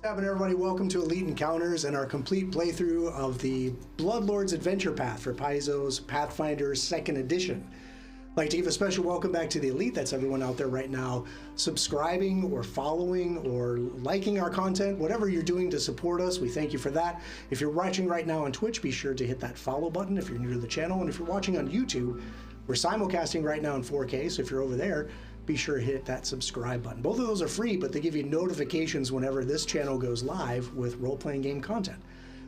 What's happening, everybody? Welcome to Elite Encounters and our complete playthrough of the Bloodlord's Adventure Path for Paizo's Pathfinder 2nd Edition. I'd like to give a special welcome back to the Elite. That's everyone out there right now subscribing or following or liking our content. Whatever you're doing to support us, we thank you for that. If you're watching right now on Twitch, be sure to hit that follow button if you're new to the channel. And if you're watching on YouTube, we're simulcasting right now in 4K, so if you're over there, be sure to hit that subscribe button. Both of those are free, but they give you notifications whenever this channel goes live with role-playing game content.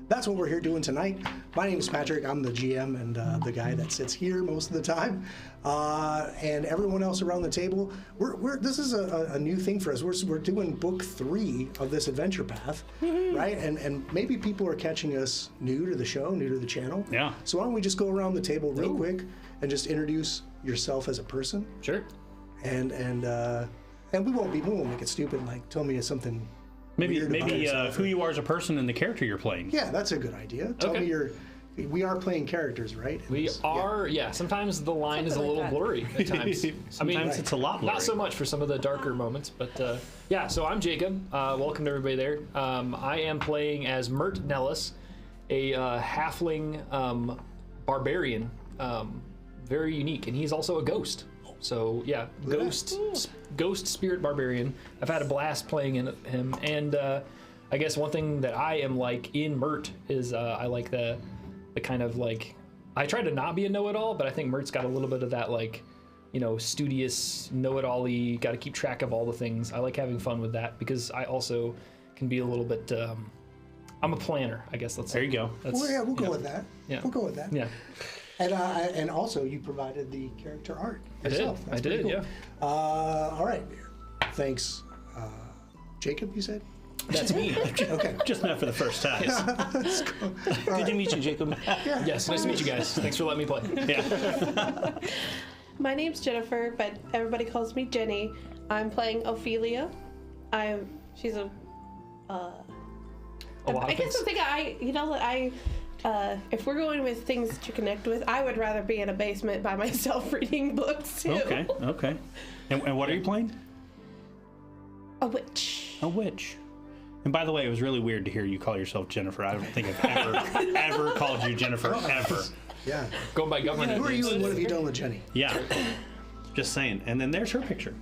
That's what we're here doing tonight. My name is Patrick. I'm the GM and the guy that sits here most of the time. And everyone else around the table, this is a new thing for us. We're doing book 3 of this adventure path, right? And maybe people are catching us new to the show, new to the channel. Yeah. So why don't we just go around the table real quick and just introduce yourself as a person? Sure. And we won't make it stupid. Like, tell me something. Maybe who you are as a person and the character you're playing. Yeah, that's a good idea. Tell me we are playing characters, right? We are, yeah. Sometimes the line is a little blurry at times. Sometimes it's a lot blurry. Not so much for some of the darker moments, but yeah, so I'm Jacob. Welcome to everybody there. I am playing as Mert Nellis, a halfling barbarian, very unique, and he's also a ghost. So yeah, ghost spirit barbarian. I've had a blast playing him, and I guess one thing that I am like in Mert is I like the kind of like, I try to not be a know-it-all, but I think Mert's got a little bit of that, like, you know, studious know-it-all-y, got to keep track of all the things. I like having fun with that because I also can be a little bit. I'm a planner, I guess. There you go. We'll go with that. Yeah, we'll go with that. Yeah. And also, you provided the character art yourself. I did, cool. Yeah. All right. Thanks. Jacob, you said? That's me. Okay. Just not for the first time. That's cool. Good to meet you, Jacob. Yeah. Yes, nice to meet you guys. Thanks for letting me play. Yeah. My name's Jennifer, but everybody calls me Jenny. I'm playing Ophelia. She's a lot of I guess things. if we're going with things to connect with, I would rather be in a basement by myself reading books too. Okay. And what are you playing? A witch. A witch. And by the way, it was really weird to hear you call yourself Jennifer. I don't think I've ever called you Jennifer, ever. Yeah. Going by government. Who are you and what have you done with Jenny? Yeah. Just saying. And then there's her picture.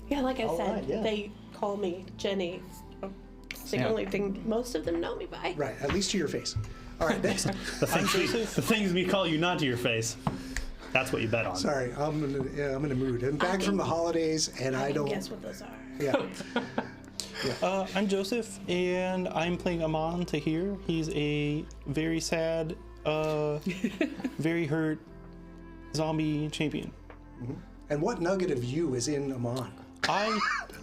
Yeah, like I said, right, yeah. they call me Jenny. It's the only thing most of them know me by. Right, at least to your face. All right, next. The things we call you not to your face. That's what you bet on. Sorry, I'm in a mood. I'm back from the holidays, and I don't guess what those are. Yeah. I'm Joseph, and I'm playing Amon Tahir. He's a very sad, very hurt zombie champion. Mm-hmm. And what nugget of you is in Amon?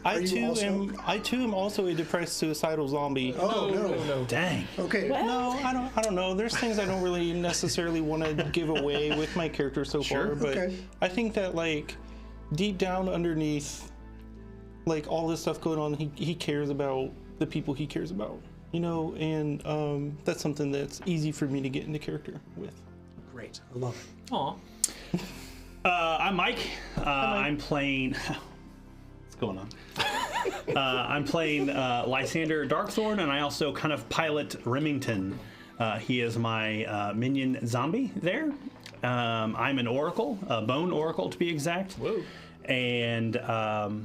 I too am also a depressed suicidal zombie. Oh no. Dang. Okay. What? No, I don't know. There's things I don't really necessarily want to give away with my character so far, but okay. I think that, like, deep down underneath, like, all this stuff going on, he cares about the people he cares about, you know, and that's something that's easy for me to get into character with. Great. I love it. Aw. I'm Mike. I'm playing. What's going on? I'm playing Lysander Darkthorn, and I also kind of pilot Remington. He is my minion zombie there. I'm an oracle, a bone oracle to be exact. Whoa. And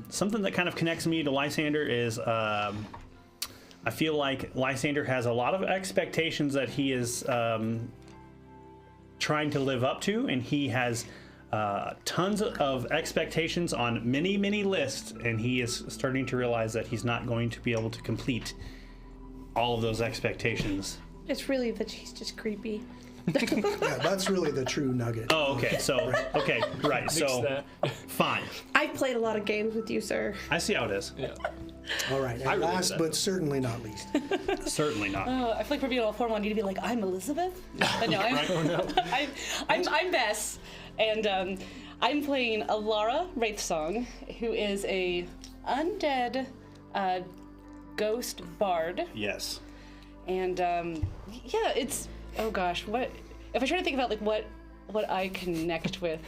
something that kind of connects me to Lysander is I feel like Lysander has a lot of expectations that he is trying to live up to, and he has tons of expectations on many lists, and he is starting to realize that he's not going to be able to complete all of those expectations. It's really that she's just creepy. Yeah, that's really the true nugget. Oh, okay. So, okay, right. So, fine. I've played a lot of games with you, sir. I see how it is. Yeah. All right. And last but certainly not least. Certainly not. I feel like for being all formal, I need to be like, I'm Elizabeth. But no, I'm Bess, and I'm playing Alara Wraithsong, who is a undead ghost bard. Yes. And yeah, it's, oh gosh, what if I try to think about like what I connect with?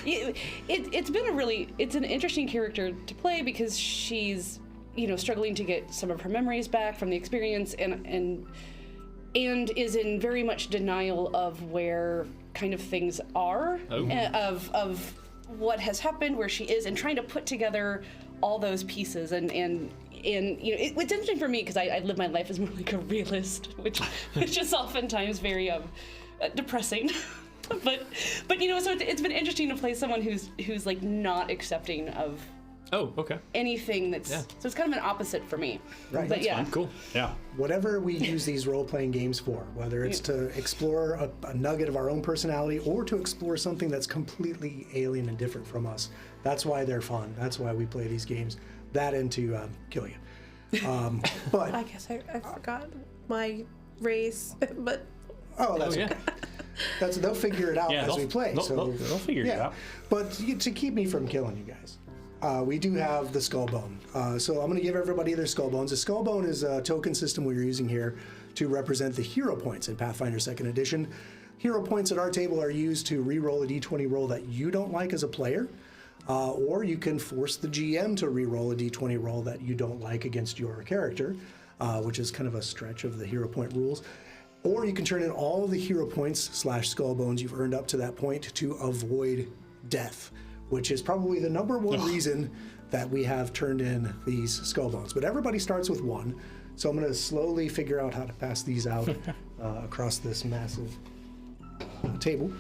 It's been it's an interesting character to play because she's struggling to get some of her memories back from the experience, and is in very much denial of where kind of things are, of what has happened, where she is, and trying to put together all those pieces. And it's interesting for me because I live my life as more like a realist, which is oftentimes very depressing. but so it's been interesting to play someone who's like not accepting of anything that's so it's kind of an opposite for me. Right. But Fun. Cool. Yeah. Whatever we use these role-playing games for, whether it's to explore a nugget of our own personality or to explore something that's completely alien and different from us, that's why they're fun. That's why we play these games. That and to kill you. But I guess I forgot my race, but that's okay. They'll figure it out as we play. They'll figure it out. But to keep me from killing you guys, we do have the skull bone. So I'm going to give everybody their skull bones. The skull bone is a token system we're using here to represent the hero points in Pathfinder 2nd Edition. Hero points at our table are used to re-roll a d20 roll that you don't like as a player, or you can force the GM to re-roll a d20 roll that you don't like against your character, which is kind of a stretch of the hero point rules. Or you can turn in all the hero points / skull bones you've earned up to that point to avoid death, which is probably the number one reason that we have turned in these skull bones. But everybody starts with one, so I'm going to slowly figure out how to pass these out across this massive table.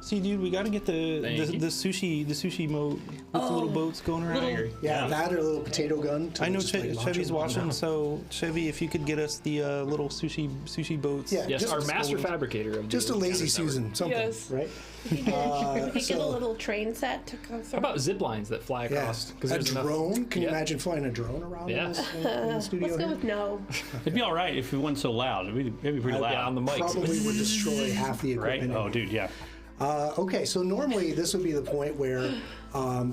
See, dude, we got to get the sushi mode with the little boats going around. Yeah, that or a little potato gun. I know just, like, launch Chevy's it. watching, so Chevy, if you could get us the little sushi boats. Yeah, Yes, just our master fabricator. Of just a the lazy Encounters Network. Susan, something, Yes. right? if you get a little train set to go through. How about zip lines that fly Yeah, across? a drone. Can you Yeah. imagine flying a drone around Yeah. in the studio Let's go here? with no. It'd be all right if it wasn't so loud. It'd be pretty loud. Yeah, on the mics. Probably would destroy half the right? equipment. Oh, dude, yeah. Okay, so normally this would be the point where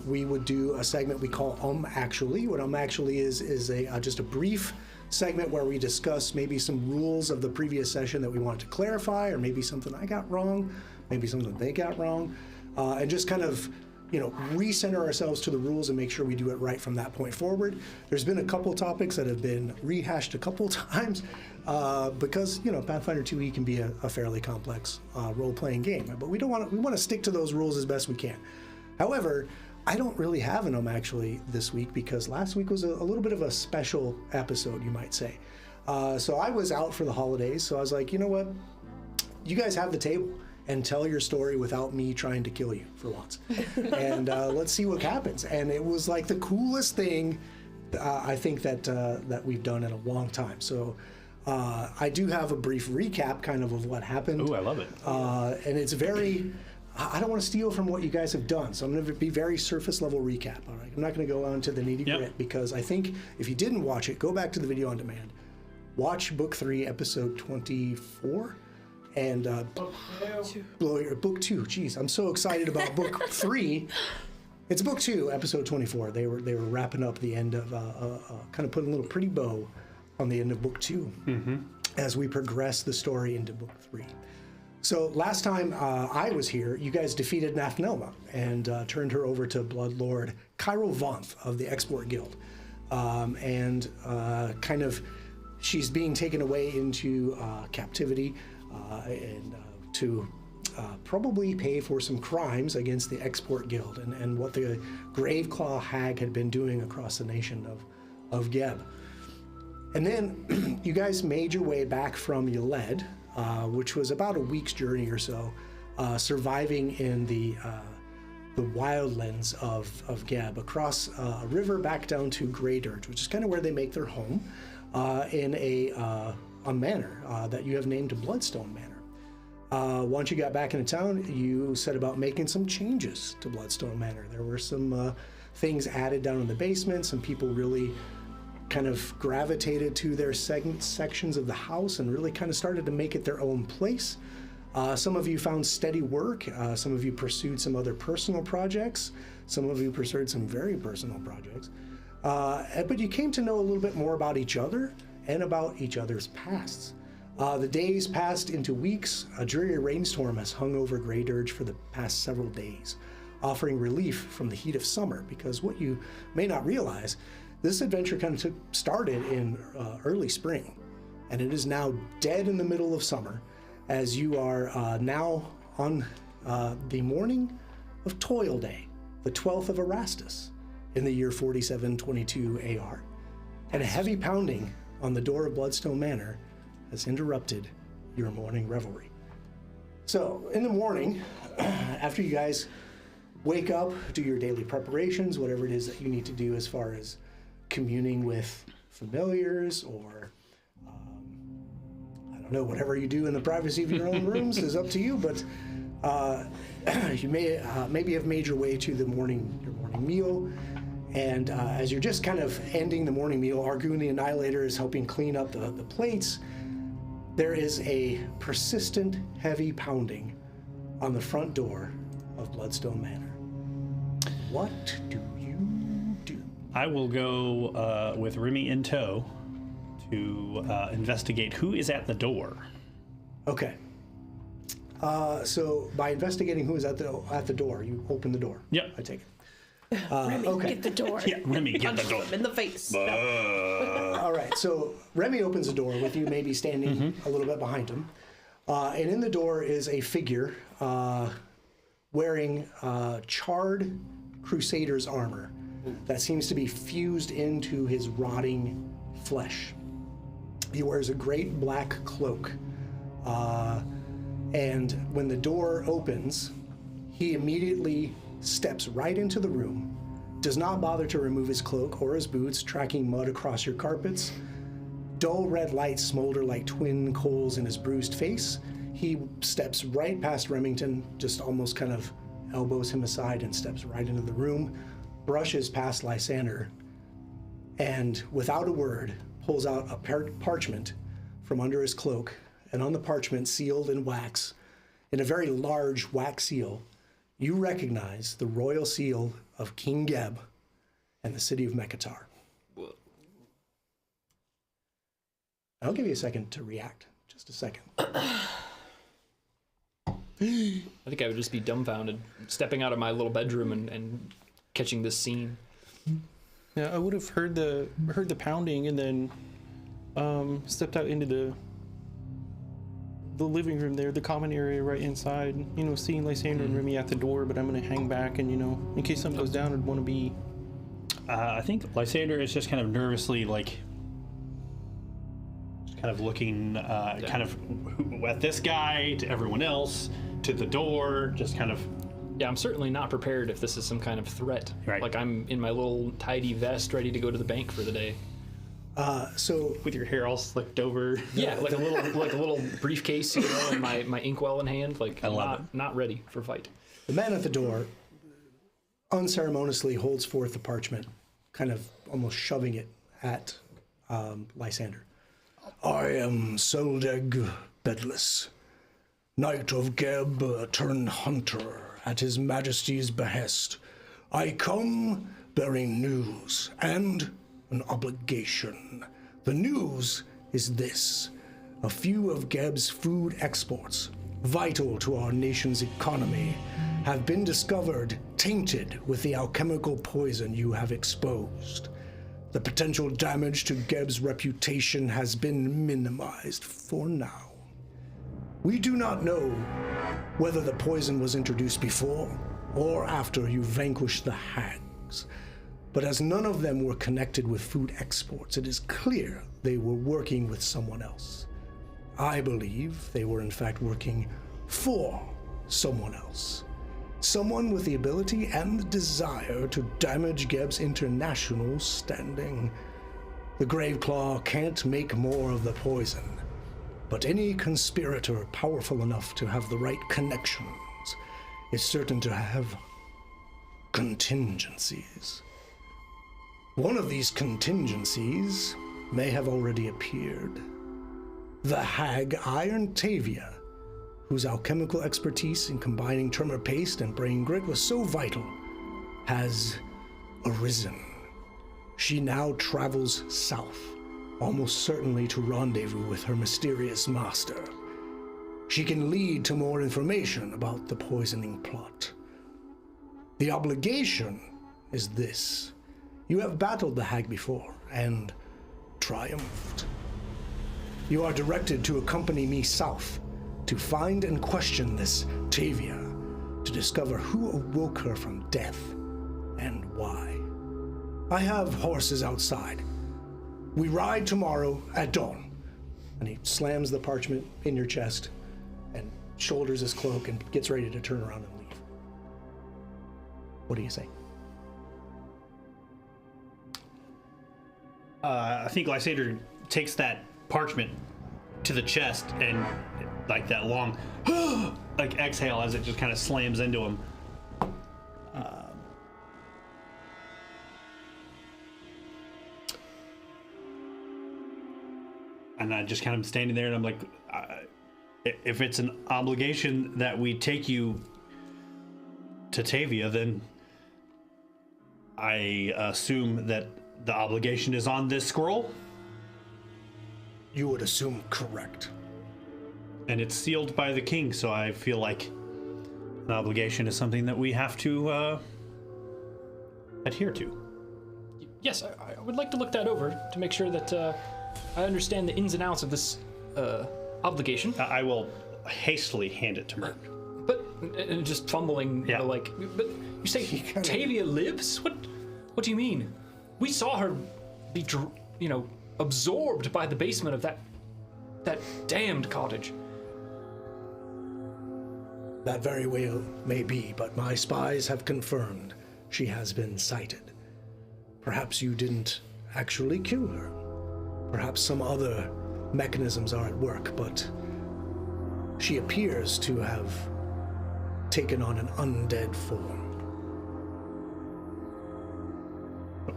we would do a segment we call Actually. What Actually is a just a brief segment where we discuss maybe some rules of the previous session that we wanted to clarify, or maybe something I got wrong, maybe something they got wrong, and just kind of recenter ourselves to the rules and make sure we do it right from that point forward. There's been a couple topics that have been rehashed a couple times because Pathfinder 2e can be a fairly complex role-playing game, but we want to stick to those rules as best we can. However, I don't really have an Actually this week because last week was a little bit of a special episode, you might say. So I was out for the holidays, so I was like, you know what? You guys have the table, and tell your story without me trying to kill you for once. And let's see what happens. And it was like the coolest thing I think that we've done in a long time. So I do have a brief recap kind of what happened. Ooh, I love it. And it's very, I don't want to steal from what you guys have done. So I'm going to be very surface level recap. All right. I'm not going to go on to the nitty gritty because I think if you didn't watch it, go back to the video on demand. Watch Book 3, Episode 24. And book 2. Geez, I'm so excited about Book 3. It's Book 2, Episode 24. They were wrapping up the end of kind of putting a little pretty bow on the end of Book 2 as we progress the story into Book 3. So last time I was here, you guys defeated Nathnelma and turned her over to Bloodlord Cairo Vonth of the Export Guild, and kind of she's being taken away into captivity. And to probably pay for some crimes against the Export Guild and what the Graveclaw Hag had been doing across the nation of Geb. And then you guys made your way back from Yeled, which was about a week's journey or so, surviving in the wildlands of Geb, across a river back down to Grey Dirge, which is kind of where they make their home, in a manor that you have named Bloodstone Manor. Once you got back into town, you set about making some changes to Bloodstone Manor. There were some things added down in the basement. Some people really kind of gravitated to their sections of the house and really kind of started to make it their own place. Some of you found steady work. Some of you pursued some other personal projects. Some of you pursued some very personal projects. But you came to know a little bit more about each other and about each other's pasts. The days passed into weeks. A dreary rainstorm has hung over Grey Dirge for the past several days, offering relief from the heat of summer, because what you may not realize This adventure kind of started in early spring, and it is now dead in the middle of summer, as you are now on the morning of Toil Day, the 12th of Erastus, in the year 4722 AR, and a heavy pounding on the door of Bloodstone Manor has interrupted your morning revelry. So, in the morning, after you guys wake up, do your daily preparations, whatever it is that you need to do as far as communing with familiars or, I don't know, whatever you do in the privacy of your own rooms is up to you, but you may maybe have made your way to your morning meal. And as you're just kind of ending the morning meal, Argoon the Annihilator is helping clean up the plates. There is a persistent, heavy pounding on the front door of Bloodstone Manor. What do you do? I will go with Remy in tow to investigate who is at the door. Okay. So by investigating who is at the door, you open the door. Yep. I take it. Remy, okay. get the door. Yeah, Remy, get the Punch door. him in the face. All right, so Remy opens the door with you maybe standing a little bit behind him. And in the door is a figure wearing charred Crusader's armor that seems to be fused into his rotting flesh. He wears a great black cloak. And when the door opens, he immediately steps right into the room, does not bother to remove his cloak or his boots, tracking mud across your carpets. Dull red lights smolder like twin coals in his bruised face. He steps right past Remington, just almost kind of elbows him aside and steps right into the room, brushes past Lysander, and without a word, pulls out a parchment from under his cloak, and on the parchment, sealed in wax, in a very large wax seal, you recognize the royal seal of King Geb and the city of Mekatar. I'll give you a second to react. Just a second. I think I would just be dumbfounded, stepping out of my little bedroom and catching this scene. Yeah, I would have heard the pounding and then stepped out into the living room there, the common area right inside, seeing Lysander and Remy at the door, but I'm going to hang back and, in case something goes down, I'd want to be... I think Lysander is just kind of nervously, kind of looking kind of at this guy, to everyone else, to the door, just kind of... Yeah, I'm certainly not prepared if this is some kind of threat. Right. Like I'm in my little tidy vest ready to go to the bank for the day. So with your hair all slicked over. Yeah, like a little briefcase, and my inkwell in hand, I love not ready for fight. the man at the door unceremoniously holds forth the parchment, kind of almost shoving it at Lysander. I am Soldeg Bedless, Knight of Geb turned hunter at his majesty's behest. I come bearing news and an obligation. The news is this: a few of Geb's food exports, vital to our nation's economy, have been discovered tainted with the alchemical poison you have exposed. The potential damage to Geb's reputation has been minimized for now. We do not know whether the poison was introduced before or after you vanquished the hags, but as none of them were connected with food exports, it is clear they were working with someone else. I believe they were in fact working for someone else. Someone with the ability and the desire to damage Geb's international standing. The Graveclaw can't make more of the poison, but any conspirator powerful enough to have the right connections is certain to have contingencies. One of these contingencies may have already appeared. The hag Iron Tavia, whose alchemical expertise in combining tremor paste and brain grit was so vital, has arisen. She now travels south, almost certainly to rendezvous with her mysterious master. She can lead to more information about the poisoning plot. The obligation is this: You have battled the hag before, and triumphed. You are directed to accompany me south, to find and question this Tavia, to discover who awoke her from death, and why. I have horses outside. We ride tomorrow at dawn. And he slams the parchment in your chest and shoulders his cloak and gets ready to turn around and leave. What do you say? I think Lysander takes that parchment to the chest and like that long like exhale as it just kind of slams into him. And I just kind of standing there and I'm like, if it's an obligation that we take you to Tavia, then I assume that the obligation is on this scroll. You would assume correct. And it's sealed by the king, so I feel like an obligation is something that we have to adhere to. Yes, I would like to look that over to make sure that I understand the ins and outs of this obligation. I will hastily hand it to Mert. But just fumbling, Yeah. like, but you say Tavia lives? What do you mean? We saw her be, absorbed by the basement of that damned cottage. That very well may be, but my spies have confirmed she has been sighted. Perhaps you didn't actually kill her. Perhaps some other mechanisms are at work, but she appears to have taken on an undead form.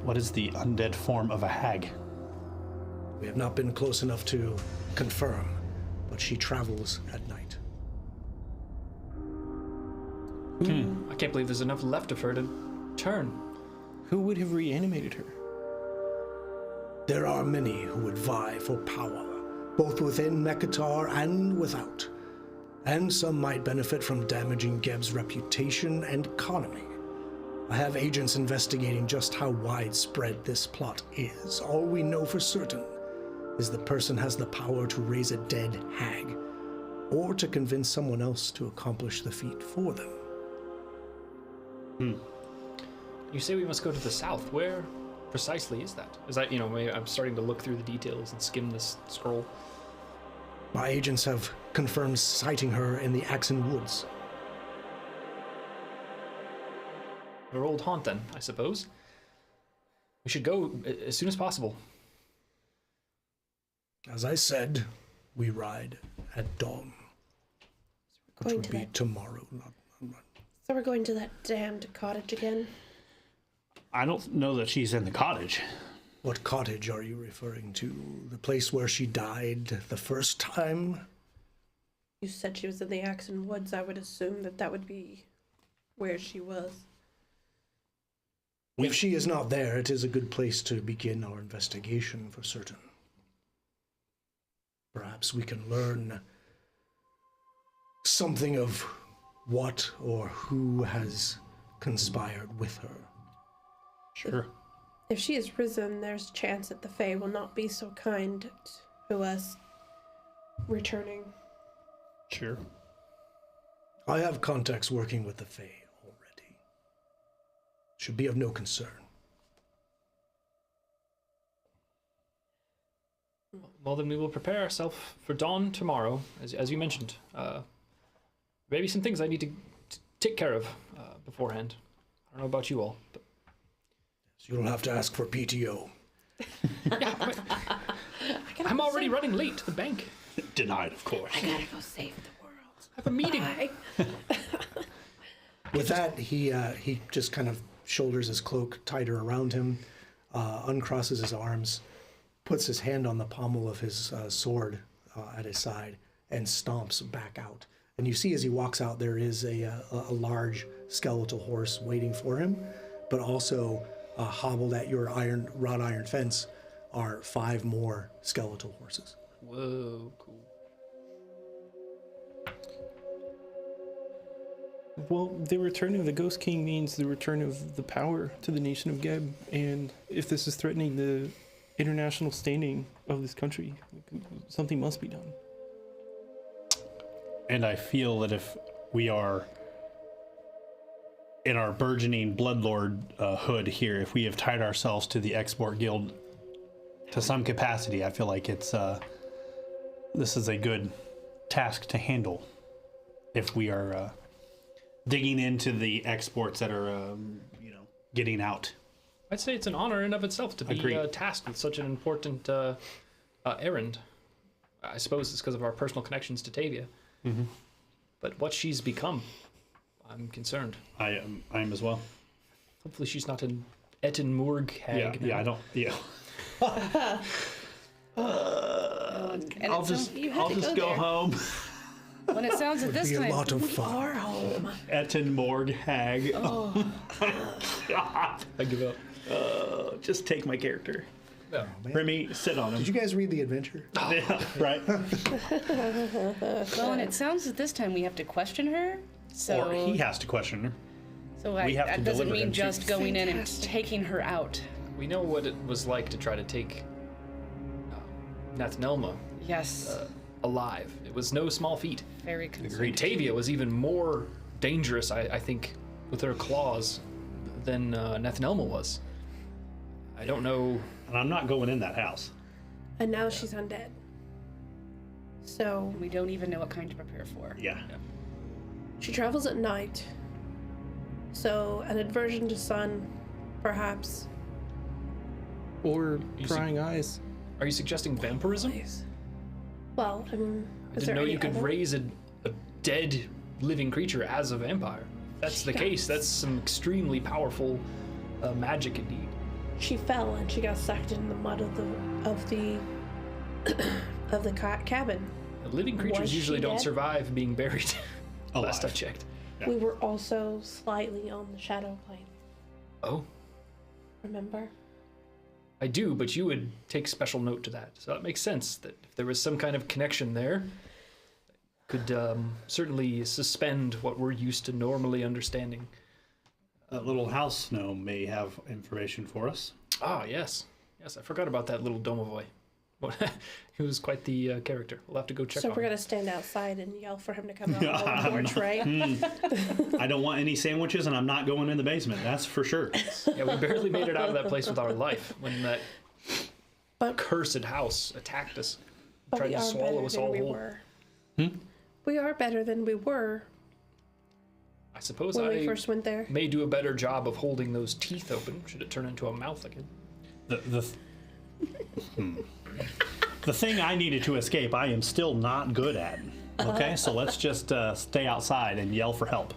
What is the undead form of a hag? We have not been close enough to confirm, but she travels at night. I can't believe there's enough left of her to turn. Who would have reanimated her? There are many who would vie for power, both within Mekatar and without. And some might benefit from damaging Geb's reputation and economy. I have agents investigating just how widespread this plot is. All we know for certain is the person has the power to raise a dead hag, or to convince someone else to accomplish the feat for them. You say we must go to the south. Where precisely is that? Is that, maybe I'm starting to look through the details and skim this scroll. My agents have confirmed sighting her in the Axon Woods. Her old haunt, then, I suppose. We should go as soon as possible. As I said, we ride at dawn. Which would be tomorrow, not. So we're going to that damned cottage again? I don't know that she's in the cottage. What cottage are you referring to? The place where she died the first time? You said she was in the Axon Woods. I would assume that would be where she was. If she is not there, it is a good place to begin our investigation for certain. Perhaps we can learn something of what or who has conspired with her. Sure. If she is risen, there's a chance that the Fae will not be so kind to us returning. Sure. I have contacts working with the Fae already. Should be of no concern. Well, then we will prepare ourselves for dawn tomorrow, as you mentioned. Maybe some things I need to take care of beforehand. I don't know about you all, but So you'll have to ask for PTO. yeah, I'm already running late to the bank. Denied, of course. I gotta go save the world. I have a meeting. Bye. With that, he just kind of shoulders his cloak tighter around him, uncrosses his arms, puts his hand on the pommel of his sword at his side, and stomps back out. And you see as he walks out, there is a large skeletal horse waiting for him, but also hobbled at your wrought iron fence are 5 more skeletal horses. Whoa, cool. Well, the return of the Ghost King means the return of the power to the nation of Geb, and if this is threatening the international standing of this country, something must be done. And I feel that if we are in our burgeoning Bloodlord hood here, if we have tied ourselves to the Export Guild to some capacity, I feel like this is a good task to handle if we are digging into the exports that are, getting out. I'd say it's an honor in of itself to be tasked with such an important errand. I suppose it's because of our personal connections to Tavia. Mm-hmm. But what she's become, I'm concerned. I am as well. Hopefully she's not an Etten Morg hag. Yeah, I don't. Yeah. I'll just go home. When it sounds at this Be a time, lot of fun. Our home. Etten Morg hag. Oh. God. I give up. Just take my character. No. Remy, sit on him. Did you guys read the adventure? Yeah, right. Well, and it sounds at this time we have to question her. So Or he has to question her. So we have to that doesn't deliver mean them to- just going in and taking her out. We know what it was like to try to take Nathnelma Yes. alive. It was no small feat. Very concerning. Tavia was even more dangerous, I think, with her claws than Nathnelma was. I don't know. And I'm not going in that house. And now she's undead. So We don't even know what kind to prepare for. Yeah. she travels at night. So an aversion to sun, perhaps. Or You prying eyes. Are you suggesting vampirism? Well, I mean, I didn't know you could raise a dead living creature as a vampire. If that's the case, that's some extremely powerful magic indeed. She fell and she got sucked in the mud of the cabin. Living creatures Was usually she don't dead? survive being buried. Last I Alive. checked. Yeah. We were also slightly on the shadow plane. Oh, Remember? I do, but you would take special note to that. So that makes sense that if there was some kind of connection there, could certainly suspend what we're used to normally understanding. That little house gnome may have information for us. Ah, yes. Yes, I forgot about that little Domovoy. He was quite the character. We'll have to go check So on we're him. gonna stand outside and yell for him to come out on the porch, right? I don't want any sandwiches, and I'm not going in the basement. That's for sure. Yeah, we barely made it out of that place with our life when that But cursed house attacked us. But Tried we to are swallow better us than all we whole. were. We are better than we were I suppose when we I first went there. may do a better job of holding those teeth open should it turn into a mouth again. The thing I needed to escape, I am still not good at. Okay, so let's just stay outside and yell for help.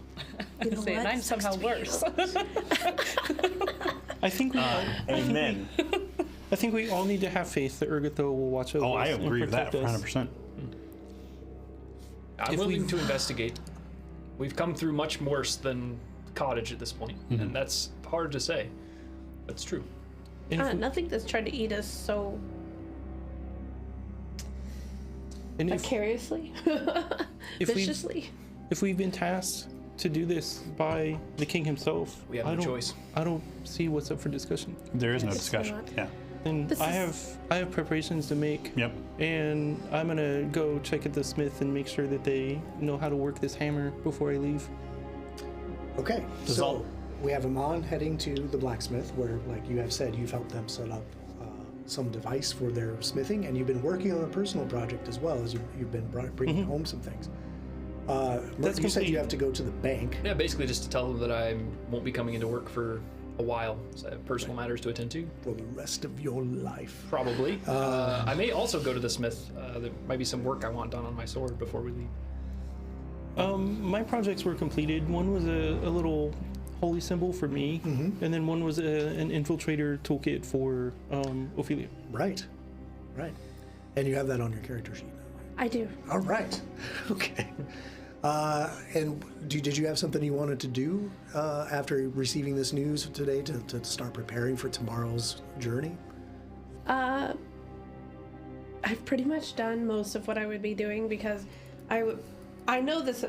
You know Say, and what? I'm somehow worse. I think we Amen. I think we all need to have faith that Urgatho will watch over Oh, I us and agree with that protect us. 100%. I'm If willing we've- to investigate. We've come through much worse than cottage at this point, and that's hard to say. That's true. And if we- Nothing that's trying to eat us so and if- vicariously, if we- viciously. if we've been tasked to do this by the king himself, We have I no don't- choice. I don't see what's up for discussion. There is no It's discussion. not. Yeah. And This I is- have preparations to make. Yep. And I'm gonna go check at the smith and make sure that they know how to work this hammer before I leave. Okay, Does so all- we have Amon heading to the blacksmith, where, like you have said, you've helped them set up some device for their smithing, and you've been working on a personal project as well as you've been bringing home some things. That's You said complete. you have to go to the bank. Yeah, basically just to tell them that I won't be coming into work for a while. So I have personal matters to attend to. For the rest of your life. Probably. I may also go to the smith. There might be some work I want done on my sword before we leave. My projects were completed. One was a little holy symbol for me, and then one was an infiltrator toolkit for Ophelia. Right, right. And you have that on your character sheet now, right? I do. All right. Okay. And did you have something you wanted to do after receiving this news today to start preparing for tomorrow's journey? I've pretty much done most of what I would be doing because I know this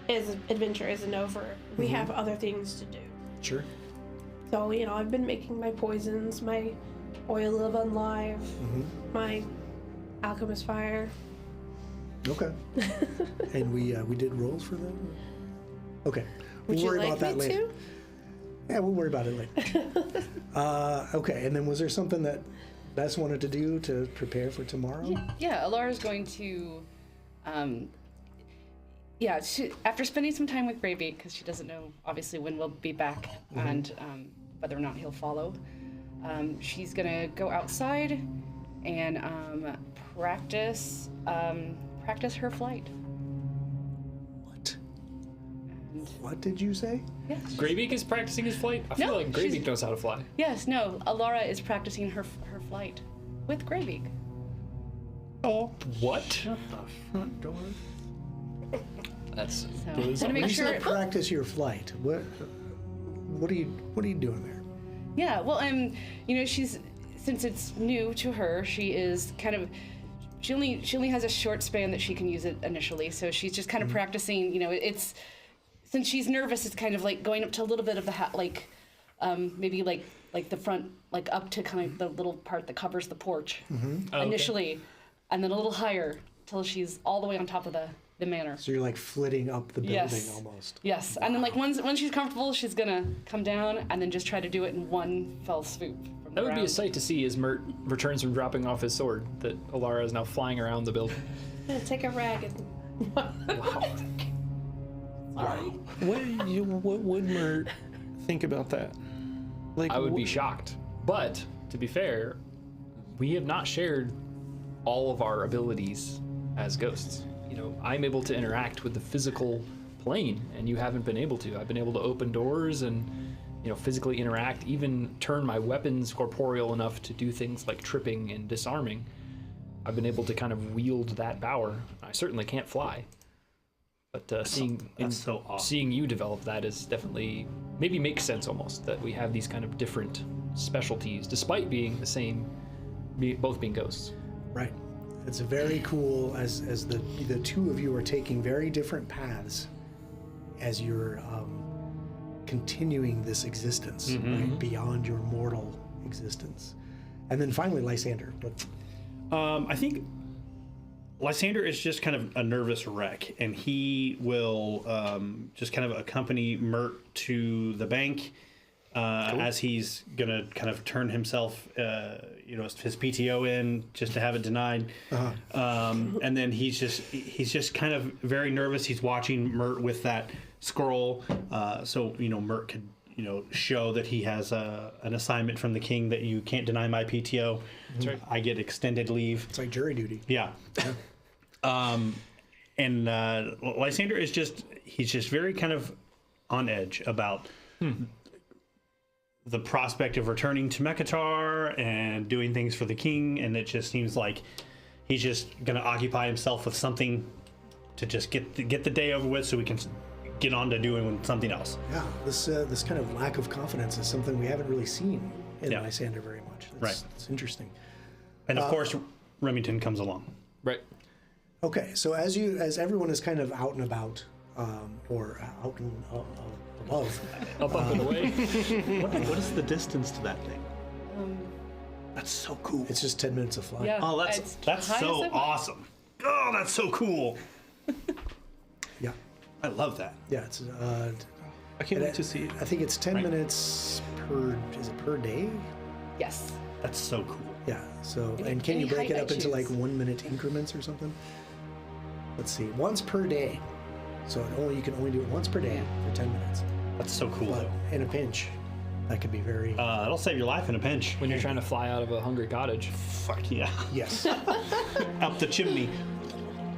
adventure isn't over. We have other things to do. Sure. So, I've been making my poisons, my oil of unlive, my alchemist fire. Okay. And we did rolls for that? Okay. Would We'll you worry like about that me later. to? Yeah, we'll worry about it later. Okay, and then was there something that Bess wanted to do to prepare for tomorrow? Yeah, Alara's going to, after spending some time with Gravy, because she doesn't know, obviously, when we'll be back and whether or not he'll follow, she's going to go outside and practice her flight. What did you say? Yes. Greybeak is practicing his flight? I feel No, like Greybeak she's- knows how to fly. Yes, no, Alara is practicing her flight with Greybeak. Oh, What? Shut the front door. That's So, bizarre. gonna make You sure. said practice your flight. What are you doing there? Yeah, well, she's, since it's new to her, she is kind of, she only has a short span that she can use it initially, so she's just kind of practicing. It's, since she's nervous, it's kind of like going up to a little bit of the maybe like the front, like up to kind of the little part that covers the porch initially, and then a little higher till she's all the way on top of the manor. So you're like flitting up the building Yes. almost. Yes, and then once she's comfortable, she's gonna come down and then just try to do it in one fell swoop. From That the would be a ground. sight to see as Mert returns from dropping off his sword, that Alara is now flying around the building. Yeah, take a rag and. what would Mert think about that? Like, I would be shocked. But, to be fair, we have not shared all of our abilities as ghosts. I'm able to interact with the physical plane, and you haven't been able to. I've been able to open doors and, physically interact, even turn my weapons corporeal enough to do things like tripping and disarming. I've been able to kind of wield that power. I certainly can't fly. But That's so awesome. seeing you develop that is definitely, maybe makes sense almost, that we have these kind of different specialties, despite being the same, both being ghosts. Right. It's very cool as the two of you are taking very different paths as you're continuing this existence, right, beyond your mortal existence. And then finally, Lysander. I think Lysander is just kind of a nervous wreck, and he will just kind of accompany Mert to the bank as he's gonna kind of turn himself, his PTO in just to have it denied. And then he's just kind of very nervous. He's watching Mert with that scroll, so Mert could show that he has an assignment from the king that you can't deny my PTO. That's right. I get extended leave. It's like jury duty. Yeah. And Lysander is he's just very kind of on edge about the prospect of returning to Mekatar and doing things for the king, and it just seems like he's just going to occupy himself with something to just get the day over with so we can get on to doing something else. Yeah, this kind of lack of confidence is something we haven't really seen in Yeah. Lysander very much. Right. It's interesting. And of course, Remington comes along. Right. Okay, so as everyone is kind of out and about, or out and above, Up and away. What is the distance to that thing? That's so cool. it's just 10 minutes of flying. Yeah. Oh, It's that's high so as a- awesome. Oh, that's so cool. Yeah, I love that. yeah. It's I can't wait to see it. I think it's 10 minutes per day? Yes. That's so cool. Yeah. So, Any- and can you any break it height up I into like choose. 1 minute increments or something? Let's see. Once per day. So you can only do it once per day for 10 minutes. That's so cool, But though. in a pinch, that could be very. It'll save your life in a pinch. When you're trying to fly out of a hungry cottage. Fuck yeah. Yes. Up the chimney.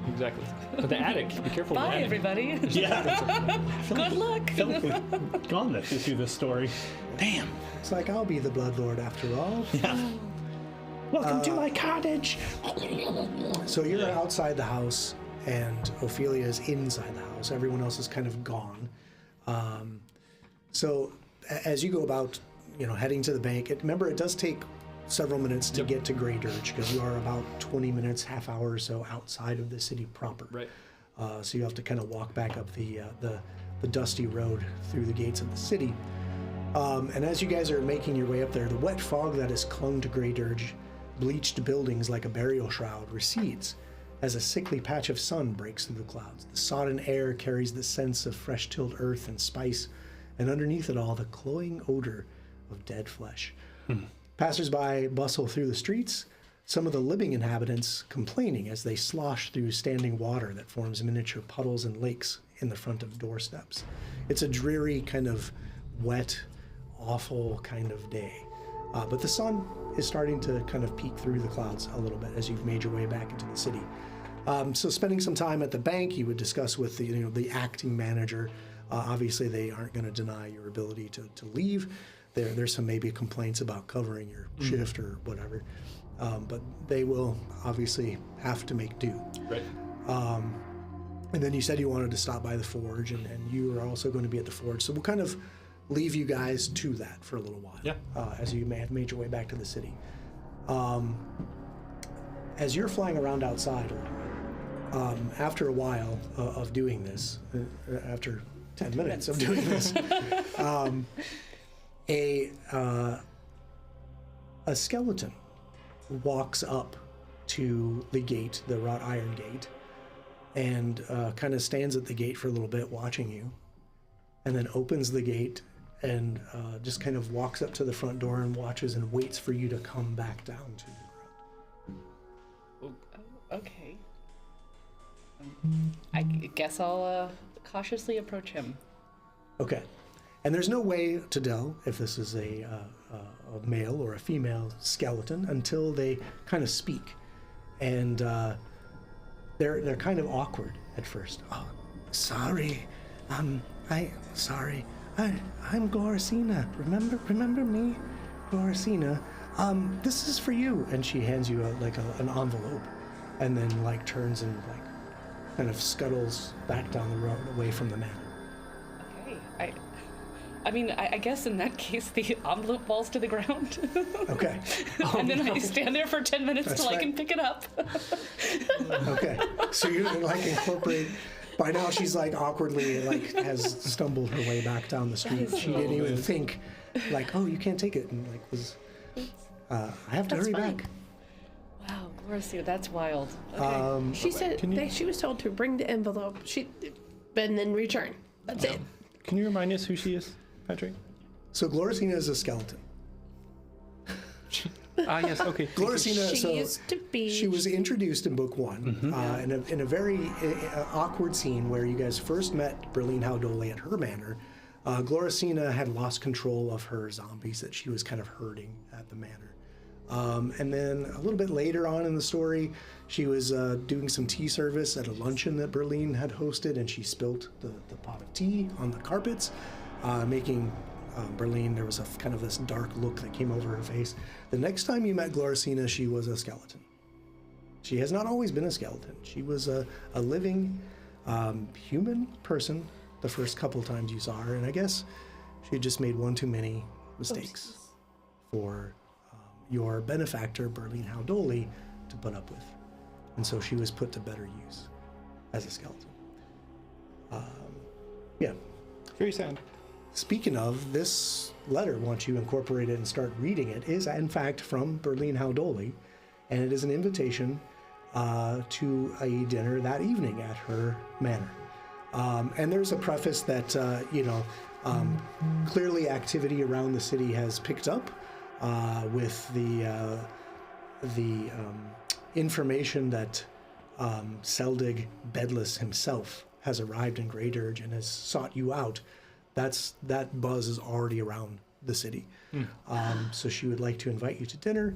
Exactly. But the attic, be careful of the Bye, attic. everybody. Yeah. Good luck. I feel like we've gone through this story. Damn. It's like I'll be the Bloodlord after all. Yeah. Welcome to my cottage. So you're outside the house, and Ophelia is inside the house. Everyone else is kind of gone. So as you go about, heading to the bank, remember it does take several minutes to get to Grey Dirge because you are about 20 minutes, half hour or so outside of the city proper. Right. So you have to kind of walk back up the dusty road through the gates of the city. And as you guys are making your way up there, the wet fog that has clung to Grey Dirge, bleached buildings like a burial shroud, recedes as a sickly patch of sun breaks through the clouds. The sodden air carries the sense of fresh-tilled earth and spice, and underneath it all, the cloying odor of dead flesh. Passers-by bustle through the streets, some of the living inhabitants complaining as they slosh through standing water that forms miniature puddles and lakes in the front of doorsteps. It's a dreary, kind of wet, awful kind of day. But the sun is starting to kind of peek through the clouds a little bit as you've made your way back into the city. So spending some time at the bank, you would discuss with the acting manager. Obviously, they aren't going to deny your ability to leave. There's some maybe complaints about covering your shift or whatever. But they will obviously have to make do. Right. And then you said you wanted to stop by the forge, and you are also going to be at the forge. So we'll kind of leave you guys to that for a little while. Yeah. As you may have made your way back to the city. As you're flying around outside, after a while of doing this, after 10 minutes of doing this, a skeleton walks up to the gate, the wrought iron gate, and kind of stands at the gate for a little bit watching you, and then opens the gate and just kind of walks up to the front door and watches and waits for you to come back down to the ground. Okay. I guess I'll cautiously approach him. Okay. And there's no way to tell if this is a male or a female skeleton until they kind of speak. And they're kind of awkward at first. Oh, sorry. I'm Gloricina. Remember me? Gloricina. This is for you. And she hands you an envelope, and then turns and kind of scuttles back down the road away from the manor. Okay. I mean, I guess in that case, the envelope falls to the ground. Okay. And then I stand there for 10 minutes till I can pick it up. Okay. So you incorporate. By now she's awkwardly has stumbled her way back down the street. She didn't even think oh, you can't take it, and I have to hurry back. Wow, Gloricina, that's wild. Okay. She said she was told to bring the envelope. And then return. That's it. Can you remind us who she is, Patrick? So Gloricina is a skeleton. Yes, okay. Gloricina, She used to be. she was introduced in book one in a very awkward scene where you guys first met Berlin Howdole at her manor. Gloricina had lost control of her zombies that she was kind of herding at the manor. And then a little bit later on in the story, she was doing some tea service at a luncheon that Berlin had hosted, and she spilt the pot of tea on the carpets, making Berlin, there was a kind of this dark look that came over her face. The next time you met Gloricina, she was a skeleton. She has not always been a skeleton. She was a living human person the first couple times you saw her, and I guess she had just made one too many mistakes for your benefactor, Berlin Howdole, to put up with. And so she was put to better use as a skeleton. Yeah. Very sad. Speaking of, this letter, once you incorporate it and start reading it, is in fact from Berlin Howdole, and it is an invitation to a dinner that evening at her manor. And there's a preface that, clearly activity around the city has picked up with the information that Seldig Bedless himself has arrived in Grey Dirge and has sought you out. That buzz is already around the city. So she would like to invite you to dinner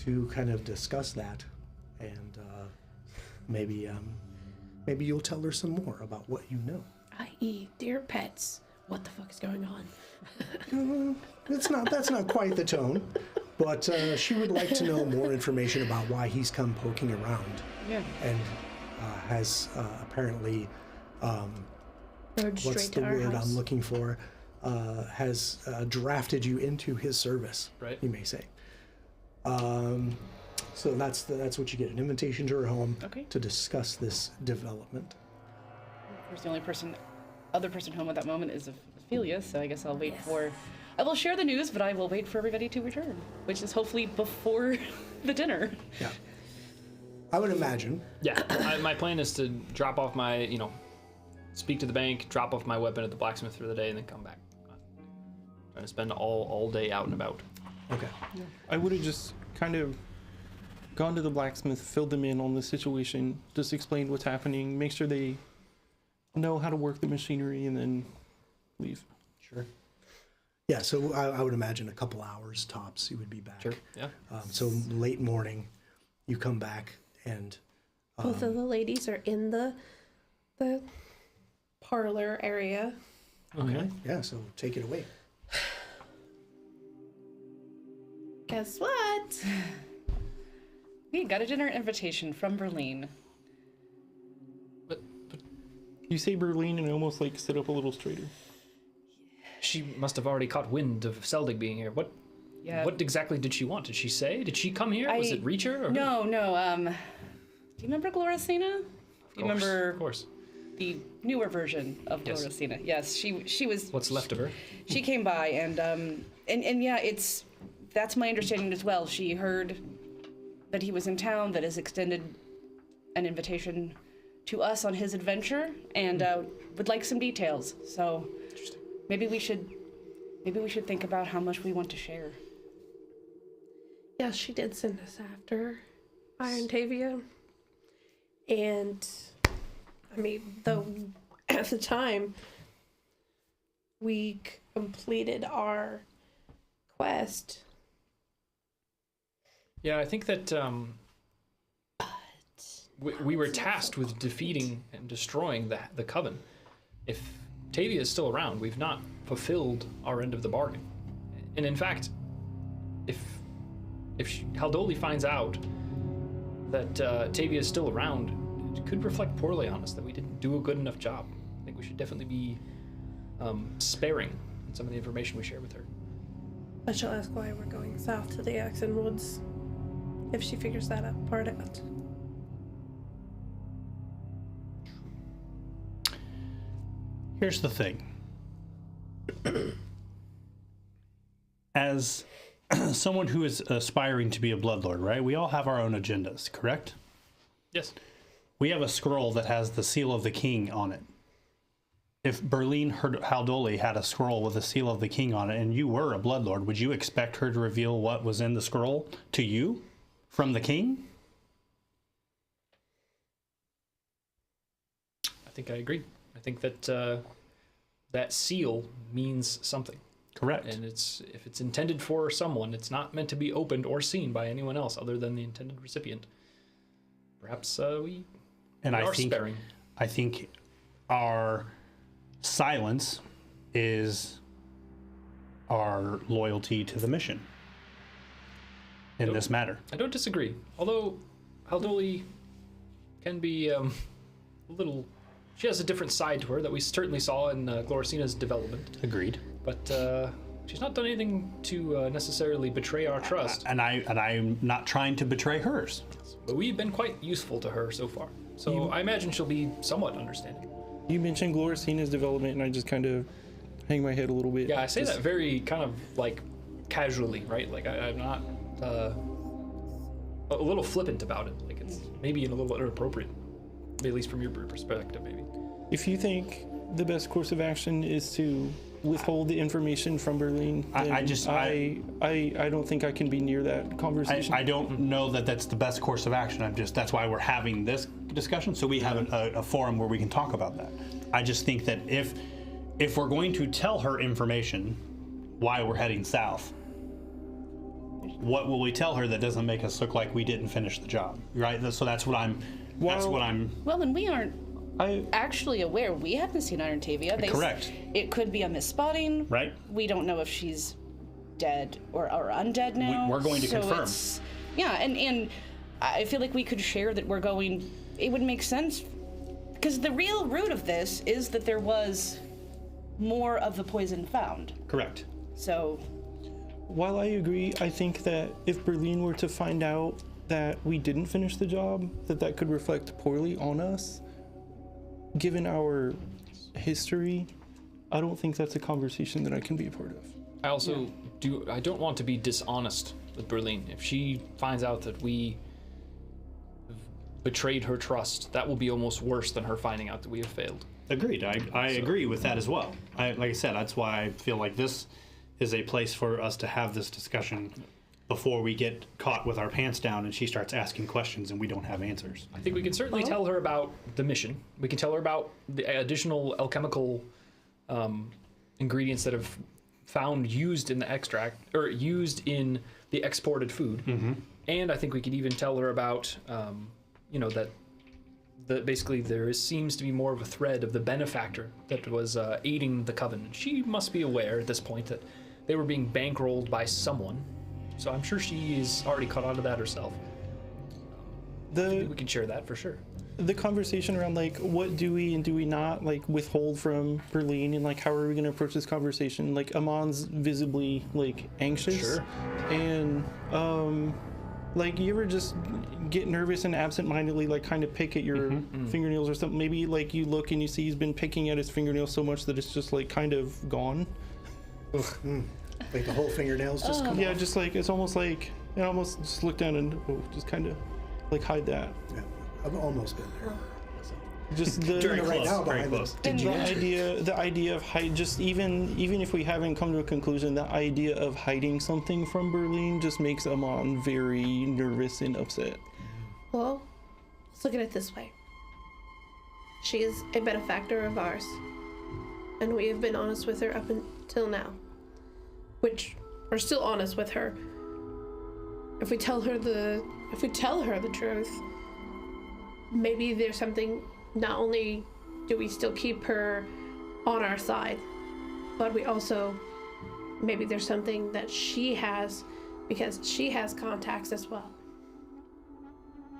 to kind of discuss that, and maybe you'll tell her some more about what you know. I.e., dear pets, what the fuck is going on? That's not quite the tone, but she would like to know more information about why he's come poking around. Yeah. And has apparently what's the word I'm looking for? Has drafted you into his service, right? You may say. So that's what you get, an invitation to her home to discuss this development. course, the only other person home at that moment is Ophelia, so I guess I'll wait I will share the news, but I will wait for everybody to return, which is hopefully before the dinner. Yeah. I would imagine. Yeah, my plan is to drop off my, speak to the bank, drop off my weapon at the blacksmith for the day, and then come back. Trying to spend all day out and about. Okay. Yeah. I would have just kind of gone to the blacksmith, filled them in on the situation, just explained what's happening, make sure they know how to work the machinery, and then leave. Sure. Yeah, so I would imagine a couple hours tops you would be back. Sure, yeah. So late morning, you come back and... Both of the ladies are in the parlor area. Okay. Yeah, so take it away. Guess what? We got a dinner invitation from Berlin. But You say Berlin and almost like sit up a little straighter. she must have already caught wind of Seldig being here. What exactly did she want? Did she say? Did she come here? Was it Reacher? Or No. Do you remember Gloricina? Do you remember? Of course. The newer version of Yes. Gloricina. Yes, she was. What's left of her? She came by and yeah, that's my understanding as well. She heard that he was in town, that has extended an invitation to us on his adventure, and would like some details. So maybe we should think about how much we want to share. Yeah, she did send us after Iron Tavia. And, I mean, though at the time we completed our quest. Yeah, I think that we were tasked with defeating and destroying the Coven. If Tavia is still around, we've not fulfilled our end of the bargain. And in fact, if Haldoli finds out that Tavia is still around, it could reflect poorly on us that we didn't do a good enough job. I think we should definitely be sparing in some of the information we share with her. I shall ask why we're going south to the Axon Woods, if she figures that part out. Here's the thing. As someone who is aspiring to be a bloodlord, right? We all have our own agendas, correct? Yes. We have a scroll that has the seal of the king on it. If Berlin Haldoli had a scroll with the seal of the king on it and you were a bloodlord, would you expect her to reveal what was in the scroll to you from the king? I think I agree. I think that that seal means something. Correct. And if it's intended for someone, it's not meant to be opened or seen by anyone else other than the intended recipient. Perhaps we are sparing. I think our silence is our loyalty to the mission in this matter. I don't disagree. Although Haldoli can be a little... She has a different side to her that we certainly saw in Gloricina's development. Agreed. But she's not done anything to necessarily betray our trust. And I'm not trying to betray hers. But we've been quite useful to her so far. So I imagine she'll be somewhat understanding. You mentioned Gloricina's development, and I just kind of hang my head a little bit. Yeah, I say that very kind of like casually, right? Like I'm not a little flippant about it. Like it's maybe a little inappropriate, at least from your perspective, maybe. If you think the best course of action is to withhold the information from Berlin, then I don't think I can be near that conversation. I don't know that that's the best course of action. That's why we're having this discussion, so we have a forum where we can talk about that. I just think that if we're going to tell her information why we're heading south, what will we tell her that doesn't make us look like we didn't finish the job, right? So that's what I'm. Well, then we aren't actually aware. We haven't seen Iron Tavia. Correct. It could be a misspotting. Right. We don't know if she's dead or undead now. We're going to confirm. Yeah, and I feel like we could share that we're going. It would make sense because the real root of this is that there was more of the poison found. Correct. So. While I agree, I think that if Berlin were to find out that we didn't finish the job, that could reflect poorly on us. given our history, I don't think that's a conversation that I can be a part of. I also I don't want to be dishonest with Berlin. If she finds out that we have betrayed her trust, that will be almost worse than her finding out that we have failed. Agreed. I agree with that as well. Like I said, that's why I feel like this is a place for us to have this discussion before we get caught with our pants down and she starts asking questions and we don't have answers. I think we can certainly tell her about the mission. We can tell her about the additional alchemical ingredients that have found used in the extract, or used in the exported food. And I think we could even tell her about, that basically there seems to be more of a thread of the benefactor that was aiding the Covenant. She must be aware at this point that they were being bankrolled by someone. So I'm sure she is already caught on to that herself. I think we can share that for sure. The conversation around like what do we and do we not like withhold from Berlin, and like how are we going to approach this conversation? Like Amon's visibly like anxious. Sure. And like you ever just get nervous and absentmindedly like kind of pick at your fingernails or something? Maybe like you look and you see he's been picking at his fingernails so much that it's just like kind of gone. Like the whole fingernails just come off. Just like it's almost like I almost just look down and just kind of like hide that. Yeah, I've almost been there. Just the Very right close, now very behind close. the idea of hide, just even if we haven't come to a conclusion, the idea of hiding something from Berlin just makes Amon very nervous and upset. Well, let's look at it this way. She is a benefactor of ours, and we have been honest with her up until now. Which we're still honest with her. If we tell her the truth, maybe there's something. Not only do we still keep her on our side, but we also maybe there's something that she has because she has contacts as well.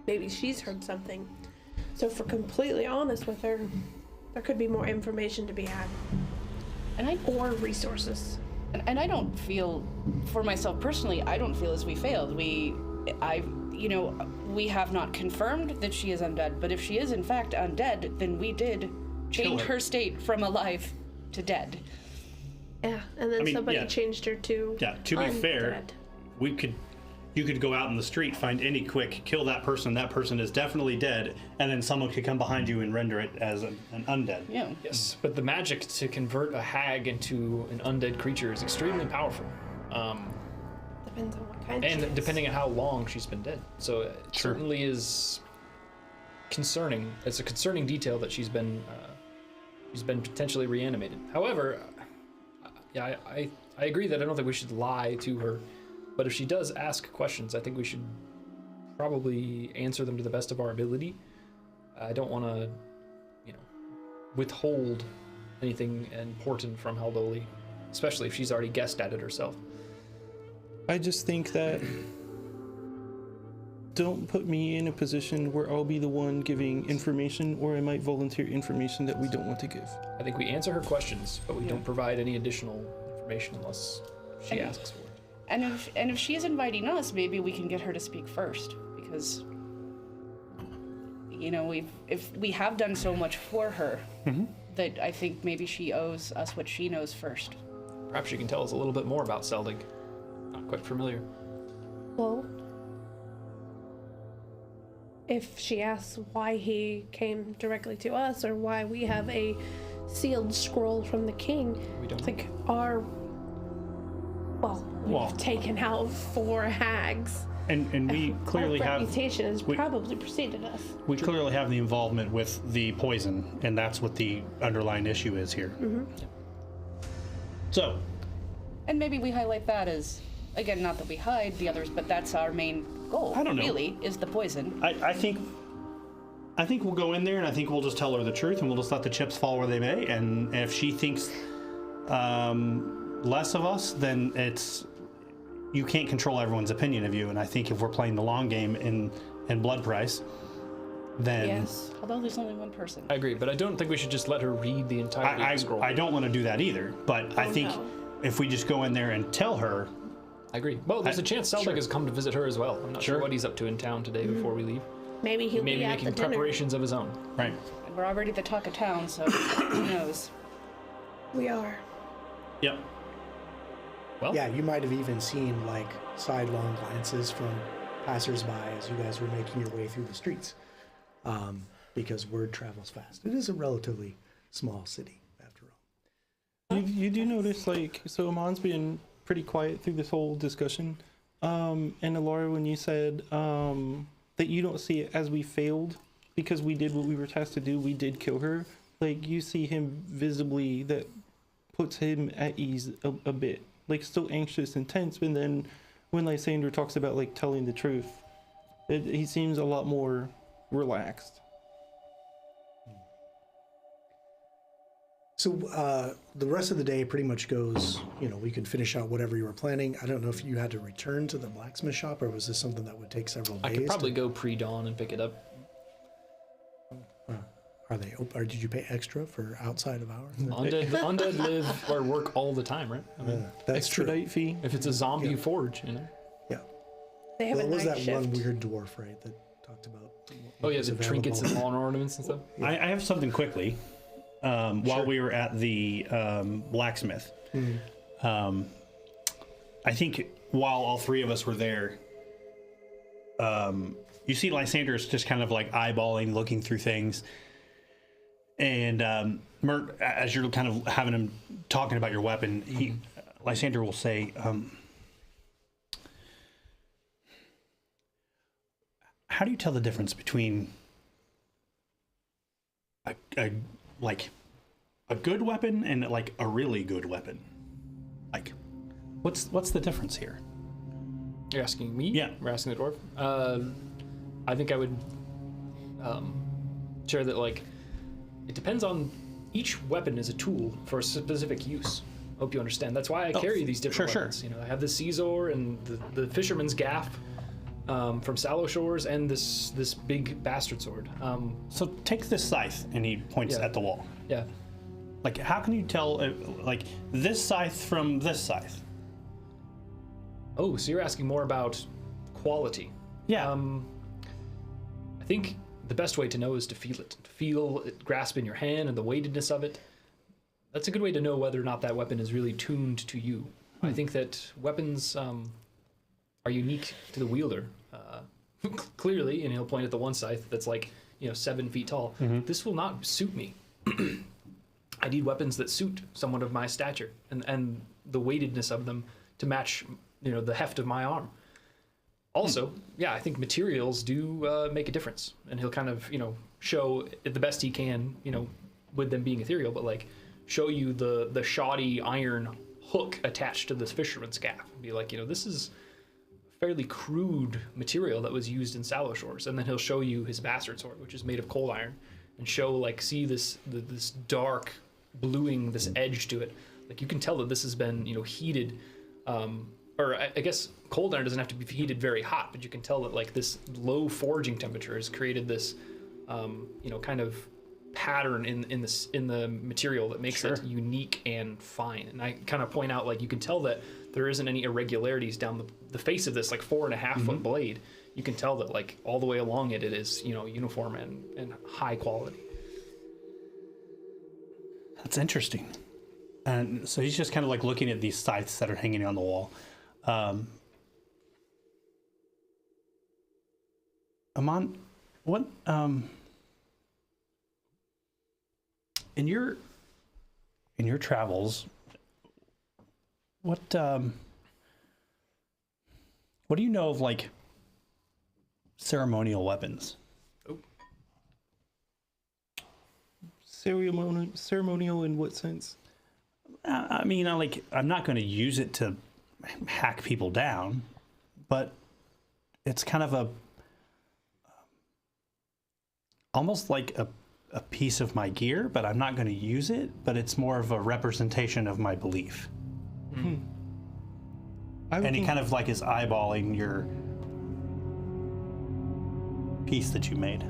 Maybe she's heard something. So if we're completely honest with her, there could be more information to be had, or resources. And I don't feel, for myself personally, I don't feel as we failed. We have not confirmed that she is undead, but if she is in fact undead, then we did change her state from alive to dead. Yeah, and then somebody changed her to To be fair, you could go out in the street, find any quick, kill that person is definitely dead, and then someone could come behind you and render it as an undead. Yeah. Yes, but the magic to convert a hag into an undead creature is extremely powerful. Depends on what kind. And depending on how long she's been dead. So it certainly is concerning. It's a concerning detail that she's been potentially reanimated. However, I agree that I don't think we should lie to her. But if she does ask questions, I think we should probably answer them to the best of our ability. I don't want to, withhold anything important from Haldoli, especially if she's already guessed at it herself. I just think that don't put me in a position where I'll be the one giving information, or I might volunteer information that we don't want to give. I think we answer her questions, but we don't provide any additional information unless she asks for it. And if she's inviting us, maybe we can get her to speak first, because if we have done so much for her, that I think maybe she owes us what she knows first. Perhaps she can tell us a little bit more about Seldig. Not quite familiar. Well, if she asks why he came directly to us, or why we have a sealed scroll from the king, We don't it's like we've taken out 4 hags. And we clearly Our have reputation has probably preceded us. we clearly have the involvement with the poison, and that's what the underlying issue is here. So, And maybe we highlight that as, again, not that we hide the others, but that's our main goal. I don't know. Really, is the poison. I think we'll go in there, and I think we'll just tell her the truth, and we'll just let the chips fall where they may. And if she thinks less of us, then you can't control everyone's opinion of you. And I think if we're playing the long game in Blood Price, then Yes. Although there's only one person. I agree, but I don't think we should just let her read the entire scroll. I don't want to do that either. But I think no. if we just go in there and tell her, I agree. Well, there's a chance Seldig has come to visit her as well. I'm not sure what he's up to in town today before we leave. Maybe he'll Maybe be at making the dinner. preparations of his own. right? we're already the talk of town, so who knows? We are. Yep. Well, Yeah, you might have even seen like sidelong glances from passersby as you guys were making your way through the streets, because word travels fast. It is a relatively small city, after all. You do notice, like, so Amon's been pretty quiet through this whole discussion. And Alara, when you said that you don't see it as we failed because we did what we were tasked to do, we did kill her. Like, you see him visibly, that puts him at ease a bit. Like, still anxious and tense, but then when Lysander talks about, like, telling the truth, he seems a lot more relaxed. So the rest of the day pretty much goes, we can finish out whatever you were planning. I don't know if you had to return to the blacksmith shop, or was this something that would take several days? I could probably go pre-dawn and pick it up. Are they open, or did you pay extra for outside of hours? Undead live or work all the time, right? I mean, That's true. Expedite fee. if it's a zombie forge, Yeah. They have What a was night that shift. one weird dwarf, right, that talked about? Oh yeah, what was the trinkets and available? lawn ornaments and stuff. I have something quickly. While we were at the blacksmith, I think while all three of us were there, you see Lysander's just kind of like eyeballing, looking through things. And Mert, as you're kind of having him talking about your weapon, Lysander will say, how do you tell the difference between a good weapon and like a really good weapon? Like, what's the difference here? You're asking me? Yeah. We're asking the dwarf. I think I would share that, like, it depends on, each weapon is a tool for a specific use. Hope you understand. That's why I carry these different sure. weapons. I have the Caesar and the fisherman's gaff from Sallow Shores, and this big bastard sword. So take this scythe, and he points Yeah. at the wall. Yeah. Like, how can you tell, like, this scythe from this scythe? Oh, so you're asking more about quality. Yeah. I think the best way to know is to feel it. Feel it grasp in your hand and the weightedness of it. That's a good way to know whether or not that weapon is really tuned to you. I think that weapons are unique to the wielder. Clearly, and he'll point at the one scythe that's like 7 feet tall. This will not suit me. I need weapons that suit someone of my stature and the weightedness of them to match the heft of my arm. Also, I think materials do make a difference, and he'll kind of show the best he can, with them being ethereal, but like show you the shoddy iron hook attached to this fisherman's gaff. Be like, this is fairly crude material that was used in Sallow Shores, and then he'll show you his bastard sword, which is made of cold iron, and show see this dark bluing, this edge to it. Like, you can tell that this has been heated, or I guess cold iron doesn't have to be heated very hot, but you can tell that like this low forging temperature has created this kind of pattern in the material that makes it unique and fine. And I kind of point out, like, you can tell that there isn't any irregularities down the face of this like 4.5 foot blade. You can tell that like all the way along it is uniform and high quality. That's interesting. And so he's just kind of like looking at these scythes that are hanging on the wall. Amon, what in your travels, what do you know of like ceremonial weapons? Ceremonial in what sense? I mean, I'm not going to use it to hack people down, but it's kind of almost like a piece of my gear, but I'm not going to use it, but it's more of a representation of my belief. And he kind of like is eyeballing your piece that you made.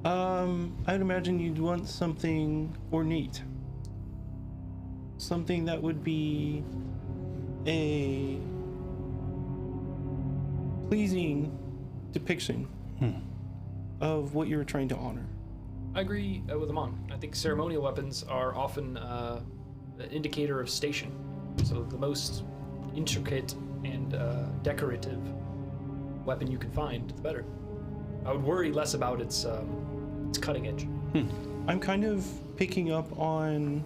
I'd imagine you'd want something ornate. Something that would be a pleasing depiction of what you're trying to honor. I agree with Amon. I think ceremonial weapons are often an indicator of station. So the most intricate and decorative weapon you can find, the better. I would worry less about its cutting edge. I'm kind of picking up on.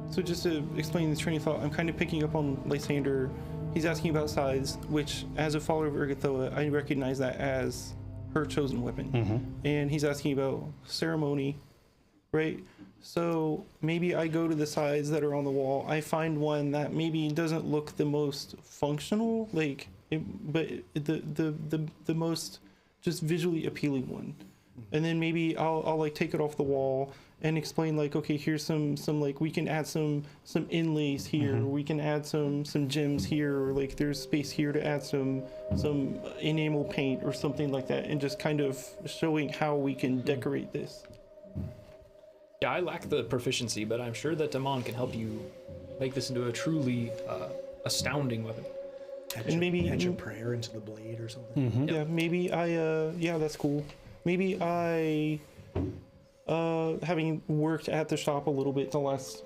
So just to explain this train of thought, I'm kind of picking up on Lysander. He's asking about size, which, as a follower of Urgathoa, I recognize that as her chosen weapon. And he's asking about ceremony, right? So maybe I go to the sides that are on the wall. I find one that maybe doesn't look the most functional, but the most just visually appealing one. And then maybe I'll like take it off the wall and explain like, okay, here's some like we can add some inlays here, or we can add some gems here, or like there's space here to add some enamel paint or something like that, and just kind of showing how we can decorate this. Yeah, I lack the proficiency, but I'm sure that Amon can help you make this into a truly astounding weapon. Add your prayer into the blade or something. Yeah, maybe yeah, that's cool. Maybe I, having worked at the shop a little bit the last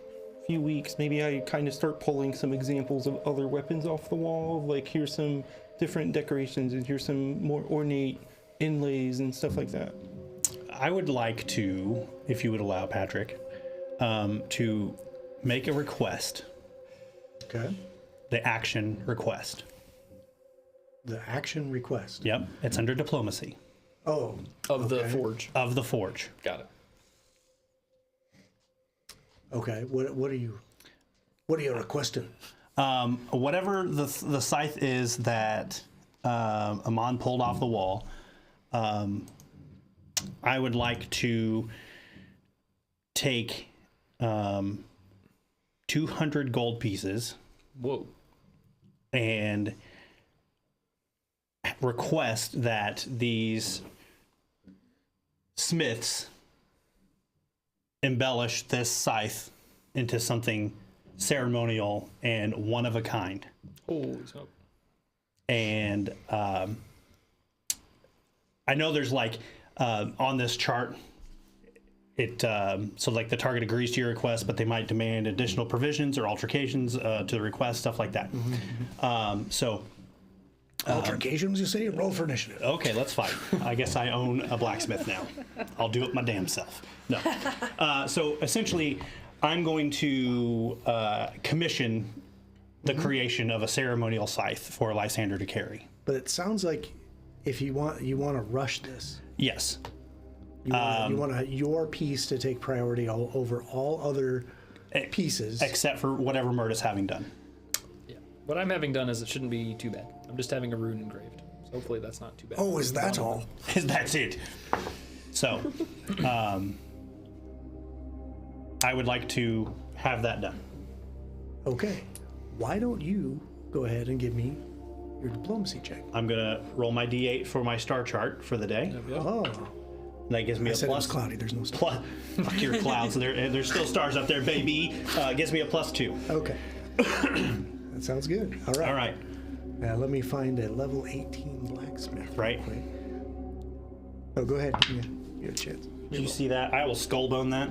few weeks, maybe I kind of start pulling some examples of other weapons off the wall. Like, here's some different decorations, and here's some more ornate inlays and stuff like that. I would like to, if you would allow, Patrick, to make a request. Okay. The action request. The action request. Yep, it's under diplomacy. Oh. Of the forge. Of the forge. Got it. Okay. What are you requesting? Whatever the scythe is that Amon pulled off the wall, I would like to take 200 gold pieces. Whoa. And request that these smiths embellish this scythe into something ceremonial and one of a kind. Holy smoke. And I know there's like on this chart, so like the target agrees to your request, but they might demand additional provisions or altercations to the request, stuff like that. So Altercations, you say? Roll for initiative. okay, let's fight. I guess I own a blacksmith now. I'll do it my damn self. No. So essentially, I'm going to commission the creation of a ceremonial scythe for Lysander to carry. But it sounds like if you want to rush this. Yes. You want your piece to take priority over all other pieces. Except for whatever Murda's having done. Yeah. What I'm having done is it shouldn't be too bad. I'm just having a rune engraved. So hopefully that's not too bad. Oh, is that all? That's it. So, I would like to have that done. Okay. Why don't you go ahead and give me your diplomacy check? I'm going to roll my d8 for my star chart for the day. Oh. That gives me I a said plus. it was cloudy. There's no stars. Fuck your clouds. There's still stars up there, baby. Gives me a +2. Okay. That sounds good. All right. All right. Now let me find a level 18 blacksmith. Right. Quick. Oh, go ahead. You have a chance. Did you see that? I will skull bone that.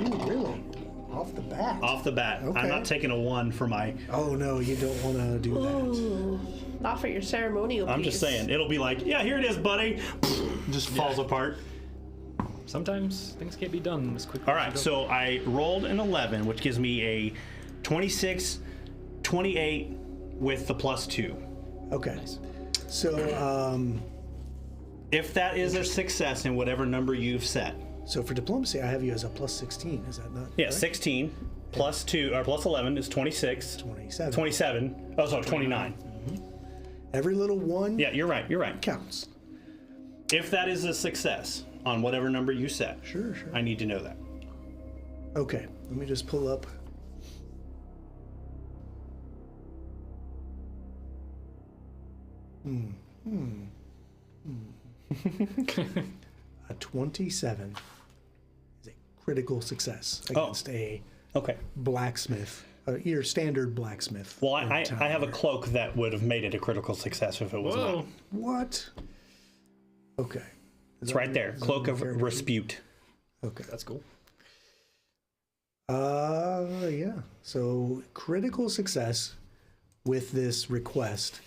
Ooh, really? Off the bat? Off the bat. Okay. I'm not taking a 1 for my... Oh, no, you don't want to do that. Ooh, not for your ceremonial I'm piece. just saying. It'll be like, yeah, here it is, buddy. Just falls apart. Sometimes things can't be done as quickly. All right, so I rolled an 11, which gives me a 26, 28 with the +2. Okay. So, If that is a success in whatever number you've set. so for diplomacy, I have you as a +16. Is that not Yeah, correct? 16 +2 or +11 is 26. 27. 27. Oh, sorry, 29. Every little one Yeah, you're right. You're right. counts. If that is a success on whatever number you set, Sure. I need to know that. Okay, let me just pull up. A 27 is a critical success against a Okay. blacksmith, your standard blacksmith. Well, in I town have a here. cloak that would have made it a critical success if it was Whoa. not. What? Okay. It's right there. Cloak of Respute. Okay. That's cool. Yeah. So critical success with this request.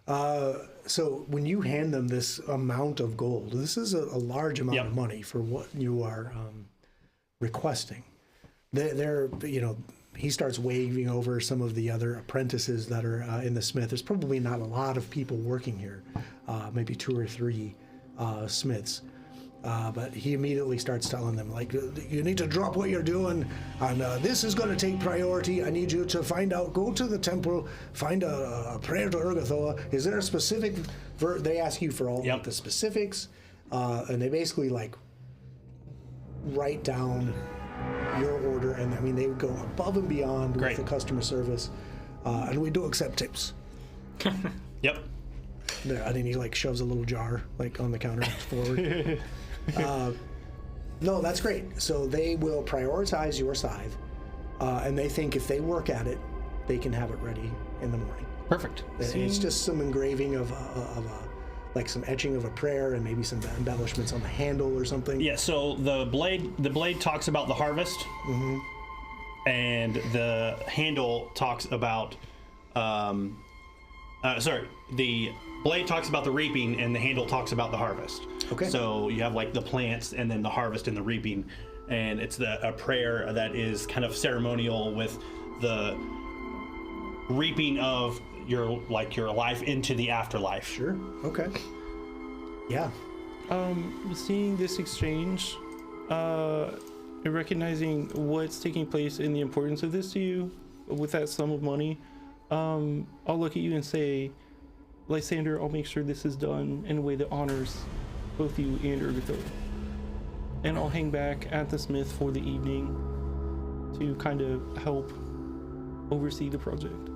So when you hand them this amount of gold, this is a large amount of money for what you are requesting. They're, he starts waving over some of the other apprentices that are in the smith. There's probably not a lot of people working here, maybe 2 or 3 smiths. But he immediately starts telling them, like, you need to drop what you're doing, and this is going to take priority. I need you to go to the temple, find a prayer to Urgathoa. Is there a specific they ask you for all the specifics, and they basically, like, write down your order, and I mean, they would go above and beyond with the customer service, and we do accept tips. Yep. And then he, like, shoves a little jar, like, on the counter forward. No, that's great. So they will prioritize your scythe, and they think if they work at it, they can have it ready in the morning. Perfect. It's just some engraving of like some etching of a prayer and maybe some embellishments on the handle or something. Yeah. So the blade talks about the harvest, and the handle talks about. The blade talks about the reaping, and the handle talks about the harvest. Okay. So you have like the plants, and then the harvest and the reaping, and it's a prayer that is kind of ceremonial with the reaping of your life into the afterlife. Sure. Okay. Yeah. Seeing this exchange, and recognizing what's taking place and the importance of this to you, with that sum of money, I'll look at you and say, Lysander, I'll make sure this is done in a way that honors both you and Urgathoa. And I'll hang back at the smith for the evening to kind of help oversee the project.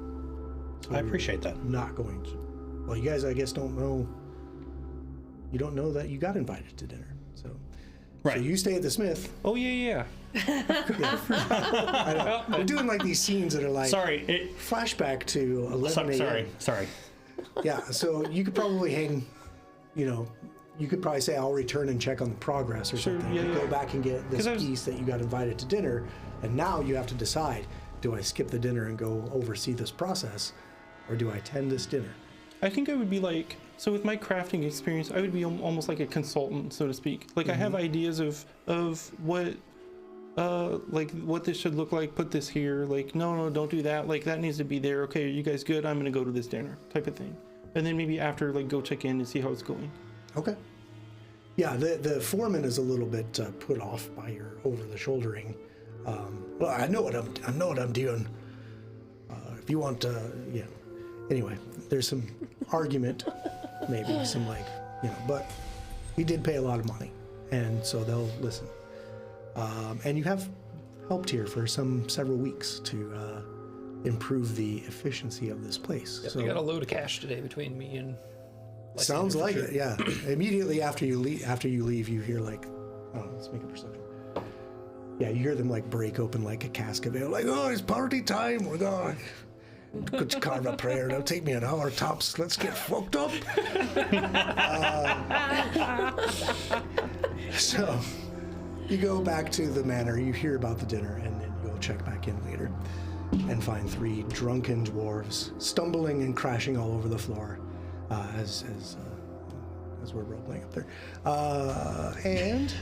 So I appreciate that. Not going to. Well, you guys, I guess, don't know. You don't know that you got invited to dinner. So, Right. So you stay at the smith. Oh, yeah. I know. We're doing like these scenes that are like flashback to 11 a.m. Sorry. Yeah, so you could probably hang, you could probably say, I'll return and check on the progress or something. Yeah. Go back and get this piece that you got invited to dinner, and now you have to decide, do I skip the dinner and go oversee this process, or do I attend this dinner? I think I would be like, so with my crafting experience, I would be almost like a consultant, so to speak. Like I have ideas of what, like what this should look like, put this here, like, no, don't do that. Like that needs to be there. Okay, are you guys good? I'm going to go to this dinner type of thing. And then maybe after, like, go check in and see how it's going. Okay. Yeah, the foreman is a little bit put off by your over-the-shouldering. Well, I know what I'm doing. If you want, yeah. Anyway, there's some argument, maybe some but he did pay a lot of money, and so they'll listen. And you have helped here for several weeks to improve the efficiency of this place. Yep, so we got a load of cash today between me and. Sounds like it, yeah. Immediately after you leave, you hear like, oh, let's make a perception. Yeah, you hear them like break open like a cask of ale, like, oh, it's party time. We're going. Could you carve a prayer? It'll take me an hour tops. Let's get fucked up. So you go back to the manor. You hear about the dinner, and then you'll check back in later and find 3 drunken dwarves stumbling and crashing all over the floor as we're role playing up there. And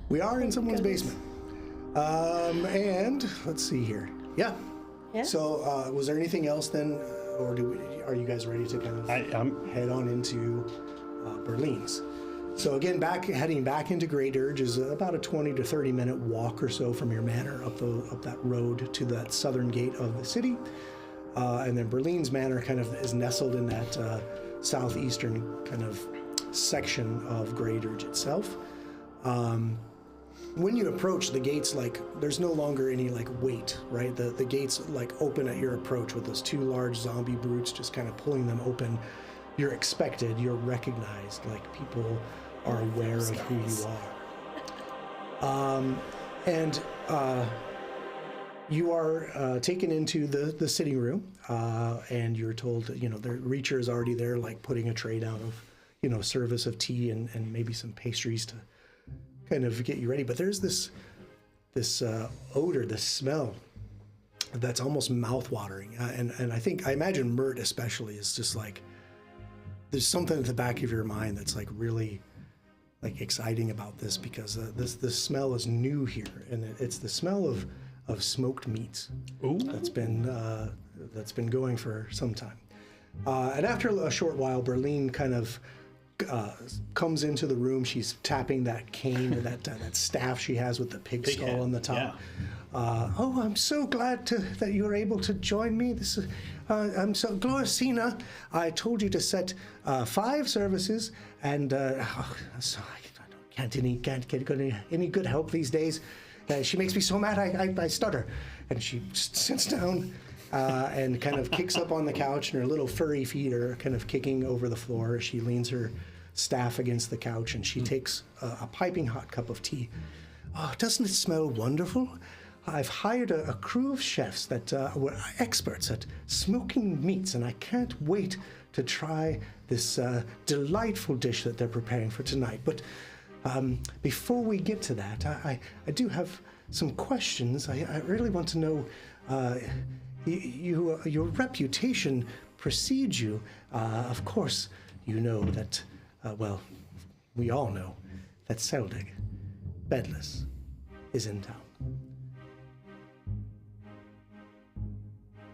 we are in someone's basement. And let's see here. Yeah. So, was there anything else then, or are you guys ready to kind of head on into Berlin's? So again, heading back into Grey Dirge is about a 20 to 30 minute walk or so from your manor up that road to that southern gate of the city. And then Berlin's manor kind of is nestled in that southeastern kind of section of Grey Dirge itself. When you approach the gates, like, there's no longer any like wait, right? The gates like open at your approach with those 2 large zombie brutes just kind of pulling them open. You're expected, you're recognized, like people are aware of who you are. And you are taken into the sitting room, and you're told, the Reacher is already there, like putting a tray down of, service of tea and maybe some pastries to kind of get you ready. But there's this odor, this smell that's almost mouth-watering. And I imagine Mert especially is just like, there's something at the back of your mind that's like really like exciting about this, because this smell is new here, and it's the smell of smoked meats. Ooh. That's been going for some time. And after a short while, Berlin kind of comes into the room. She's tapping that cane or that staff she has with the pig skull head. on the top. Yeah. Oh, I'm so glad that you were able to join me. I'm so Glorcina. I told you to set 5 services, and so I can't get any good help these days. She makes me so mad I stutter, and she sits down and kind of kicks up on the couch, and her little furry feet are kind of kicking over the floor. She leans her staff against the couch, and she takes a piping hot cup of tea. Oh, doesn't it smell wonderful? I've hired a crew of chefs that were experts at smoking meats, and I can't wait to try this delightful dish that they're preparing for tonight. But before we get to that, I do have some questions. I really want to know, your reputation precedes you. Of course, you know that, we all know that Seldig, Bedless, is in town.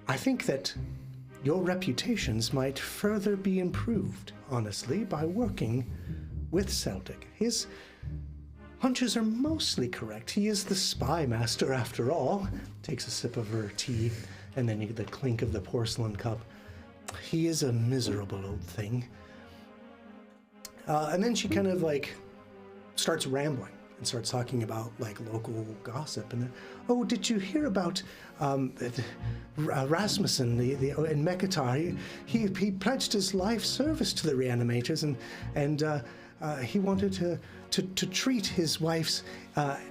I think that your reputations might further be improved, honestly, by working with Seldig. His hunches are mostly correct. He is the spy master after all. Takes a sip of her tea, and then the clink of the porcelain cup. He is a miserable old thing. And then she kind of like starts rambling and starts talking about like local gossip. And oh, did you hear about Rasmussen in Mekatar? He pledged his life service to the reanimators, and he wanted to treat his wife's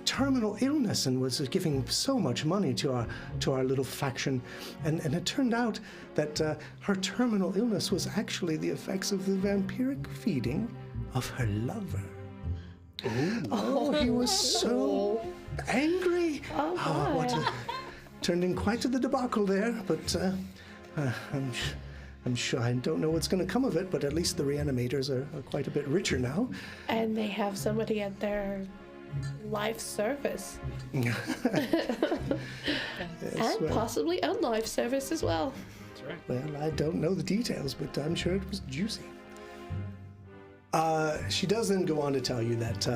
terminal illness, and was giving so much money to our little faction. And it turned out that her terminal illness was actually the effects of the vampiric feeding of her lover. Oh, he was so angry. Turned in quite to the debacle there, but I'm sure I don't know what's going to come of it, but at least the reanimators are quite a bit richer now. And they have somebody at their life service. Yes, And possibly unlife service as well. That's right. Well, I don't know the details, but I'm sure it was juicy. She does then go on to tell you that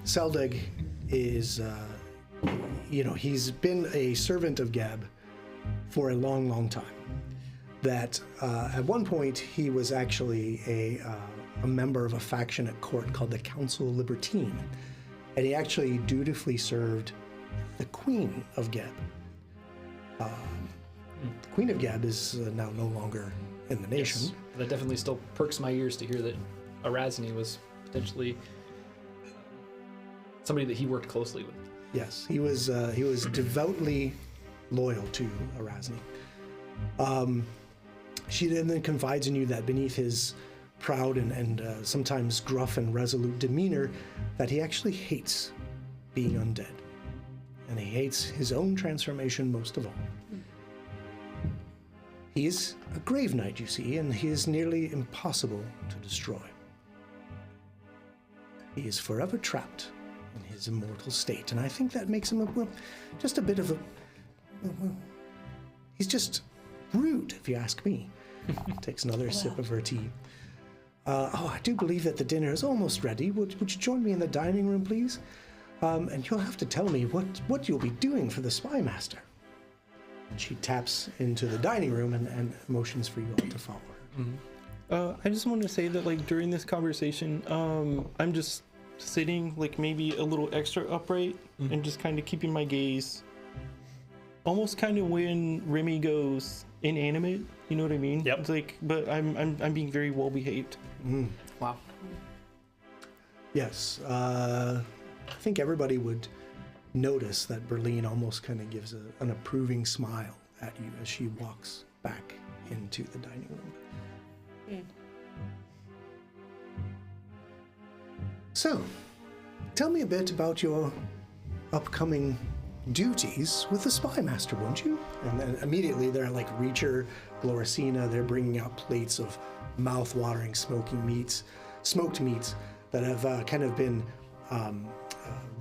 Seldig is, he's been a servant of Geb for a long, long time. That at one point he was actually a member of a faction at court called the Council Libertine, and he actually dutifully served the Queen of Geb. The Queen of Geb is now no longer in the nation. Yes. That definitely still perks my ears to hear that Erasni was potentially somebody that he worked closely with. Yes, he was devoutly loyal to Erasni. She then confides in you that beneath his proud and sometimes gruff and resolute demeanor, that he actually hates being undead. And he hates his own transformation most of all. He is a grave knight, you see, and he is nearly impossible to destroy. He is forever trapped in his immortal state, and I think that makes him just a bit of a... he's just rude, if you ask me. Takes another sip of her tea. I do believe that the dinner is almost ready. Would you join me in the dining room, please? And you'll have to tell me what you'll be doing for the spy master. She taps into the dining room and motions for you all to follow her. Mm-hmm. I just want to say that, like, during this conversation, I'm just sitting, like, maybe a little extra upright and just kind of keeping my gaze. Almost kind of when Remy goes inanimate, you know what I mean? Yep. It's like, but I'm being very well behaved. Wow. Yes. I think everybody would notice that Berlin almost kind of gives an approving smile at you as she walks back into the dining room. So, tell me a bit about your upcoming duties with the Spy Master, won't you? And then immediately they're like Reacher, Gloricina, they're bringing out plates of mouth-watering smoked meats that have kind of been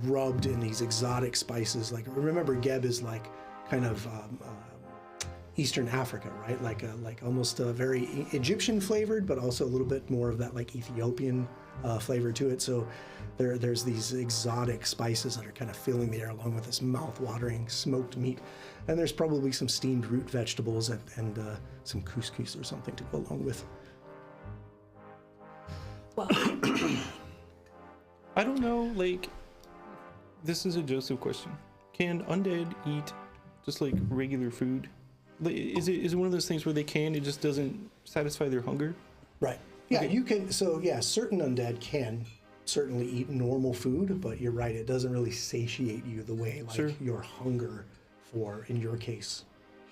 rubbed in these exotic spices. Like, remember, Geb is like kind of Eastern Africa, right? Like almost a very Egyptian flavored, but also a little bit more of that like Ethiopian flavor to it. So there's these exotic spices that are kind of filling the air along with this mouth-watering smoked meat. And there's probably some steamed root vegetables and some couscous or something to go along with. Well, I don't know, like, this is a Joseph question. Can undead eat just like regular food? Like, is it one of those things where they can, it just doesn't satisfy their hunger? Right. Yeah, you can. So yeah, certain undead can certainly eat normal food, but you're right, it doesn't really satiate you the way like your hunger for, in your case,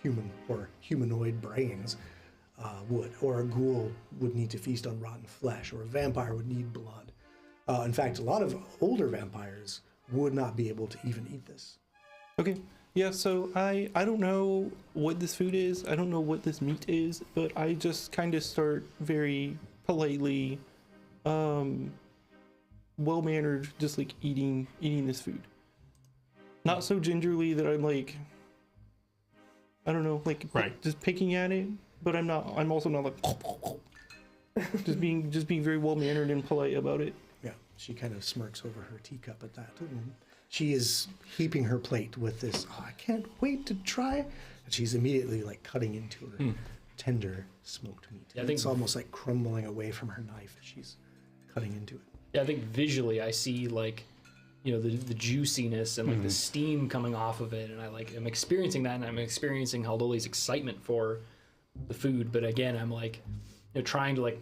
human or humanoid brains would. Or a ghoul would need to feast on rotten flesh, or a vampire would need blood. In fact, a lot of older vampires would not be able to even eat this. Okay. Yeah, so I don't know what this food is. I don't know what this meat is, but I just kind of start very politely, well-mannered, just like eating this food. Not so gingerly that I'm like, I don't know, like just picking at it, but I'm also not like just being very well-mannered and polite about it. Yeah, she kind of smirks over her teacup at that. She is heaping her plate with this, I can't wait to try. And she's immediately like cutting into her tender smoked meat. Yeah, I think it's almost like crumbling away from her knife as she's cutting into it. Yeah, I think visually I see like, you know, the juiciness and like the steam coming off of it. And I'm experiencing that, and I'm experiencing Haldoli's excitement for the food. But again, I'm like, you know, trying to like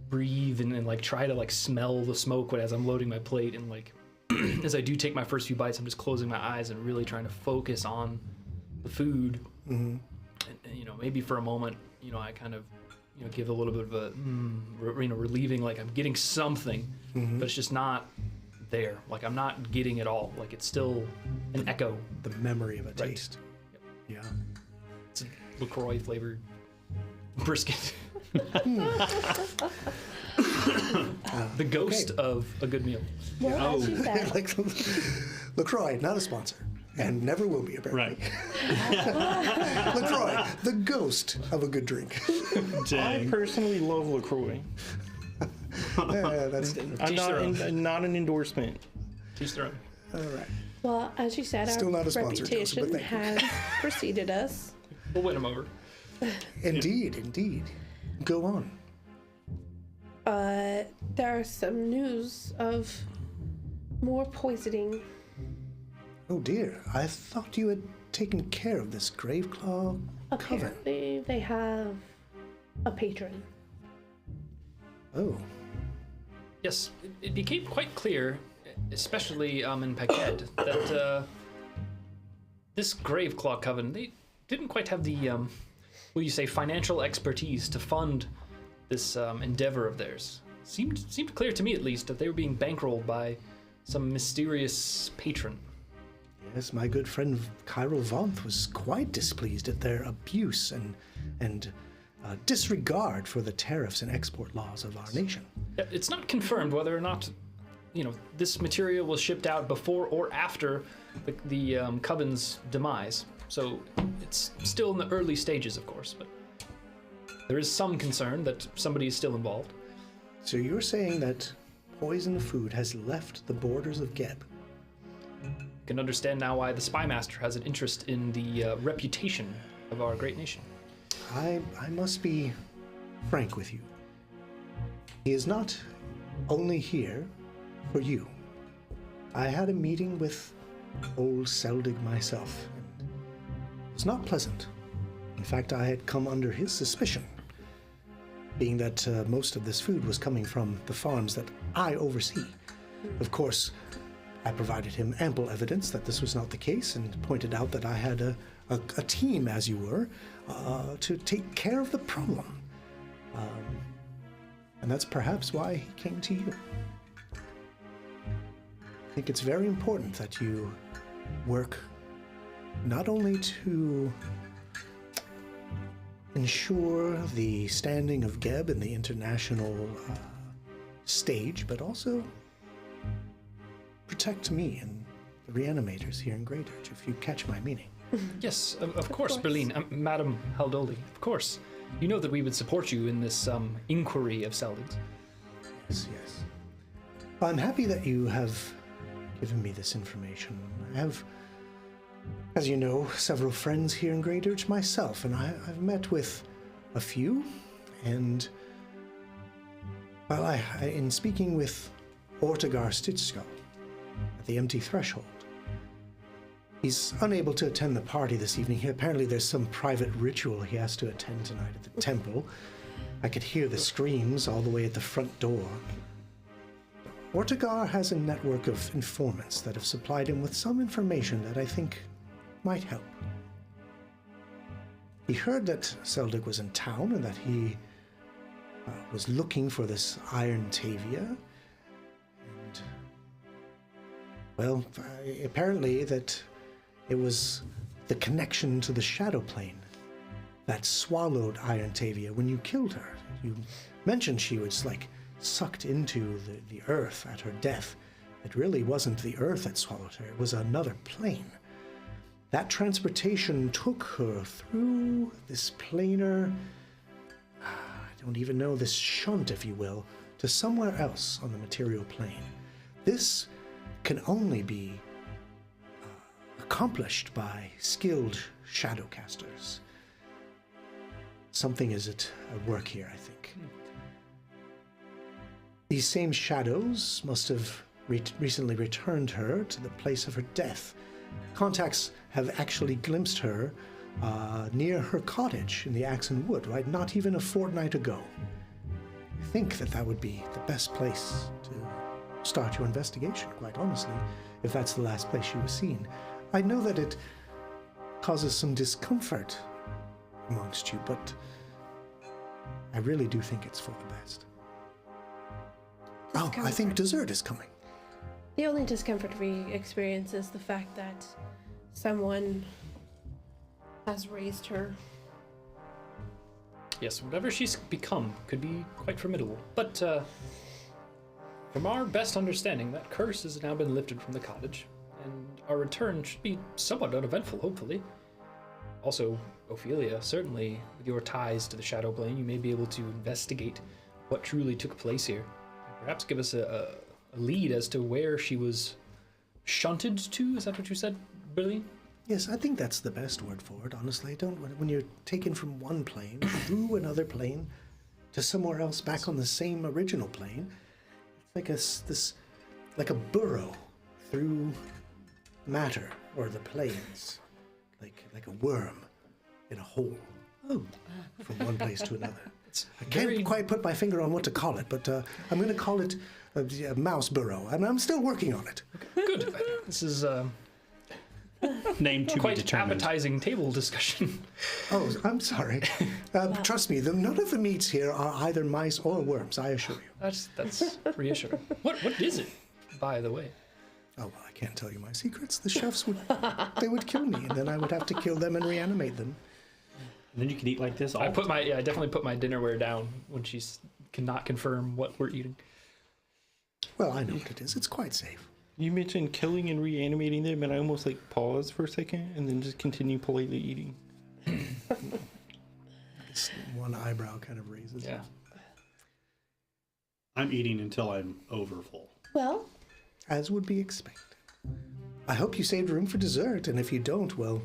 breathe and like try to like smell the smoke as I'm loading my plate, and like as I do take my first few bites, I'm just closing my eyes and really trying to focus on the food. And, you know, maybe for a moment, you know, I kind of, you know, give a little bit of a, you know, relieving, like I'm getting something, but it's just not there. Like I'm not getting it all. Like it's still an echo. The memory of a taste. Yep. Yeah. It's a LaCroix flavored brisket. The ghost of a good meal. well, as you said, Like LaCroix, not a sponsor, and never will be apparently. Right. LaCroix, the ghost of a good drink. I Dang. personally love LaCroix. Yeah, that's I'm not an endorsement. Teach their own. all right. well, as you said, Still our not a sponsor, Joseph, reputation but thank you. has preceded us. We'll win them over. Indeed. Go on. There are some news of more poisoning. Oh dear, I thought you had taken care of this Graveclaw coven. Apparently, they have a patron. Oh, Yes, it became quite clear, especially in Paquette, that this Graveclaw Coven, they didn't quite have the, will you say, financial expertise to fund this endeavor of theirs. Seemed clear to me, at least, that they were being bankrolled by some mysterious patron. yes, my good friend Cairo Vonth was quite displeased at their abuse and disregard for the tariffs and export laws of our nation. It's not confirmed whether or not, you know, this material was shipped out before or after the Coven's demise. So it's still in the early stages, of course, but there is some concern that somebody is still involved. So you're saying that poisoned food has left the borders of Geb? You can understand now why the Spy Master has an interest in the reputation of our great nation. I must be frank with you. He is not only here for you. I had a meeting with old Seldig myself, and it was not pleasant. In fact, I had come under his suspicion, being that most of this food was coming from the farms that I oversee. Of course, I provided him ample evidence that this was not the case, and pointed out that I had a team, as you were, to take care of the problem. And that's perhaps why he came to you. think it's very important that you work not only to ensure the standing of Geb in the international stage, but also protect me and the reanimators here in Greaterge, if you catch my meaning. Yes, of course, Berlin. Madam Haldoli, of course. You know that we would support you in this inquiry of Seldon's. Yes, yes. I'm happy that you have given me this information. I have, as you know, several friends here in Greaterge myself, and I've met with a few, and well, in speaking with Ortegar Stitchskull at the Empty Threshold, he's unable to attend the party this evening. Apparently there's some private ritual he has to attend tonight at the temple. I could hear the screams all the way at the front door. Ortegar has a network of informants that have supplied him with some information that I think might help. He heard that Seldig was in town and that he was looking for this Iron Tavia. And, well, apparently that it was the connection to the Shadow Plane that swallowed Iron Tavia when you killed her. You mentioned she was like sucked into the earth at her death. It really wasn't the earth that swallowed her, it was another plane. That transportation took her through this planar, I don't even know, this shunt, if you will, to somewhere else on the material plane. This can only be accomplished by skilled shadowcasters. Something is at work here, I think. These same shadows must have recently returned her to the place of her death. Contacts have actually glimpsed her near her cottage in the Axon Wood, right? Not even a fortnight ago. I think that would be the best place to start your investigation, quite honestly, if that's the last place she was seen. I know that it causes some discomfort amongst you, but I really do think it's for the best. Oh, I think dessert is coming. The only discomfort we experience is the fact that someone has raised her. Yes, whatever she's become could be quite formidable. But from our best understanding, that curse has now been lifted from the cottage, and our return should be somewhat uneventful, hopefully. Also, Ophelia, certainly with your ties to the Shadow Plane, you may be able to investigate what truly took place here. Perhaps give us a lead as to where she was shunted to. Is that what you said, Billy? Yes, I think that's the best word for it, honestly. When you're taken from one plane through another plane to somewhere else back on the same original plane, it's like a burrow through matter or the planes, like a worm in a hole. Oh, from one place to another. I can't quite put my finger on what to call it, but I'm going to call it a mouse burrow, and I'm still working on it. Good. This is Name to be quite determined. appetizing table discussion. Oh, I'm sorry. Trust me, none of the meats here are either mice or worms, I assure you. That's reassuring. What is it, by the way? Oh, well, I can't tell you my secrets. The chefs would kill me, and then I would have to kill them and reanimate them. And then you can eat like this all I the time. I definitely put my dinnerware down when she cannot confirm what we're eating. Well, I know what it is. It's quite safe. You mentioned killing and reanimating them, and I almost paused for a second and then just continue politely eating. One eyebrow kind of raises. Yeah. I'm eating until I'm over full. Well, As would be expected. I hope you saved room for dessert, and if you don't, well,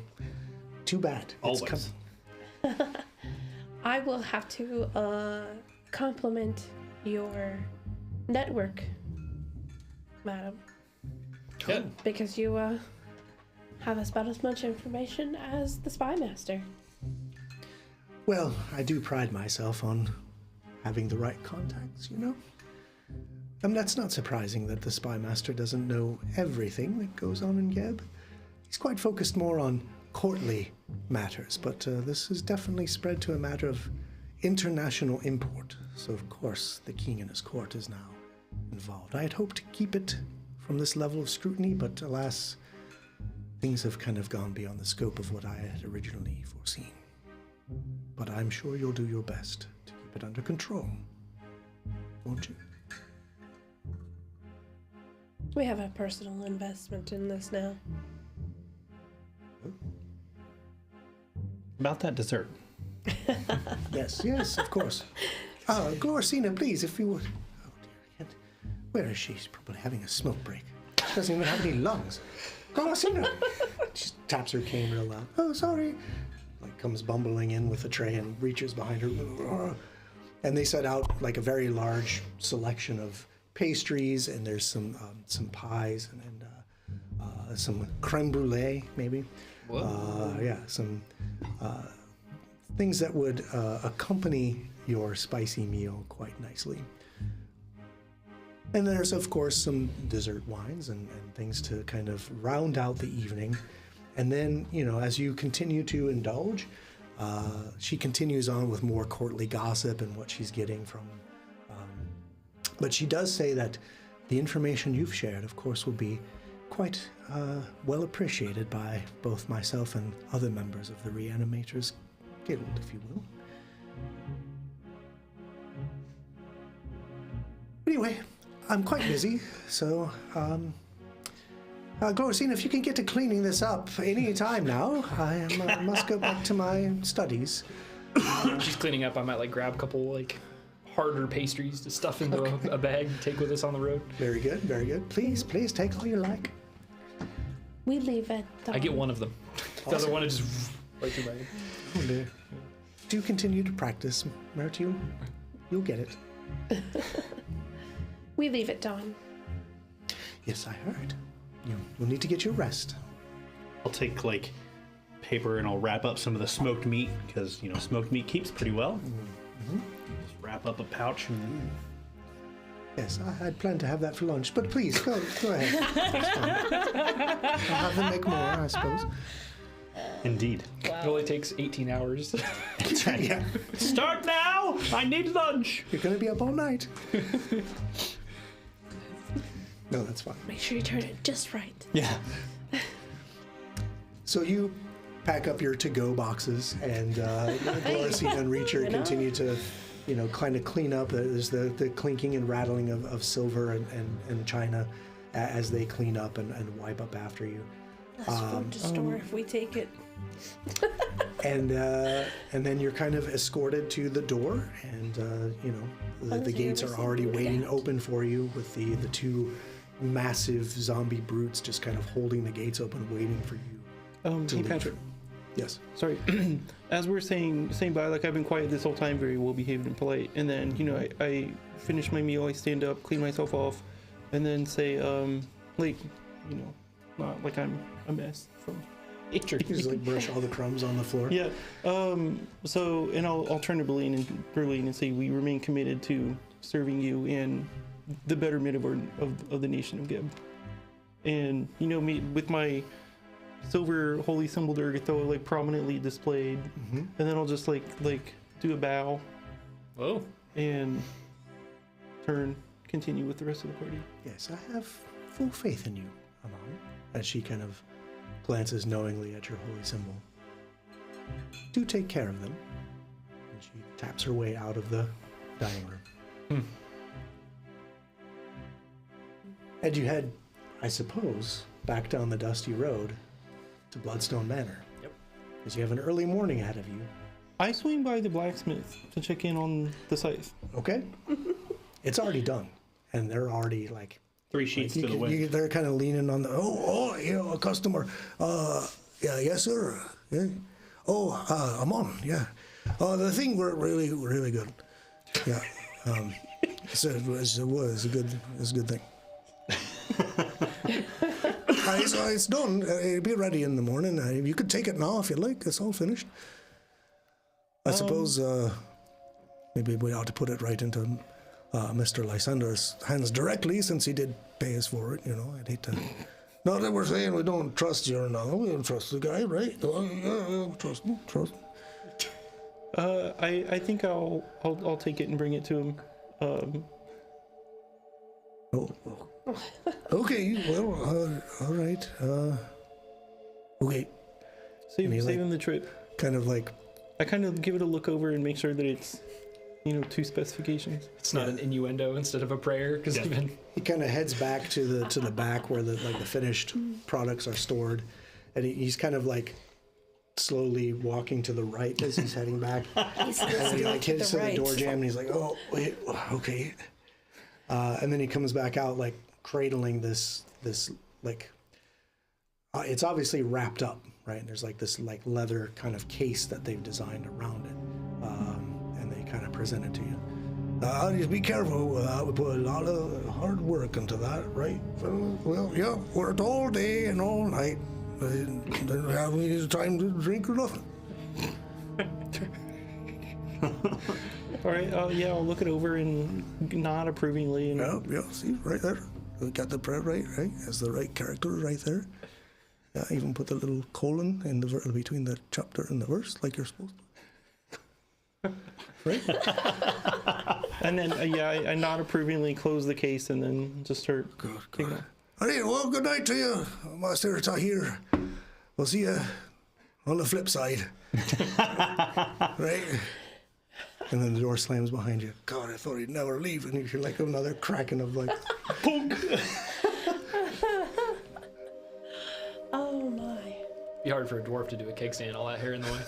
too bad. It's Always. coming. I will have to compliment your network, madam, Good. because you have about as much information as the spy master. Well, I do pride myself on having the right contacts, you know? And that's not surprising that the spy master doesn't know everything that goes on in Geb. He's quite focused more on courtly matters, but this is definitely spread to a matter of international import. So, of course, the king and his court is now involved. I had hoped to keep it from this level of scrutiny, but alas, things have kind of gone beyond the scope of what I had originally foreseen. But I'm sure you'll do your best to keep it under control, won't you? We have a personal investment in this now. About that dessert. Yes, of course. Glorcina, please, if you would. Oh dear, I can't. Where is she? She's probably having a smoke break. She doesn't even have any lungs. Glorcina! She taps her cane real loud. Oh, sorry. Like comes bumbling in with a tray and reaches behind her. And they set out like a very large selection of pastries, and there's some pies and some creme brulee, maybe. Yeah, some things that would accompany your spicy meal quite nicely. And there's, of course, some dessert wines and things to kind of round out the evening. And then, as you continue to indulge, she continues on with more courtly gossip and what she's getting from. But she does say that the information you've shared, of course, will be quite well appreciated by both myself and other members of the Reanimators Guild, if you will. Anyway, I'm quite busy, so Glorcina, if you can get to cleaning this up any time now, I must go back to my studies. She's cleaning up. I might grab a couple harder pastries to stuff into a bag to take with us on the road. Very good, very good. Please take all you like. We leave it. I get one of them. The other one is just right through my head. Oh dear. Do continue to practice, Mert. You'll get it. We leave it, Dawn. Yes, I heard. You'll need to get your rest. I'll take paper and I'll wrap up some of the smoked meat because smoked meat keeps pretty well. Mm-hmm. Just wrap up a pouch and. Yes, I had planned to have that for lunch, but please go ahead. I'll have them make more, I suppose. Indeed. Wow. It only takes 18 hours. Yeah. Start now! I need lunch! You're going to be up all night. No, that's fine. Make sure you turn it just right. Yeah. So you pack up your to-go boxes, and Glorcina and Reacher continue to, kind of clean up. There's the clinking and rattling of silver and china as they clean up and wipe up after you. That's food to store if we take it. And then you're kind of escorted to the door, and the gates are already waiting open for you with the two massive zombie brutes just kind of holding the gates open, waiting for you. Hey Patrick. Yes. Sorry. As we're saying bye, I've been quiet this whole time, very well behaved and polite. And then I finish my meal, I stand up, clean myself off, and then say not like I'm a mess from. You just brush all the crumbs on the floor. Yeah. So, and I'll turn to Berlin and say we remain committed to serving you and the betterment of the nation of Geb. And me with my silver holy symbol Durgatho prominently displayed, and then I'll just do a bow. Oh. And continue with the rest of the party. Yes, I have full faith in you, Amon. As she kind of glances knowingly at your holy symbol. Do take care of them. And she taps her way out of the dining room. And you head, I suppose, back down the dusty road to Bloodstone Manor. Yep. Because you have an early morning ahead of you. I swing by the blacksmith to check in on the scythe. Okay. It's already done. And they're already 3 sheets to the wind. They're kind of leaning on the, a customer. Yes, sir. Yeah. I'm on, yeah. The thing worked really, really good. Yeah. So it was a good thing. It's done. It'll be ready in the morning. You could take it now if you like. It's all finished. I suppose maybe we ought to put it right into Mr. Lysander's hands directly, since he did pay us for it. I'd hate to. Not that we're saying we don't trust you or not. We don't trust the guy, right? Trust him. I think I'll take it and bring it to him. Okay, well, all right. Okay. Saving the trip. Kind of like, I kind of give it a look over and make sure that it's, to specifications. It's not an innuendo instead of a prayer, because even he kind of heads back to the back where the finished products are stored, and he's kind of like slowly walking to the right as he's heading back. He's And then he like hits to right. the door jam, and he's like, "Oh wait, okay." And then he comes back out like cradling this like it's obviously wrapped up, right? And there's like this like leather kind of case that they've designed around it, and they kind of present it to you. Just be careful. We put a lot of hard work into that, right? Well, yeah, worked all day and all night. I didn't have any time to drink or nothing. All right, I'll look it over and nod approvingly. And Yeah, see, right there. We got the prayer right? That's the right character right there. Yeah, even put the little colon in between the chapter and the verse, like you're supposed to. Right? And then, I nod approvingly, close the case, and then just start. Good. All right, well, good night to you, Master Tahir. We'll see you on the flip side. Right? And then the door slams behind you. God, I thought he'd never leave. And you hear like another cracking of like, Punk! Oh my. be hard for a dwarf to do a keg stand, all that hair in the way.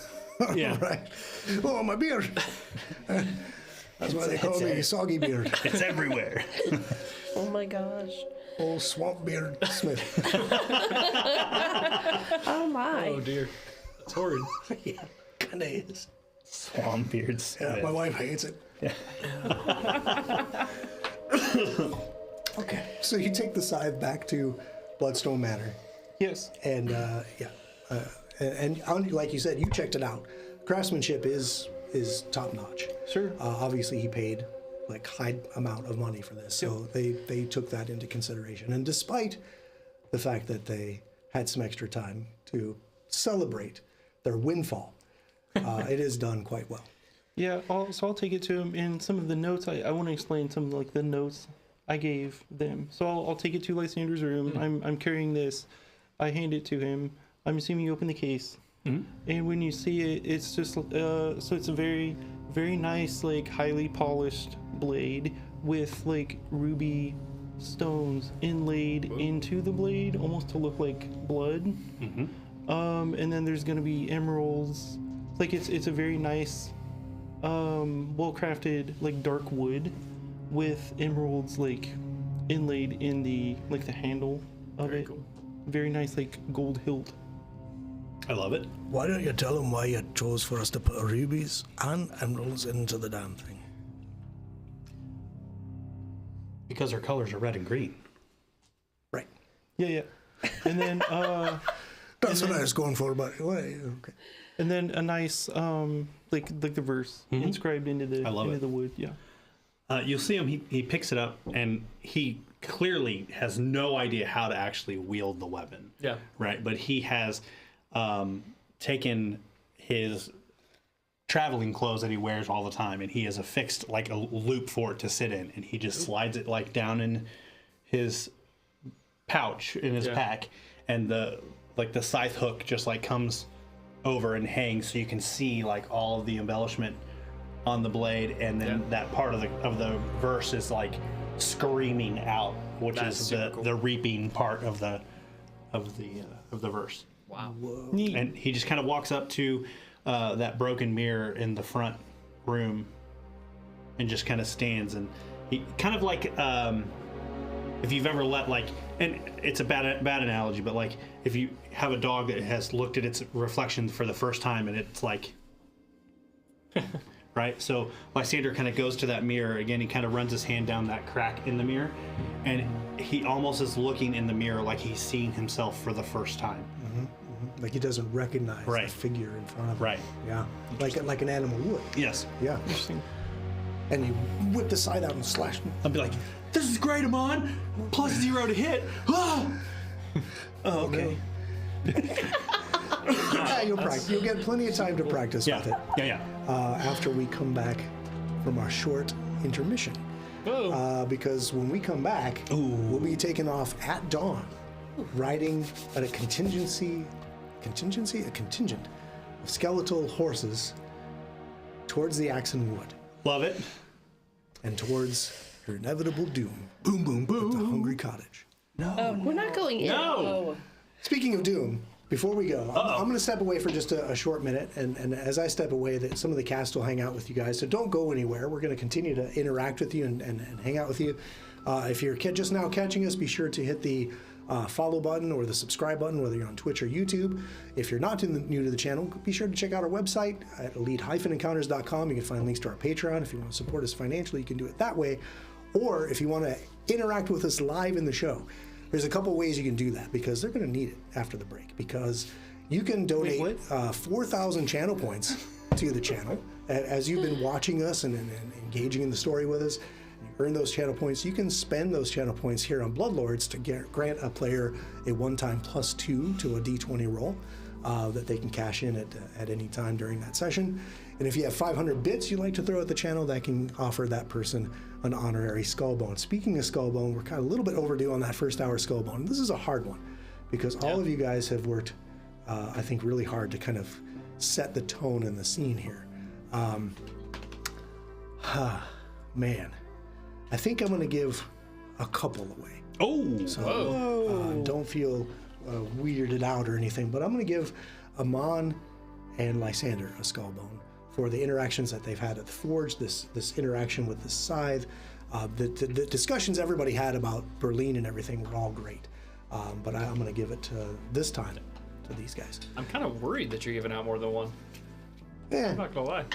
Yeah. right. Oh, my beard. That's why they call me Soggy Beard. It's everywhere. Oh my gosh. Old Swamp Beard Smith. Oh my. Oh dear, that's horrid. Yeah, kind of is. Swamp beards. Yeah, my wife hates it. Yeah. Okay, so you take the scythe back to Bloodstone Manor. Yes. And and like you said, you checked it out. Craftsmanship is top notch. Sure. Obviously, he paid like high amount of money for this, so they took that into consideration. And despite the fact that they had some extra time to celebrate their windfall, it is done quite well. Yeah, so I'll take it to him, and some of the notes, I want to explain some like the notes I gave them. So I'll take it to Lysander's room. I'm carrying this. I hand it to him. I'm assuming you open the case. And when you see it, it's just, so it's a very, very nice, like highly polished blade with like ruby stones inlaid into the blade, almost to look like blood. And then there's going to be emeralds. Like it's a very nice, well-crafted like dark wood with emeralds like inlaid in the like the handle of it. Cool. Very nice like gold hilt. I love it. Why don't you tell him why you chose for us to put rubies and emeralds into the damn thing? Because our colors are red and green. Right. Yeah. And then That's what I was going for, but okay. and then a nice like the verse inscribed into the I love it. the wood. Yeah. You'll see him, he picks it up, and he clearly has no idea how to actually wield the weapon. Yeah. Right? But he has taken his traveling clothes that he wears all the time, and he has affixed like a loop for it to sit in, and he just slides it like down in his pouch, in his pack, and the scythe hook just like comes over and hangs, so you can see like all of the embellishment on the blade, and then that part of the verse is like screaming out, which That's is super cool. the reaping part of the verse. Wow. Neat. And he just kind of walks up to that broken mirror in the front room and just kind of stands, and he kind of like if you've ever let like, and it's a bad analogy, but like if you have a dog that has looked at its reflection for the first time and it's like right? So Lysander kind of goes to that mirror again. He kind of runs his hand down that crack in the mirror, and he almost is looking in the mirror like he's seeing himself for the first time. Like he doesn't recognize Right. the figure in front of him. Right. Yeah. Like an animal would. Yes. Yeah. Interesting. And you whip the scythe out and slash. I'll be like, "This is great, Amon. +0 to hit." Ah! Oh, okay. Yeah, you'll practice. You'll get plenty of time to practice with it. Yeah. After we come back from our short intermission. because when we come back, we'll be taking off at dawn, riding at a contingent of skeletal horses towards the Axon Wood Love it. and towards your inevitable doom. Boom, boom, boom. At the Hungry Cottage. We're not going in. No. Speaking of doom, before we go, I'm going to step away for just a short minute, and as I step away, some of the cast will hang out with you guys, so don't go anywhere. We're going to continue to interact with you and hang out with you. If you're just now catching us, be sure to hit the follow button or the subscribe button, whether you're on Twitch or YouTube. If you're not new to the channel, be sure to check out our website at elite-encounters.com. You can find links to our Patreon. If you want to support us financially, you can do it that way. Or if you want to interact with us live in the show, there's a couple ways you can do that, because they're going to need it after the break, because you can donate 4,000 channel points to the channel as you've been watching us and engaging in the story with us. You earn those channel points. You can spend those channel points here on Bloodlords to grant a player a one-time +2 to a D20 roll that they can cash in at any time during that session. And if you have 500 bits you'd like to throw at the channel, that can offer that person an honorary Skullbone. Speaking of Skullbone, we're kind of a little bit overdue on that first hour Skullbone. This is a hard one, because all of you guys have worked, I think, really hard to kind of set the tone and the scene here. Man, I think I'm going to give a couple away. So don't feel weirded out or anything, but I'm going to give Amon and Lysander a Skullbone for the interactions that they've had at the Forge, this interaction with the Scythe. The discussions everybody had about Berlin and everything were all great. But I'm going to give it this time to these guys. I'm kind of worried that you're giving out more than one. Yeah. I'm not gonna lie.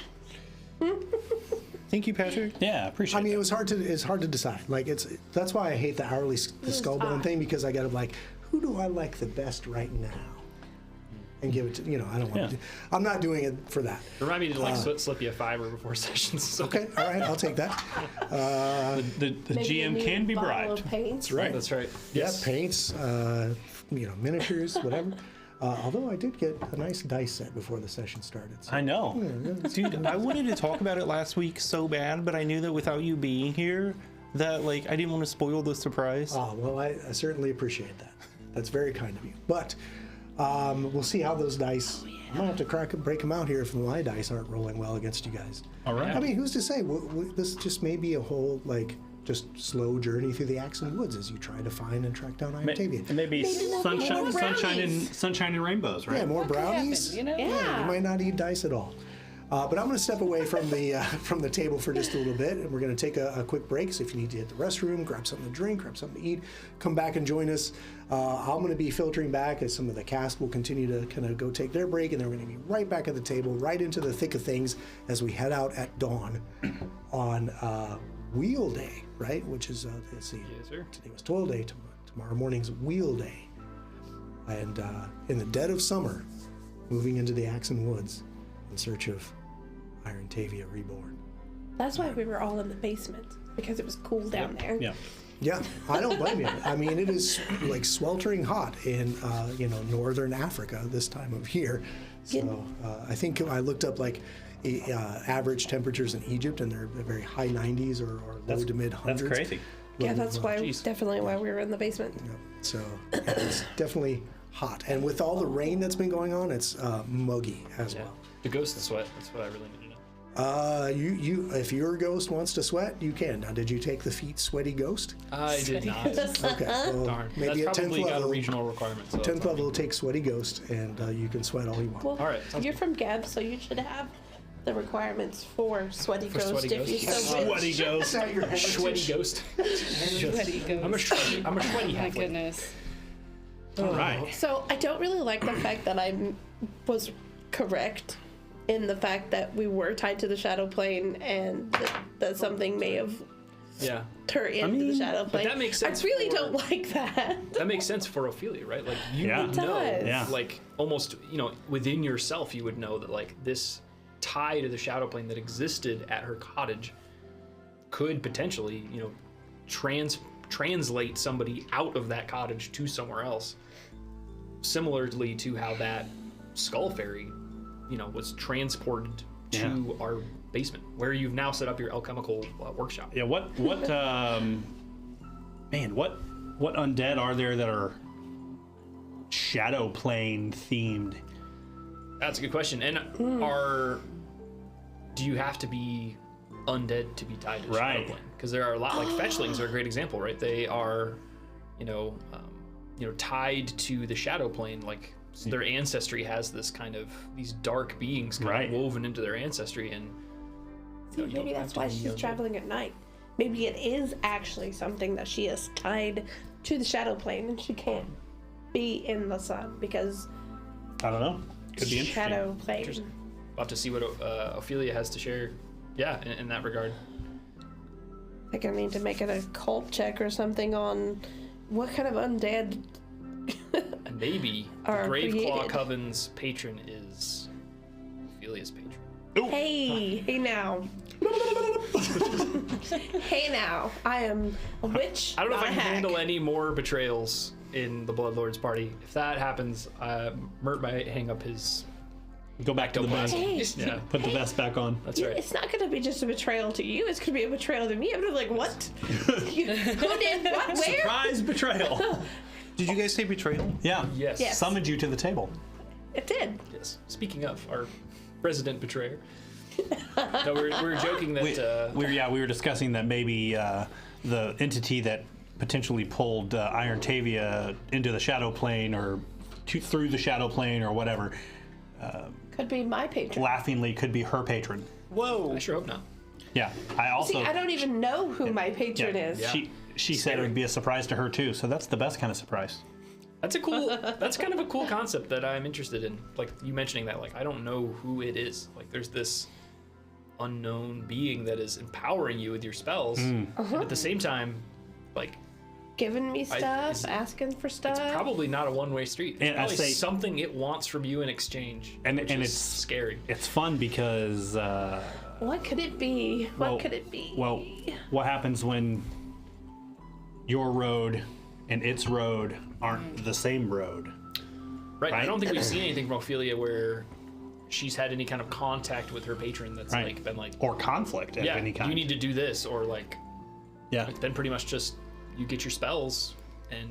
Thank you, Patrick. Yeah, appreciate it. I mean, it's hard to decide. Like, that's why I hate the hourly Skullbone thing, because I got to like, who do I like the best right now? And give it to, I don't want to. I'm not doing it for that. Remind me to slip you a $5 before sessions. So. Okay, all right, I'll take that. The GM can be bribed. That's right. That's right. Yeah, paints, miniatures, whatever. Although I did get a nice dice set before the session started. So. I know. Dude, I wanted to talk about it last week so bad, but I knew that without you being here, that I didn't want to spoil the surprise. Oh, well, I certainly appreciate that. That's very kind of you. But we'll see how those dice. I might have to break them out here if my dice aren't rolling well against you guys. All right. I mean, who's to say? This just may be a whole just slow journey through the Axon Woods as you try to find and track down Iron Tavian. And maybe sunshine and rainbows, right? Yeah, more brownies. Happen, You might not eat dice at all. But I'm going to step away from the table for just a little bit, and we're going to take a quick break. So if you need to hit the restroom, grab something to drink, grab something to eat, come back and join us. I'm going to be filtering back as some of the cast will continue to kind of go take their break, and then we're going to be right back at the table, right into the thick of things as we head out at dawn on Wheel Day, right? Which is, let's see, Yes, sir. today was Toil Day, tomorrow morning's Wheel Day. And in the dead of summer, moving into the Axon Woods in search of Iron Tavia Reborn. That's why we were all in the basement, because it was cool down there. Yeah. Yeah, I don't blame you. I mean, it is like sweltering hot in northern Africa this time of year. So I think I looked up average temperatures in Egypt, and they're very high 90s or low to mid 100s. That's crazy. Yeah, that's definitely why we were in the basement. Yeah, so it's definitely hot, and with all the rain that's been going on, it's muggy as well. The ghost sweat. That's what I really need to know. If your ghost wants to sweat, you can. Now, did you take the feat Sweaty Ghost? I did not. Okay, well, Darn. maybe That's at 10th probably got a level. regional requirement. So 10th level will take Sweaty Ghost, and you can sweat all you want. Well, All right, sounds you're from Gab, so you should have the requirements for Sweaty Ghost Sweaty if you Ghost? so wish. Sweaty ghost. Sweaty ghost. Sweaty ghost. I'm a sweaty My halfling. goodness. All right. So I don't really like the fact that I was correct in the fact that we were tied to the shadow plane, and that something may have Yeah. turned into the shadow plane. that makes sense I really for- don't like that. That makes sense for Ophelia, right? Like you Yeah. would It know, does. Yeah. like almost, within yourself, you would know that this tie to the shadow plane that existed at her cottage could potentially, translate somebody out of that cottage to somewhere else. Similarly to how that skull fairy, was transported to our basement, where you've now set up your alchemical workshop. Yeah. What undead are there that are shadow plane themed? That's a good question. And do you have to be undead to be tied to Right. Shadowplane? Because there are a lot, like fetchlings are a great example, right? They are, tied to the Shadowplane. Like their ancestry has this kind of these dark beings kind of woven into their ancestry, and See, maybe that's why she's traveling at night. Maybe it is actually something that she is tied to the shadow plane, and she can't be in the sun because I don't know. Could be interesting. shadow plane. We'll have to see what Ophelia has to share. Yeah, in that regard. I think I need to make it a cult check or something on what kind of undead. And maybe the Are Graveclaw created. Coven's patron is Ophelia's patron. Hey now. Hey now. I am a witch. I don't know if not I a can hack. handle any more betrayals in the Bloodlord's party. If that happens, Mert might hang up his. Go back to the blast. bank. Hey, Yeah, Put the vest back on. that's right. it's not going to be just a betrayal to you. It's going to be a betrayal to me. I'm gonna be like, what? Who did what? Where? Surprise betrayal. Did you guys say betrayal? Yeah. Yes. Yes. Summoned you to the table. It did. Yes. Speaking of our resident betrayer. No, we're joking that. We were discussing that maybe the entity that potentially pulled Iron Tavia into the shadow plane or through the shadow plane or whatever, Could be my patron. laughingly could be her patron. I sure hope not. Yeah. I also. See, I don't even know who my patron is. Yeah. She said it would be a surprise to her too. So that's the best kind of surprise. That's that's kind of a cool concept that I'm interested in. Like you mentioning that, like I don't know who it is. Like there's this unknown being that is empowering you with your spells, and at the same time, like Giving me stuff, it's- asking for stuff. it's probably not a one-way street. It's And I probably say- something it wants from you in exchange, And which is it's scary. It's fun because. What could it be? What Well- could it be? Well, what happens when your road and its road aren't the same road? Right. I right? don't think we've seen anything from Ophelia where she's had any kind of contact with her patron that's Right. like been like, Or conflict of yeah, any kind. you need to do this, or like Yeah. it's been pretty much just you get your spells and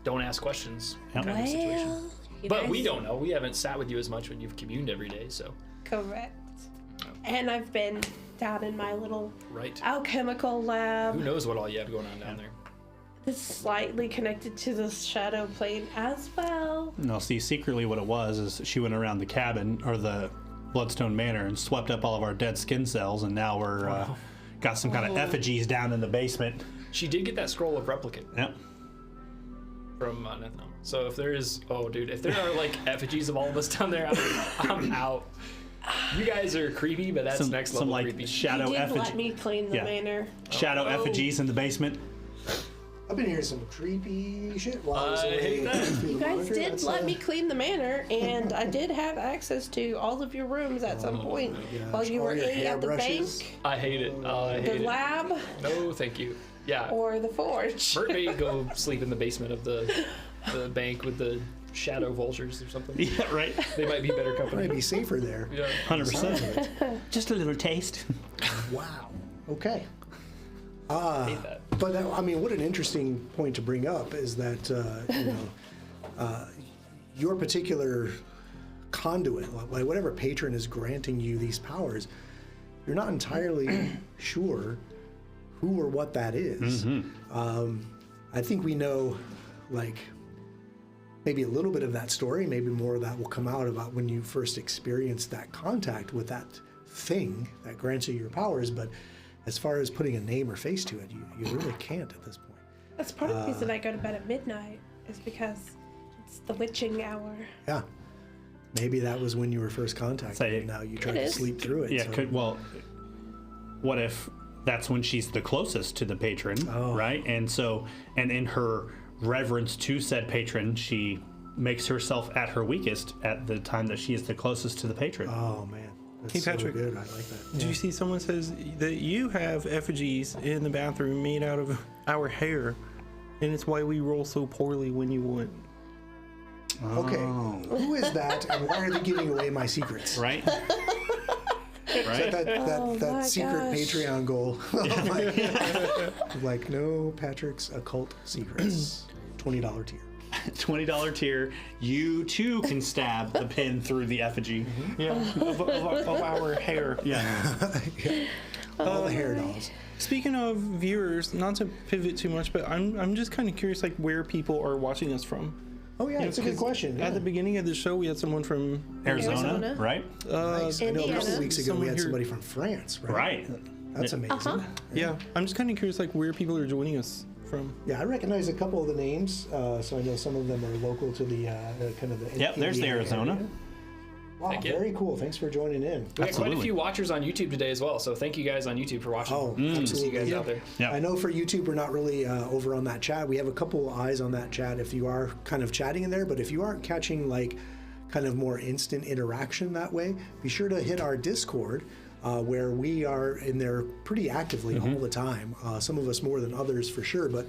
don't ask questions kind of situation. Well, you But guys- we don't know. We haven't sat with you as much when you've communed every day, so Correct. And I've been down in my little right. alchemical lab. Who knows what all you have going on down there? It's slightly connected to the shadow plane as well. No, see, secretly what it was is she went around the cabin or the Bloodstone Manor and swept up all of our dead skin cells, and now we're got some kind of effigies down in the basement. She did get that scroll of replicate Yep. from Nethnum. So if there is, if there are like effigies of all of us down there, I'm out. You guys are creepy, but that's next level like creepy. shadow He did effigy, let me clean the Yeah. manor. shadow effigies in the basement. I've been hearing some creepy shit while I was I away. hate that. You guys did let me clean the manor, and I did have access to all of your rooms at some point while you were All your at the hairbrushes. bank, I hate it. I the hate it. lab, No, thank you. Yeah. or the forge. Mert may go sleep in the basement of the bank with the shadow vultures or something. Yeah, right. They might be better company. Might be safer there. Yeah. 100%. Just a little taste. Wow. Okay. I hate that. But I mean, what an interesting point to bring up is that your particular conduit, like whatever patron is granting you these powers, you're not entirely sure who or what that is. I think we know, like, maybe a little bit of that story. Maybe more of that will come out about when you first experienced that contact with that thing that grants you your powers. But as far as putting a name or face to it, you really can't at this point. That's part of the reason I go to bed at midnight, is because it's the witching hour. Yeah. Maybe that was when you were first contacted. Say- and now you try It to is. sleep through it. Yeah, so- what if that's when she's the closest to the patron, right? And so, and in her reverence to said patron, she makes herself at her weakest at the time that she is the closest to the patron. Oh man, that's Hey, so Patrick. good. I like that. Did you see someone says that you have effigies in the bathroom made out of our hair, and it's why we roll so poorly when you win. Okay, who is that, and why are they giving away my secrets? Right? Right? That my secret gosh. Patreon goal. Like, no Patrick's occult secrets. $20 tier. $20 tier. You too can stab the pin through the effigy. Yeah, of our hair. Yeah. All the hair dolls. Speaking of viewers, not to pivot too much, but I'm just kind of curious, like where people are watching us from. Oh yeah, it's a good 'Cause question. At the beginning of the show, we had someone from Arizona, right? Nice. I know a couple Indiana. weeks ago we Someone had here- somebody from France, right? Right. That's amazing. Yeah, I'm just kind of curious, like where people are joining us from. Yeah, I recognize a couple of the names, so I know some of them are local to the kind of the. Yep, there's the Indiana Arizona. area. Wow, Thank you. very cool. Thanks for joining in. We had quite a Absolutely. few watchers on YouTube today as well, so thank you guys on YouTube for watching. Oh, Good to see you guys absolutely. out there. Yeah. I know for YouTube we're not really over on that chat. We have a couple eyes on that chat if you are kind of chatting in there, but if you aren't catching like kind of more instant interaction that way, be sure to hit our Discord where we are in there pretty actively all the time. Some of us more than others for sure, but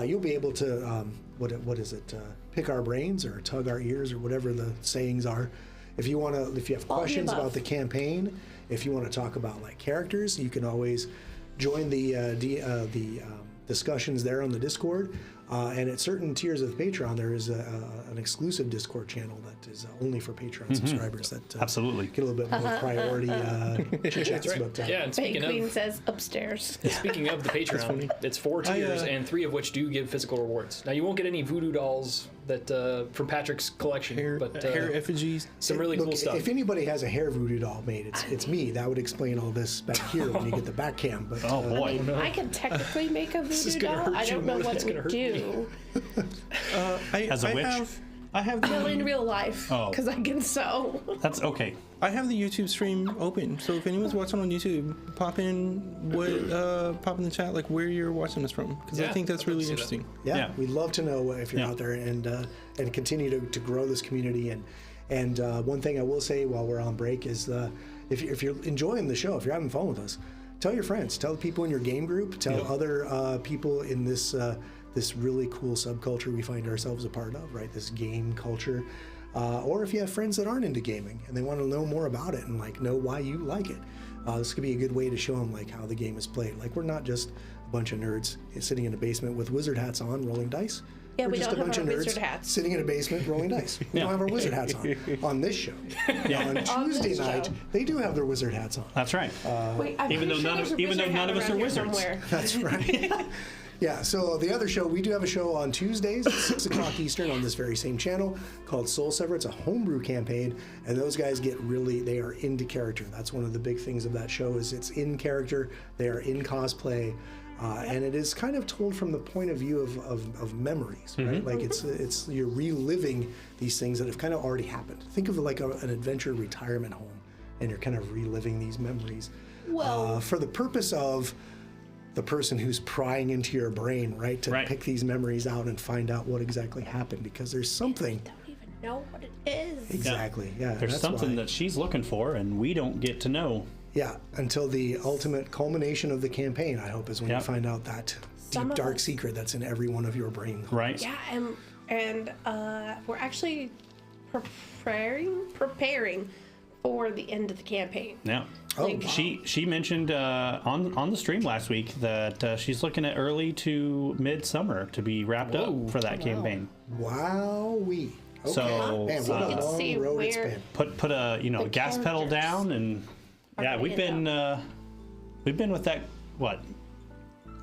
you'll be able to what is it? Pick our brains or tug our ears or whatever the sayings are. If you have questions about the campaign, if you want to talk about like characters, you can always join the discussions there on the Discord. And at certain tiers of Patreon, there is an exclusive Discord channel that is only for Patreon subscribers. That Absolutely. get a little bit more priority chit-chats. That's right. But, Yeah, and Bank speaking Queen of says upstairs. speaking of the Patreon, it's 4 tiers and 3 of which do give physical rewards. Now you won't get any voodoo dolls that from Patrick's collection, Hair, but hair effigies. some really look, cool stuff. if anybody has a hair voodoo doll made, it's me. That would explain all this back here when you get the back cam. But Oh boy. I could technically make a is voodoo gonna doll. hurt I you don't know more than what it's it gonna would hurt do. As a witch? I have Well, in the, real life, Oh. because I can sew. That's okay. I have the YouTube stream open. So if anyone's watching on YouTube, pop in pop in the chat like where you're watching us from, because I Yeah, think that's I'd love really to see that. interesting. yeah, we'd love to know if you're Yeah. out there and continue to grow this community. And one thing I will say while we're on break is if you're enjoying the show, if you're having fun with us, tell your friends, tell the people in your game group, tell other people in this really cool subculture we find ourselves a part of, right? This game culture. Or if you have friends that aren't into gaming and they want to know more about it and like know why you like it, this could be a good way to show them like how the game is played. Like we're not just a bunch of nerds sitting in a basement with wizard hats on rolling dice. Yeah, We're we just don't a have bunch our of nerds wizard hats. sitting in a basement rolling dice. We don't have our wizard hats on this show. Now, on Tuesday this night, show. they do have their wizard hats on. That's right. Wait, I'm Even pretty though sure none of- there's a even though wizard none hat of us around are here wizards. somewhere. That's right. Yeah, so the other show, we do have a show on Tuesdays at 6 o'clock Eastern on this very same channel called Soul Sever. It's a homebrew campaign, and those guys they are into character. That's one of the big things of that show is it's in character, they are in cosplay, and it is kind of told from the point of view of memories, right? Like it's you're reliving these things that have kind of already happened. Think of it like an adventure retirement home, and you're kind of reliving these memories. Well- For the purpose of the person who's prying into your brain, right, to Right. pick these memories out and find out what exactly happened, because there's something. I don't even know what it is. Exactly. Yeah. There's that's something why. that she's looking for, and we don't get to know. Yeah, until the ultimate culmination of the campaign, I hope, is when you Yep. find out that Some deep of dark us- secret that's in every one of your brains. Right? Yeah, and we're actually preparing for the end of the campaign. Yeah. Oh, Like- wow. She mentioned on the stream last week that she's looking at early to midsummer to be wrapped up for that campaign. Wowee. Okay. So, Man, what you a can long see road it's where- been. Put a The gas pedal characters down, and yeah, gonna we've end been with that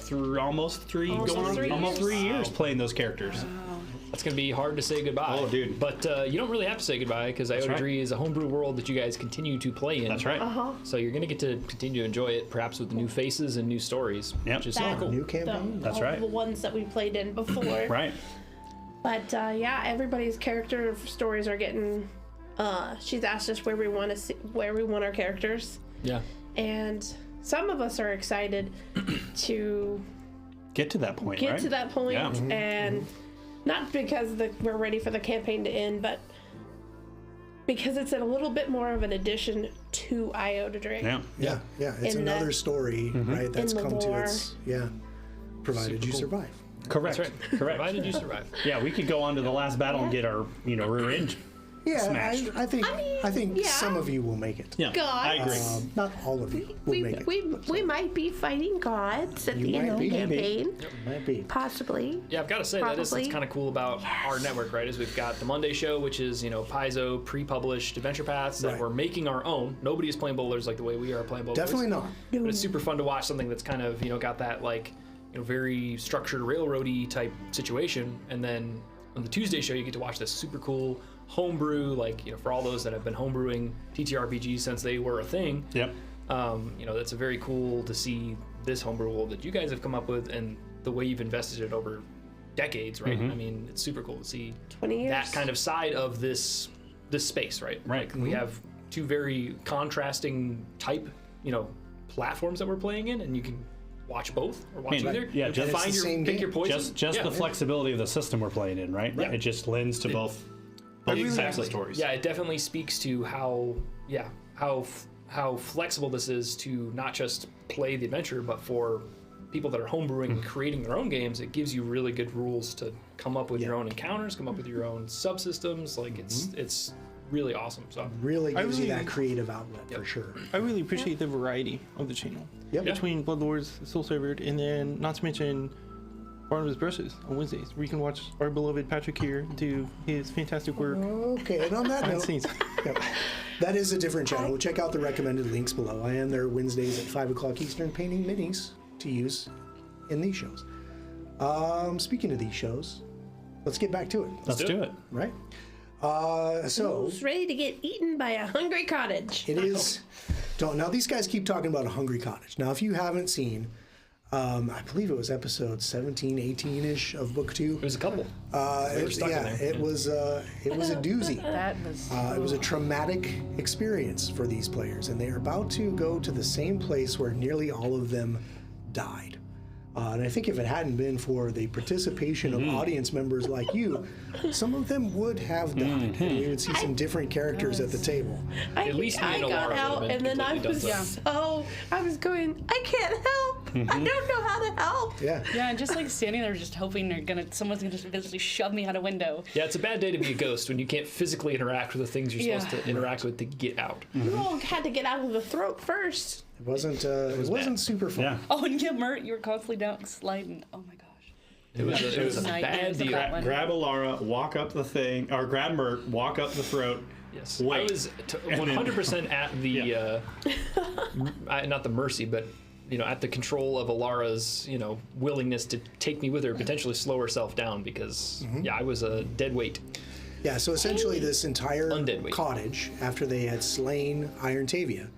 through almost three Almost 3 almost years. 3 years playing those characters. That's going to be hard to say goodbye. Oh, dude. But you don't really have to say goodbye because Iota right. Dree is a homebrew world that you guys continue to play in. That's right. So you're going to get to continue to enjoy it, perhaps with new faces and new stories, Yep. which is That- super cool. New campaign. That's all right. The ones that we played in before. Right. But yeah, everybody's character stories are getting. She's asked us where we want our characters, Yeah. and some of us are excited to Get to that point. get right? to that point, Yeah. and not because we're ready for the campaign to end, but because it's a little bit more of an addition to Iota Dree. Yeah. Yeah, yeah. It's In the- another story, right? That's in the come to lore. its provided you survive. Correct. That's right. Correct. Provided you survive. Yeah, we could go on to the last battle and get our rear end Yeah, smashed. I think yeah. some of you will make it. Yeah, God. I agree. Not all of you will make it. We might be fighting gods at You the end of might the be. campaign. Might be. Possibly. Yeah, I've got to say that is Probably. what's kind of cool about our network, right? Is we've got the Monday show, which is Paizo pre-published adventure paths that Right. we're making our own. Nobody is playing bowlers like the way we are playing bowlers. Definitely not. But it's super fun to watch something that's kind of got that very structured railroady type situation, and then on the Tuesday show you get to watch this super cool homebrew, for all those that have been homebrewing TTRPGs since they were a thing. Yep. That's a very cool to see this homebrew world that you guys have come up with and the way you've invested it over decades, right? I mean, it's super cool to see 20 years. that kind of side of this space, right? Right. Like, we have two very contrasting type, platforms that we're playing in, and you can watch both or watch either. yeah, just- find it's the your same pick game. your poison. Just Yeah. the flexibility of the system we're playing in, right? Yeah. It just lends to both types of stories. Yeah, it definitely speaks to how flexible this is to not just play the adventure, but for people that are homebrewing and creating their own games. It gives you really good rules to come up with your own encounters, come up with your own subsystems. Like it's really awesome. So Really gives you really- that creative outlet for sure. I really appreciate the variety of the channel. Yep. Between Bloodlords, Soul Severed, and then not to mention Barnabas Brushes on Wednesdays, where you can watch our beloved Patrick here do his fantastic work Okay, and on that behind note, the scenes. yep, that is a different channel. Check out the recommended links below. I am there Wednesdays at 5 o'clock Eastern painting minis to use in these shows. Speaking of these shows, let's get back to it. Let's do it. Right? So Who's ready to get eaten by a hungry cottage? it is. Now these guys keep talking about a hungry cottage. Now, if you haven't seen, I believe it was episode 17, 18-ish of book 2. it was a couple. It, were stuck in there. it was a doozy. That was. It was a traumatic experience for these players, and they are about to go to the same place where nearly all of them died. And I think if it hadn't been for the participation of audience members like you, some of them would have died, and we would see some different characters at the table. At least me I and got Alara out, would've and been then I completely was done I was going, I can't help. I don't know how to help. Yeah. Yeah, and just like standing there, just hoping someone's gonna just physically shove me out a window. Yeah, it's a bad day to be a ghost when you can't physically interact with the things you're Yeah. supposed to interact with to get out. You all had to get out of the throat first. It wasn't super fun. Yeah. Oh, and yeah, Mert, you were constantly down sliding. Oh my gosh. It was a bad Nightmares deal. about one. Grab Alara, walk up the thing, or grab Mert, walk up the throat. Yes, Wait. I was 100% at the not the mercy, but at the control of Alara's willingness to take me with her, potentially slow herself down because I was a dead weight. Yeah, so essentially this entire Undead weight. cottage, after they had slain Iron Tavia,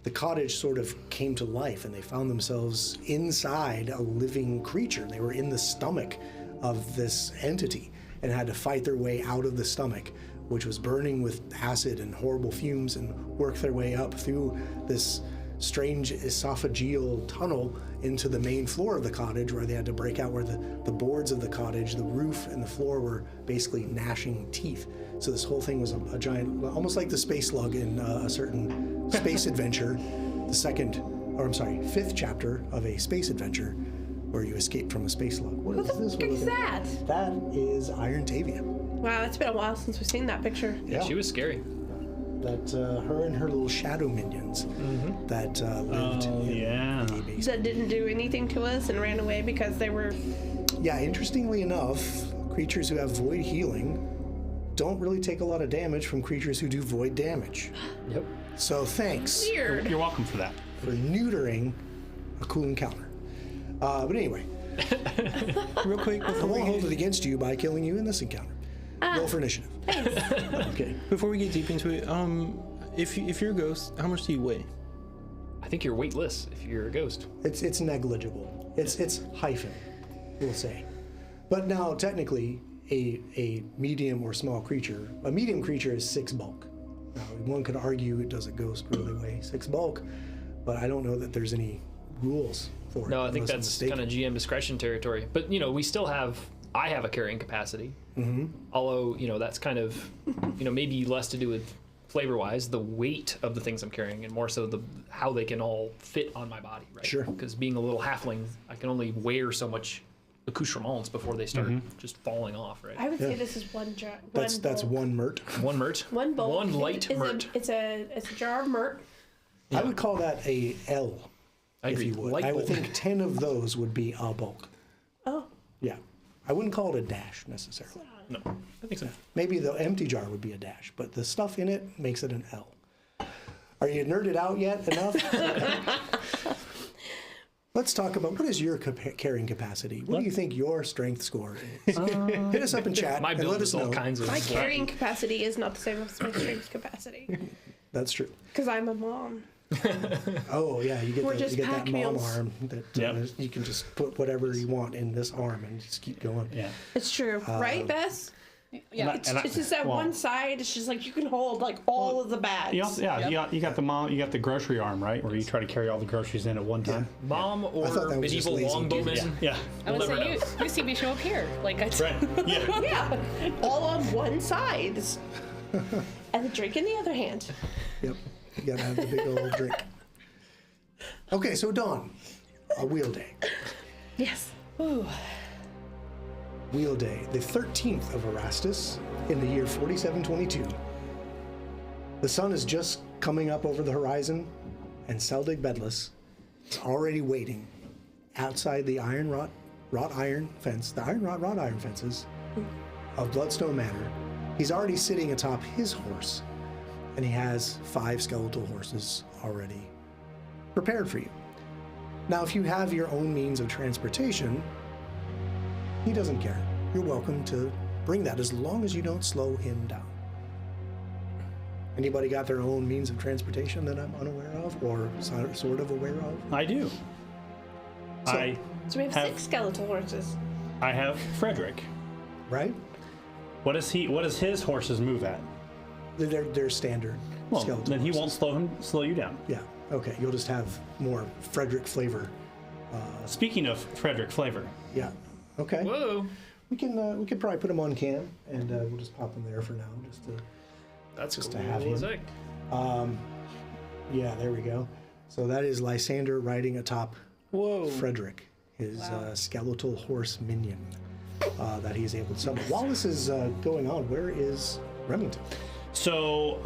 the cottage sort of came to life and they found themselves inside a living creature. They were in the stomach of this entity and had to fight their way out of the stomach, which was burning with acid and horrible fumes, and work their way up through this strange esophageal tunnel into the main floor of the cottage, where they had to break out where the boards of the cottage, the roof and the floor were basically gnashing teeth. So this whole thing was a giant, almost like the space slug in a certain space adventure, fifth chapter of a space adventure where you escape from a space slug. What is this? What is that? That is Iron Tavia. Wow, it's been a while since we've seen that picture. Yeah. She was scary. That her and her little shadow minions that lived in yeah. the basement. That didn't do anything to us and ran away because they were. Yeah, interestingly enough, creatures who have void healing don't really take a lot of damage from creatures who do void damage. Yep. So thanks Weird. You're welcome for that. for neutering a cool encounter. But anyway, Real quick, I won't hold it against you by killing you in this encounter. Roll for initiative. Okay. before we get deep into it, if you're a ghost, how much do you weigh? I think you're weightless if you're a ghost. It's negligible. It's hyphen, we'll say. But now technically a medium or small creature, a medium creature is 6 bulk. Now one could argue, does a ghost really weigh 6 bulk? But I don't know that there's any rules for it. No, I think unless I'm that's mistaken. kind of GM discretion territory. But we still I have a carrying capacity. Although that's kind of maybe less to do with flavor-wise, the weight of the things I'm carrying, and more so how they can all fit on my body. Right? Sure. Because being a little halfling, I can only wear so much accoutrements before they start just falling off, right? I would say this is one jar. That's bowl. one mert. One mert. One bowl. One light It's mert. it's a jar of mert. I would call that a L. I if agree. you would. Light I would bowl. think 10 of those would be a bulk. Oh, Yeah. I wouldn't call it a dash necessarily. No, I think so. Maybe the empty jar would be a dash, but the stuff in it makes it an L. Are you nerded out yet enough? Let's talk about what is your carrying capacity? What do you think your strength score is? Hit us up in chat My and build let us is all know. kinds of. my carrying capacity is not the same as my strength capacity That's true. because I'm a mom. Oh yeah, you get, We're you just get that pack mom mules. arm that Yep. you can just put whatever you want in this arm and just keep going. Yeah. It's true, right, Bess? Yeah. It's just that well- one side. It's just like you can hold like all of the bags. You also, yeah, you got the grocery arm, right, where you try to carry all the groceries in at one time. Mom thought or that was just medieval lazy dudes. longbowman. Yeah. I would We'll never say know. you see me show up here. Like I Right. Yeah. Yeah, all on one side, and the drink in the other hand. Yep, you gotta have the big old drink. Okay, so Dawn, a wheel day. Yes. Wheel day, the 13th of Erastus in the year 4722. The sun is just coming up over the horizon, and Seldig Bedless is already waiting outside the wrought iron fence, the wrought iron fences of Bloodstone Manor. He's already sitting atop his horse, and he has 5 skeletal horses already prepared for you. Now, if you have your own means of transportation, he doesn't care. You're welcome to bring that as long as you don't slow him down. Anybody got their own means of transportation that I'm unaware of or sort of aware of? I do. So- So we have 6 skeletal horses. I have Frederick. Right? What does his horses move at? They're standard Well, skeletal then he horses. won't slow you down. Yeah. Okay. You'll just have more Frederick flavor. Speaking of Frederick flavor, Yeah. Okay. Whoa, We can probably put him on cam and we'll just pop him there for now, just to. that's Just cool to have him. as heck. Yeah. There we go. So that is Lysander riding atop Whoa. Frederick, his skeletal horse minion that he's able to summon. While this is going on, where is Remington? so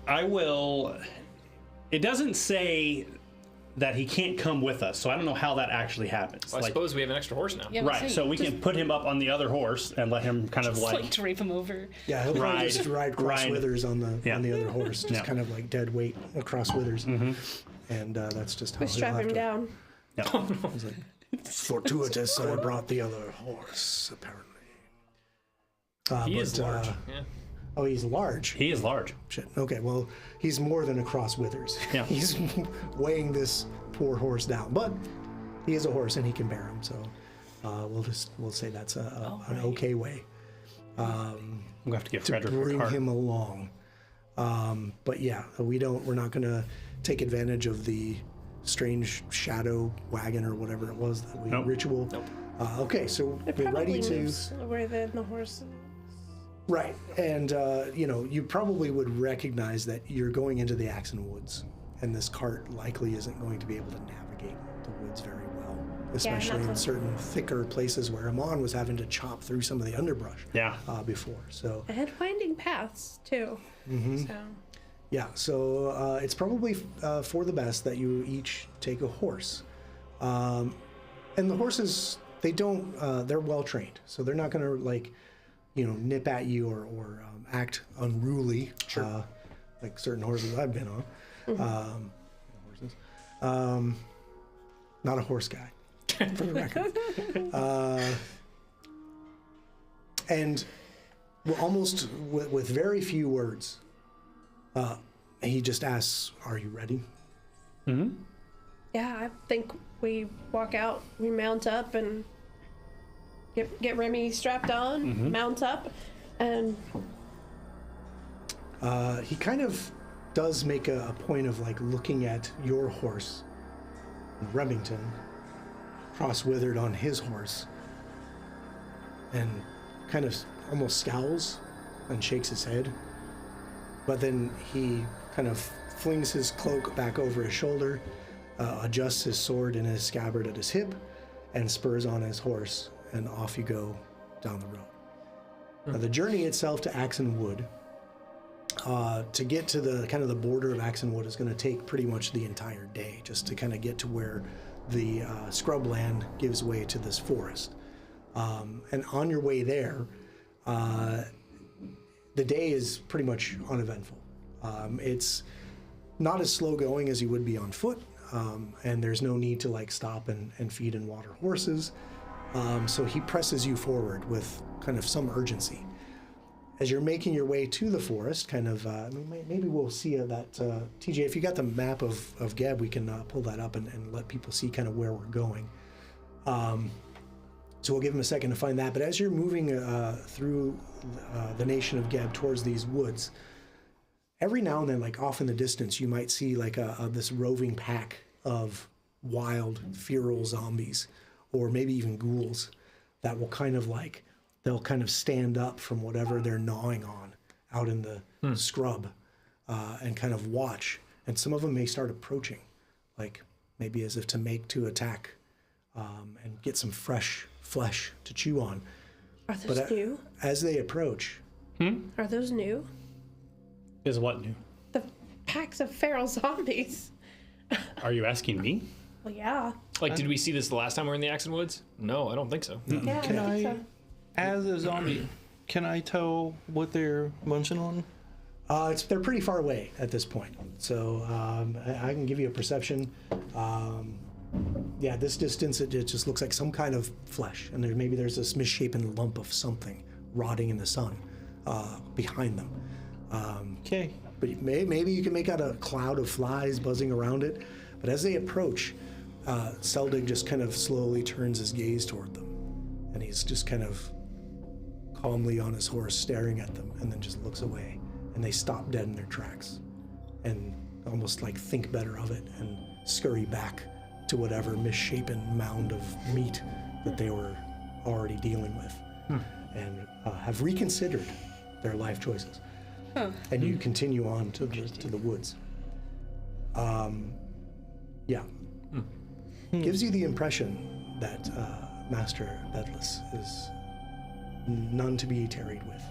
I will. It doesn't say that he can't come with us, so I don't know how that actually happens. Well, I suppose we have an extra horse now. Yeah, Right, so we can put him up on the other horse and let him kind of just like like drape him over. Yeah, he'll probably just ride cross ride. withers on the Yeah. other horse, just Yeah. kind of like dead weight across withers, and that's just how We he'll strap have him to- down. He's like, fortuitous, I brought the other horse, apparently. He is large. Yeah. Oh, he's large. he is large. Shit. Okay, well, he's more than a cross withers. Yeah. He's weighing this poor horse down, but he is a horse and he can bear him. So we'll say that's an okay way We'll have to give to Frederick a bring cart. him along. But yeah, we're not going to take advantage of the strange shadow wagon or whatever it was that we Nope. ritual. Okay, so It we're probably ready to. moves slower than the horse. Right, and you probably would recognize that you're going into the Axon Woods, and this cart likely isn't going to be able to navigate the woods very well, especially in nothing. certain thicker places where Amon was having to chop through some of the underbrush Yeah. before. So And winding paths too. So yeah, so it's probably for the best that you each take a horse, and the horses they're well trained, so they're not going to nip at you or act unruly, like certain horses I've been on. Not a horse guy, for the record. And almost with very few words, he just asks, "Are you ready?" yeah, I think we walk out, we mount up, and get Remy strapped on, mount up, and He kind of does make a point of looking at your horse, Remington, cross-withered on his horse, and kind of almost scowls and shakes his head. But then he kind of flings his cloak back over his shoulder, adjusts his sword in his scabbard at his hip, and spurs on his horse, and off you go down the road. Now, the journey itself to Axonwood, to get to the kind of the border of Axonwood, is going to take pretty much the entire day, just to kind of get to where the scrubland gives way to this forest. And on your way there, the day is pretty much uneventful. It's not as slow going as you would be on foot, and there's no need to like stop and feed and water horses. So he presses you forward with kind of some urgency. As you're making your way to the forest, kind of, maybe we'll see that, TJ, if you got the map of Geb, we can pull that up and let people see kind of where we're going. So we'll give him a second to find that. But as you're moving through the nation of Geb towards these woods, every now and then, like off in the distance, you might see like this roving pack of wild, feral zombies, or maybe even ghouls that will kind of like, they'll kind of stand up from whatever they're gnawing on out in the scrub and kind of watch. And some of them may start approaching, like maybe as if to attack and get some fresh flesh to chew on. Are those new? As they approach... Are those new? Is what new? The packs of feral zombies. Are you asking me? Well, yeah. Like, did we see this the last time we were in the Axon Woods? No, I don't think so. Yeah, Can I think I, so. as a zombie, can I tell what they're munching on? They're pretty far away at this point, so I can give you a perception. Yeah, this distance, it just looks like some kind of flesh, and there's this misshapen lump of something rotting in the sun behind them. Okay. But maybe you can make out a cloud of flies buzzing around it. But as they approach, Seldig just kind of slowly turns his gaze toward them, and he's just kind of calmly on his horse staring at them, and then just looks away, and they stop dead in their tracks and almost like think better of it and scurry back to whatever misshapen mound of meat that they were already dealing with, and have reconsidered their life choices. And you continue on to the woods. Yeah. Gives you the impression that Master Bedless is none to be tarried with.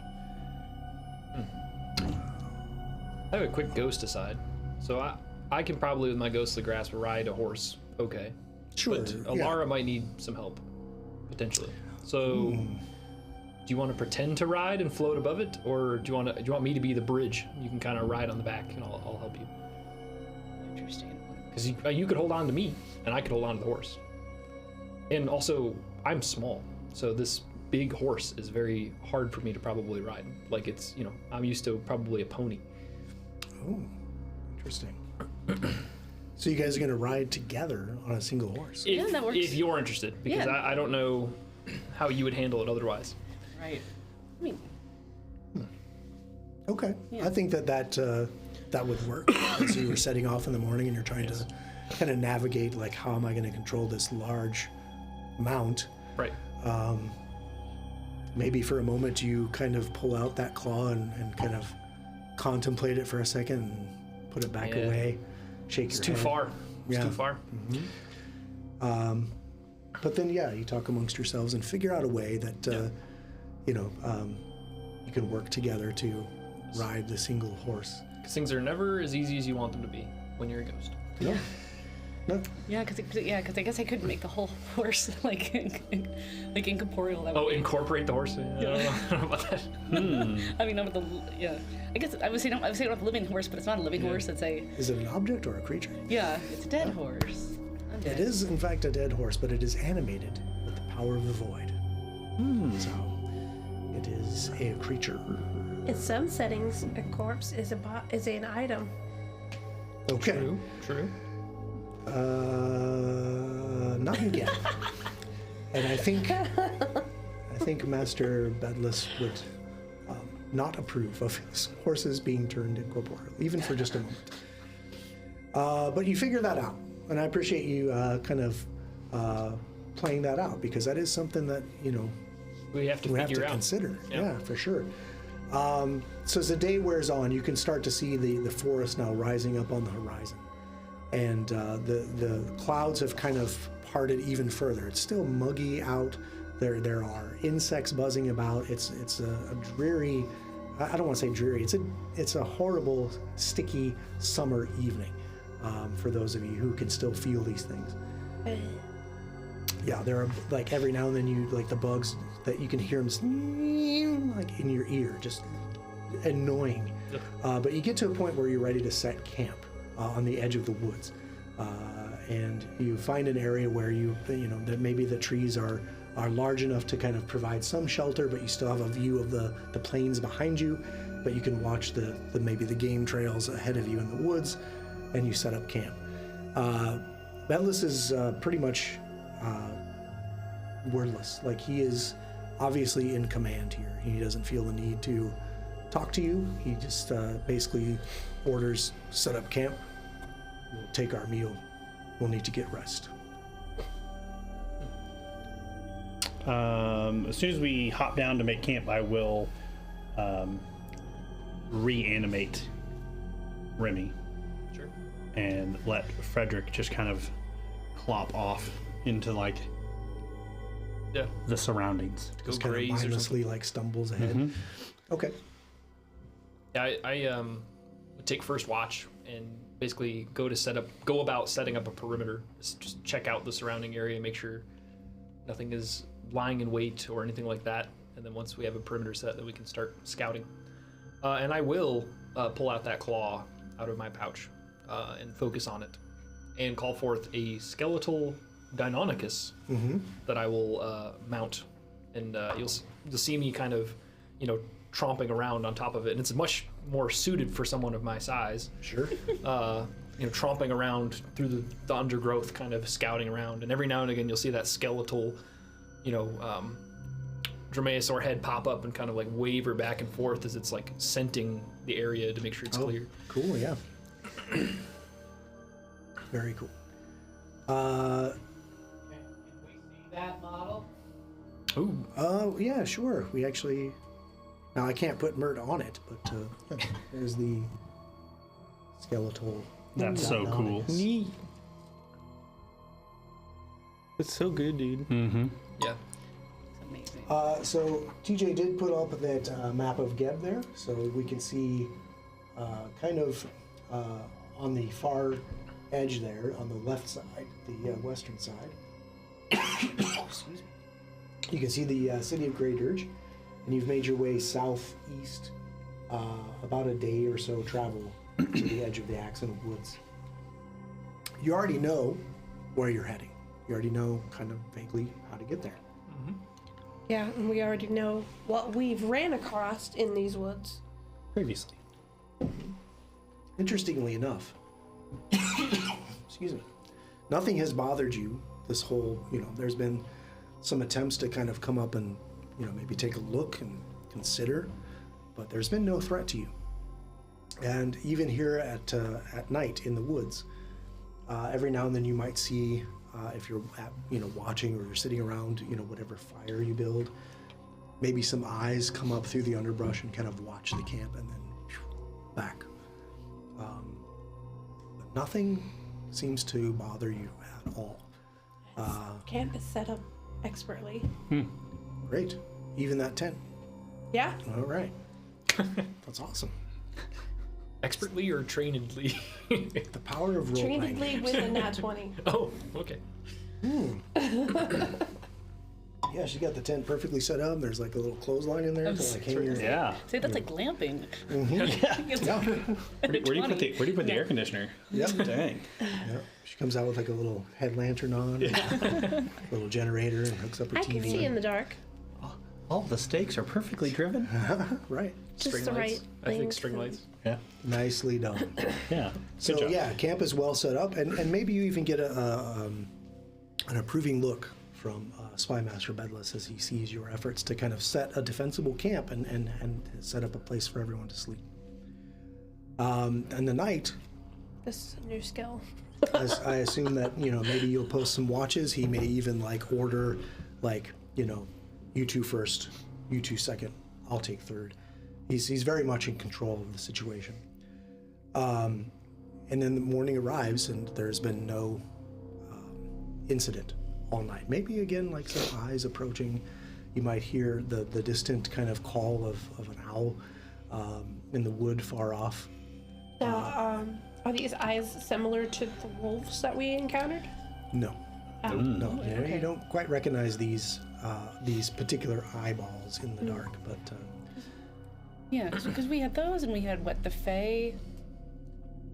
I have a quick ghost aside. So I can probably, with my ghostly grasp, ride a horse. Okay. Sure. But Alara might need some help, potentially. So, do you want to pretend to ride and float above it, or do you want me to be the bridge? You can kind of ride on the back, and I'll help you. Interesting. Because you could hold on to me, and I could hold on to the horse. And also, I'm small, so this big horse is very hard for me to probably ride. Like it's, I'm used to probably a pony. Oh, interesting. So you guys are going to ride together on a single horse? Yeah, that works. If you're interested, because Yeah. I don't know how you would handle it otherwise. Right. I mean, Okay. Yeah. I think that would work. So you were setting off in the morning and you're trying to kind of navigate, like, how am I going to control this large mount? Right. Maybe for a moment you kind of pull out that claw and kind of contemplate it for a second and put it back Yeah. away. Shake It's your too head. far. It's Yeah. too far. But then, you talk amongst yourselves and figure out a way that, you can work together to ride the single horse. Because things are never as easy as you want them to be when you're a ghost. No. No. yeah, because I guess I couldn't make the whole horse like incorporeal. That would Oh, be- incorporate the horse? I don't know about that. I mean, not with the I guess I would say not with the living horse, but it's not a living horse. It's a Is it an object or a creature? it's a dead horse. Undead. It is, in fact, a dead horse, but it is animated with the power of the void. So, it is a creature. In some settings, a corpse is an item. Okay. True. Not again. And I think Master Bedless would not approve of his horses being turned incorporeal, even for just a moment. But you figure that out, and I appreciate you kind of playing that out, because that is something that We have to we have figure to out. consider. Yeah. Yeah, for sure. So as the day wears on, you can start to see the forest now rising up on the horizon. and the clouds have kind of parted even further. It's still muggy out. There are insects buzzing about. It's a dreary. I don't want to say dreary. It's a horrible, sticky summer evening for those of you who can still feel these things. Yeah, there are like every now and then you like the bugs that you can hear them like in your ear, just annoying. But you get to a point where you're ready to set camp on the edge of the woods, and you find an area where you know that maybe the trees are large enough to kind of provide some shelter, but you still have a view of the plains behind you, but you can watch maybe the game trails ahead of you in the woods, and you set up camp. Bedless is pretty much wordless. Like, he is obviously in command here. He doesn't feel the need to talk to you. He just basically orders, set up camp, we'll take our meal, we'll need to get rest. As soon as we hop down to make camp, I will reanimate Remy. Sure. And let Frederick just kind of clop off into like the surroundings. Go Just kind of graze or something. mindlessly like stumbles ahead. Okay. Yeah, I would take first watch and basically go about setting up a perimeter. Just check out the surrounding area, make sure nothing is lying in wait or anything like that. And then once we have a perimeter set, then we can start scouting. And I will pull out that claw out of my pouch and focus on it, and call forth a skeletal Deinonychus that I will mount. And you'll see me kind of, tromping around on top of it. And it's much more suited for someone of my size. Sure. Tromping around through the undergrowth, kind of scouting around. And every now and again, you'll see that skeletal, Dromaeosaur head pop up and kind of like waver back and forth as it's like scenting the area to make sure it's clear. Cool, yeah. Very cool. Can we see that model? Ooh. Yeah, sure. We actually... Now, I can't put Mert on it, but yeah, there's the skeletal... That's so cool. Neat. It's so good, dude. Mm-hmm. Yeah. It's amazing. So TJ did put up that map of Geb there, so we can see kind of on the far edge there, on the left side, the western side. Excuse me. You can see the city of Grey Dirge, and you've made your way southeast about a day or so travel to the edge of the Axon Woods. You already know where you're heading. You already know kind of vaguely how to get there. Yeah, and we already know what we've ran across in these woods. Previously. Interestingly enough, excuse me, nothing has bothered you this whole, there's been some attempts to kind of come up and, maybe take a look and consider, but there's been no threat to you. And even here at night in the woods, every now and then you might see, if you're watching or you're sitting around, whatever fire you build, maybe some eyes come up through the underbrush and kind of watch the camp and then back. But nothing seems to bother you at all. Camp is set up expertly. Great. Even that tent. Yeah. All right. That's awesome. Expertly or trainedly? The power of role-playing Trainedly games. with a nat 20. Oh, okay. Yeah, she got the tent perfectly set up. There's like a little clothesline in there to like hang your... Yeah. See, that's like glamping. Where do you put the air conditioner? Yep. Dang. Yeah. She comes out with like a little head lantern on, a little generator, and hooks up her I TV. can see in the dark. All the stakes are perfectly driven. Right. Just String the lights. right I think things string for- lights. Yeah. Nicely done. Yeah. So Good job. yeah, camp is well set up, and maybe you even get an approving look from Spy Master Bedless as he sees your efforts to kind of set a defensible camp and set up a place for everyone to sleep. And the night, This is a new skill. as I assume that maybe you'll post some watches. He may even like order you two first, you two second, I'll take third. He's very much in control of the situation. And then the morning arrives, and there's been no incident all night. Maybe again, like some eyes approaching. You might hear the distant kind of call of an owl in the wood far off. Now, are these eyes similar to the wolves that we encountered? No. Oh. No, Okay. you don't quite recognize these particular eyeballs in the dark, but Yeah, because we had those, and we had what, the Fae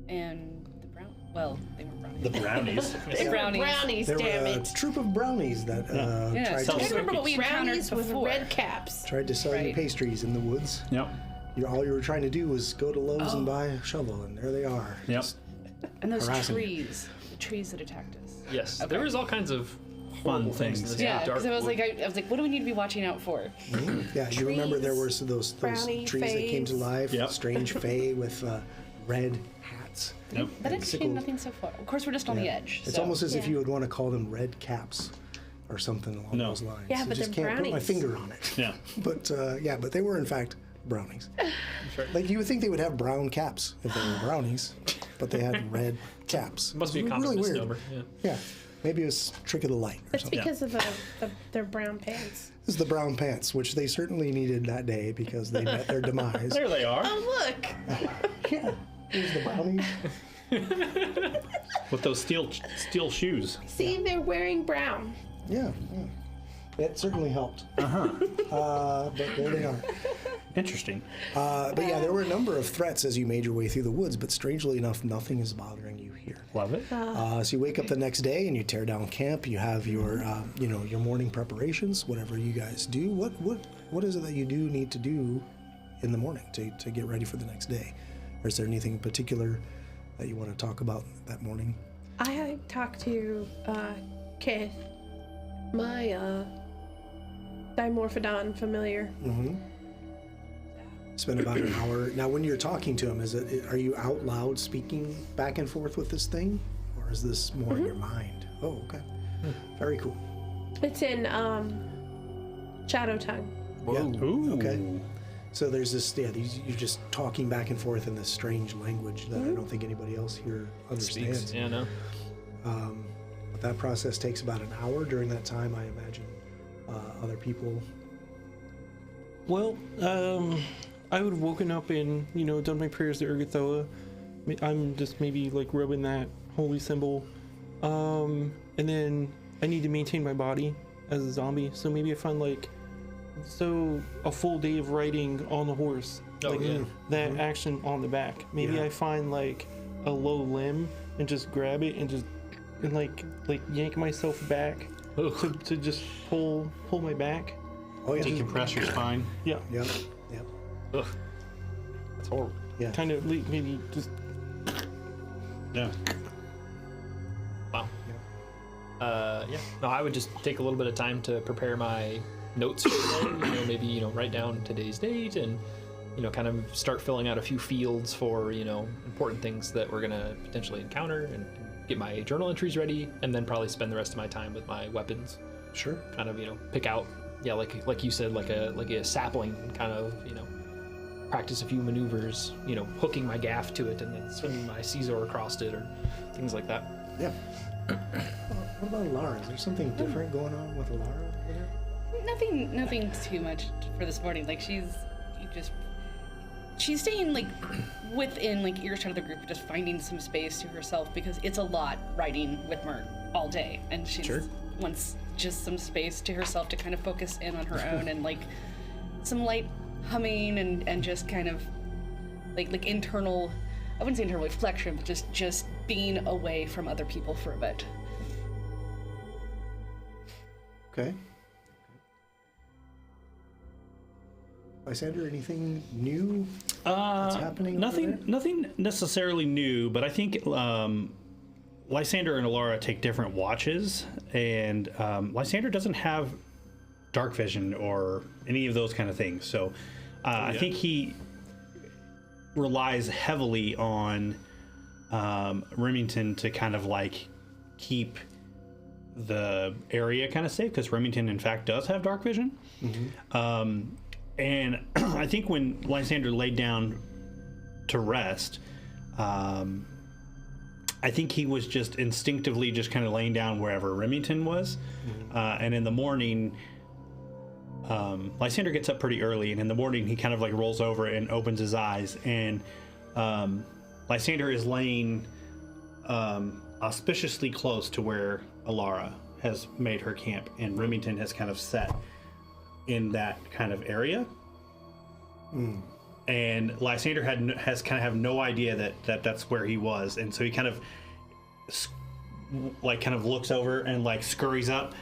and the Brown. Well, they weren't brownies. The brownies. The brownies. Brownies, there damn were a it. troop of brownies that Yeah, tried, so I to, can't remember what we encountered Brownies with before. red caps. tried to sell you Right. pastries in the woods. Yep. All you were trying to do was go to Lowe's and buy a shovel, and there they are. Yep. Just And those harassing you. trees, the trees that attacked us. Yes, Okay. there was all kinds of horrible things in things. this Yeah, dark because I was wood. like, what do we need to be watching out for? Yeah, you remember there were those brownie trees that came to fays. life, Yep. strange fae with red hats. Yep. That didn't sickle- mean nothing so far. Of course, we're just on the Yeah. edge. It's so. almost as if Yeah. you would want to call them red caps or something along No. those lines. Yeah, I but just they're can't put my brownies. finger on it. Yeah. But they were in fact brownies. Sure. Like you would think they would have brown caps if they were brownies, but they had red caps. Must be a It was common really misnomer. weird. Yeah. Yeah, maybe it was trick of the light or That's something. because of their brown pants. This is the brown pants, which they certainly needed that day because they met their demise. There they are. Oh, look! Yeah, here's the brownies. With those steel shoes. See, they're wearing brown. Yeah, yeah. That certainly helped. But there they are. Interesting. But yeah, there were a number of threats as you made your way through the woods, but strangely enough, nothing is bothering you here. Love it. So you wake up the next day and you tear down camp. You have your, your morning preparations, whatever you guys do. What is it that you do need to do in the morning to get ready for the next day? Or is there anything in particular that you want to talk about that morning? I talked to Keith, my Dimorphodon familiar. Spend about an hour. Now, when you're talking to him, are you out loud speaking back and forth with this thing, or is this more in your mind? Oh, okay. Very cool. It's in Shadow Tongue. Yeah. Ooh. Okay. So there's this. Yeah, you're just talking back and forth in this strange language that I don't think anybody else here understands. Speaks. Yeah, no. But that process takes about an hour. During that time, I imagine other people. Well, I would have woken up and, done my prayers to Urgathoa. I'm just maybe like rubbing that holy symbol. And then I need to maintain my body as a zombie. So maybe I find a full day of riding on the horse. Oh, like yeah. that action on the back. Maybe Yeah. I find a low limb and just grab it and yank myself back to just pull my back. Oh yeah. Decompress your spine. Yeah. Yep. Yep. Ugh. That's horrible. Yeah. Kind of maybe just Yeah. Wow. Yeah. No, I would just take a little bit of time to prepare my notes for the day. Maybe write down today's date and kind of start filling out a few fields for important things that we're gonna potentially encounter and get my journal entries ready, and then probably spend the rest of my time with my weapons. Sure. Kind of pick out like you said like a sapling and kind of practice a few maneuvers. Hooking my gaff to it and then swinging my Caesar across it or things like that. Yeah. What about Alara? Is there something different going on with Alara over there? Nothing too much for this morning. She's staying within earshot of the group, just finding some space to herself because it's a lot riding with Mert all day, and she wants just some space to herself to kind of focus in on her own and some light humming and just kind of like internal. I wouldn't say internal reflection, but just being away from other people for a bit. Okay. Lysander, anything new that's happening? over there? Nothing necessarily new, but I think Lysander and Alara take different watches, and Lysander doesn't have dark vision or any of those kind of things. So I think he relies heavily on Remington to kind of keep the area kind of safe, because Remington in fact does have dark vision. And I think when Lysander laid down to rest, I think he was just instinctively just kind of laying down wherever Remington was. And in the morning, Lysander gets up pretty early, and in the morning he kind of like rolls over and opens his eyes, and Lysander is laying auspiciously close to where Alara has made her camp, and Remington has kind of set in that kind of area. And Lysander has kind of have no idea that that's where he was, and so he kind of looks over and like scurries up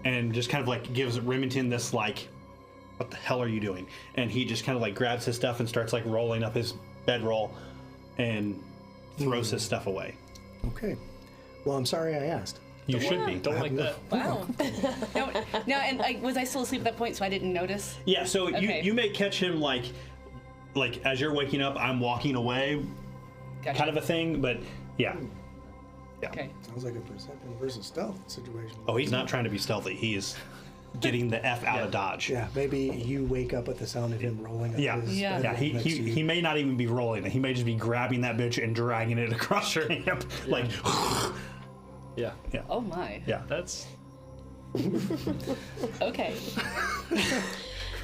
and just kind of like gives Remington this like, what the hell are you doing? And he just kind of like grabs his stuff and starts like rolling up his bedroll and throws his stuff away. Okay. Well, I'm sorry I asked. You should be. Don't like that. Wow. no, and was I still asleep at that point, so I didn't notice? Yeah, so Okay. you may catch him like as you're waking up, I'm walking away, Gotcha. kind of a thing, but yeah. Okay. Sounds like a perception versus stealth situation. Oh, he's not trying to be stealthy. He is getting the F out of Dodge. Yeah, maybe you wake up at the sound of him rolling up Yeah, his Yeah. yeah. bedroll next to you. He may not even be rolling it. He may just be grabbing that bitch and dragging it across camp. Like, Yeah. Oh my. yeah. That's Okay.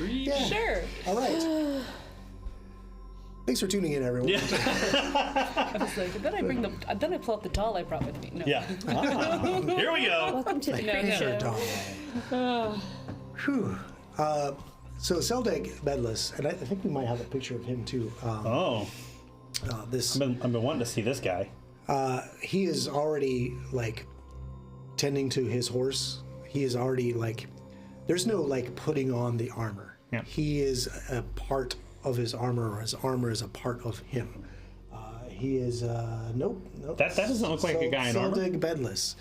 Yeah. Sure. All right. Thanks for tuning in, everyone. I was like, then I pull out the doll I brought with me. No. Yeah. Here we go. Welcome to the No, creepy no. show. Doll. Whew. So Seldeg Bedless, and I think we might have a picture of him too. Oh, This I've been wanting to see this guy. he is already like tending to his horse. He is already like, there's no like putting on the armor. Yeah. He is a part of his armor, or his armor is a part of him. He is nope. That doesn't look like a guy in armor. Seldeg Bedless.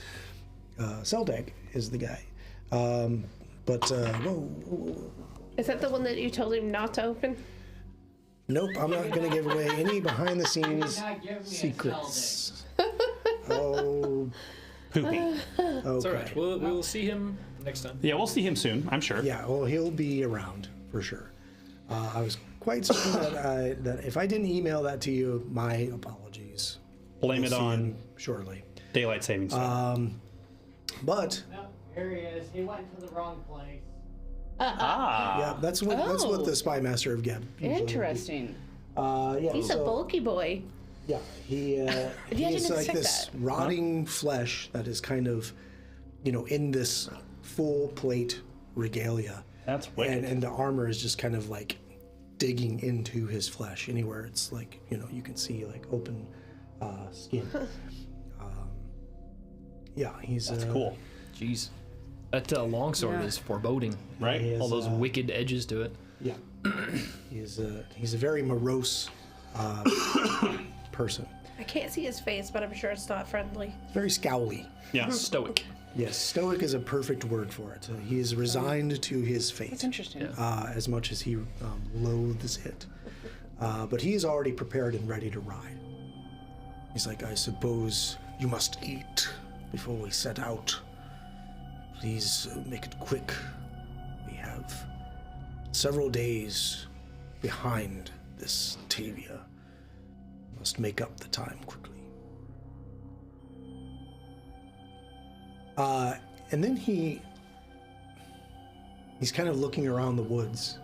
Seldeg is the guy. Whoa. Is that the one that you told him not to open? Nope, I'm not going to give away any behind the scenes Not give me secrets. Oh, Poopy. okay. It's all right. We'll see him next time. Yeah, we'll see him soon, I'm sure. Yeah, well, he'll be around for sure. I was quite certain that if I didn't email that to you, my apologies. Blame We'll it see on him shortly. daylight savings time. But No, here he is. He went to the wrong place. yeah, that's what Oh. the spy master of Geb. usually would be. Interesting. Yeah, He's a so- bulky boy. Yeah, he I he's didn't like expect this that. rotting flesh that is kind of, in this full plate regalia. That's wicked. And the armor is just kind of like digging into his flesh anywhere it's like, you can see like open skin. Yeah, he's That's cool. Jeez. That longsword Yeah. is foreboding. Right? He is, All those wicked edges to it. Yeah, he's a very morose person. I can't see his face, but I'm sure it's not friendly. Very scowly. Yeah. Stoic. Yes, stoic is a perfect word for it. He is resigned to his fate. That's interesting. As much as he loathes it. But he is already prepared and ready to ride. He's like, I suppose you must eat before we set out. Please make it quick. We have several days behind this Tavia. Must make up the time quickly. And then he's kind of looking around the woods.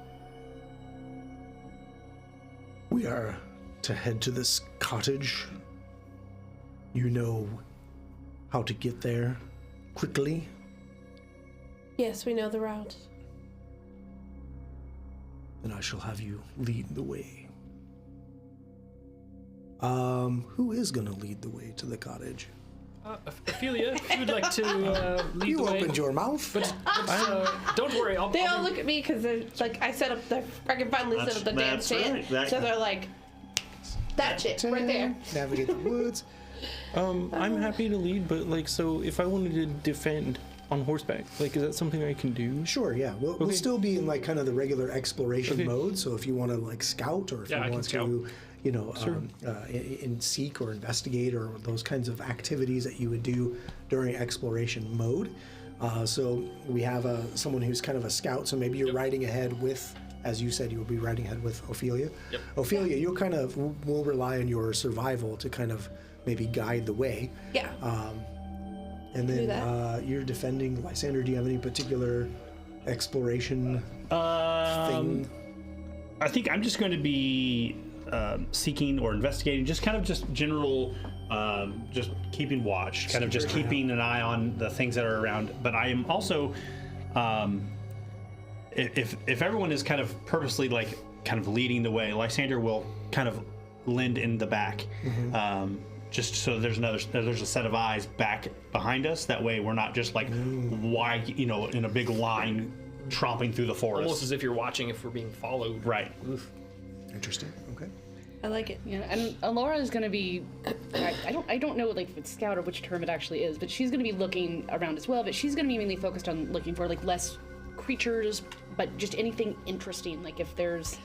We are to head to this cottage. You know how to get there quickly. Yes, we know the route. Then I shall have you lead the way. Who is gonna lead the way to the cottage? Ophelia, if you would like to lead You the way. opened your mouth. Don't worry, I'll They all look at me because they're like, I can finally set up the damn That's stand. right, that- So they're like, that shit right there. Navigate the woods. I'm happy to lead, but like, so if I wanted to defend on horseback, like, is that something I can do? Sure, yeah. We'll Okay. still be in like kind of the regular exploration Okay. mode. So if you want to like scout, or if Yeah, I you can want scout. to, in seek or investigate, or those kinds of activities that you would do during exploration mode. So we have someone who's kind of a scout. So maybe you're riding ahead with as you said, you will be riding ahead with Ophelia. Yep. Ophelia, you'll kind of will rely on your survival to kind of maybe guide the way. Yeah. And do then that. you're defending Lysander. Do you have any particular exploration thing? I think I'm just going to be seeking or investigating, just general, just keeping watch, kind of just keeping an eye on the things that are around. But I am also, if everyone is kind of purposely like kind of leading the way, Lysander will kind of lend in the back, just so there's a set of eyes back behind us. That way we're not just like wide, in a big line tromping through the forest. Almost as if you're watching if we're being followed. Right. Oof. Interesting. Okay. I like it. Yeah, and Alora is going to be. I don't know like if it's scout or which term it actually is, but she's going to be looking around as well. But she's going to be mainly focused on looking for like less creatures, but just anything interesting. Like if there's,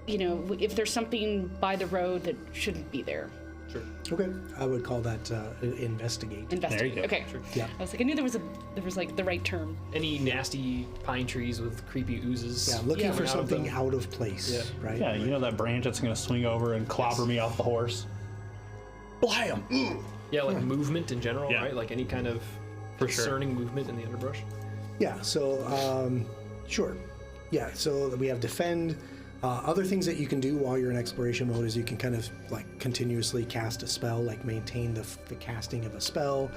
if there's something by the road that shouldn't be there. Sure. Okay. I would call that investigate. Investigate. There you go. Okay. Sure. Yeah. I was like, I knew there was like the right term. Any nasty pine trees with creepy oozes. Yeah, looking for coming out of something them. out of place. Yeah. Right. Yeah, that branch that's going to swing over and clobber me off the horse. Blam! Yeah, like movement in general, Yeah. right? Like any kind of For sure. concerning movement in the underbrush. Yeah, so, sure. Yeah, so we have defend. Other things that you can do while you're in exploration mode is you can kind of like continuously cast a spell, like maintain the casting of a spell.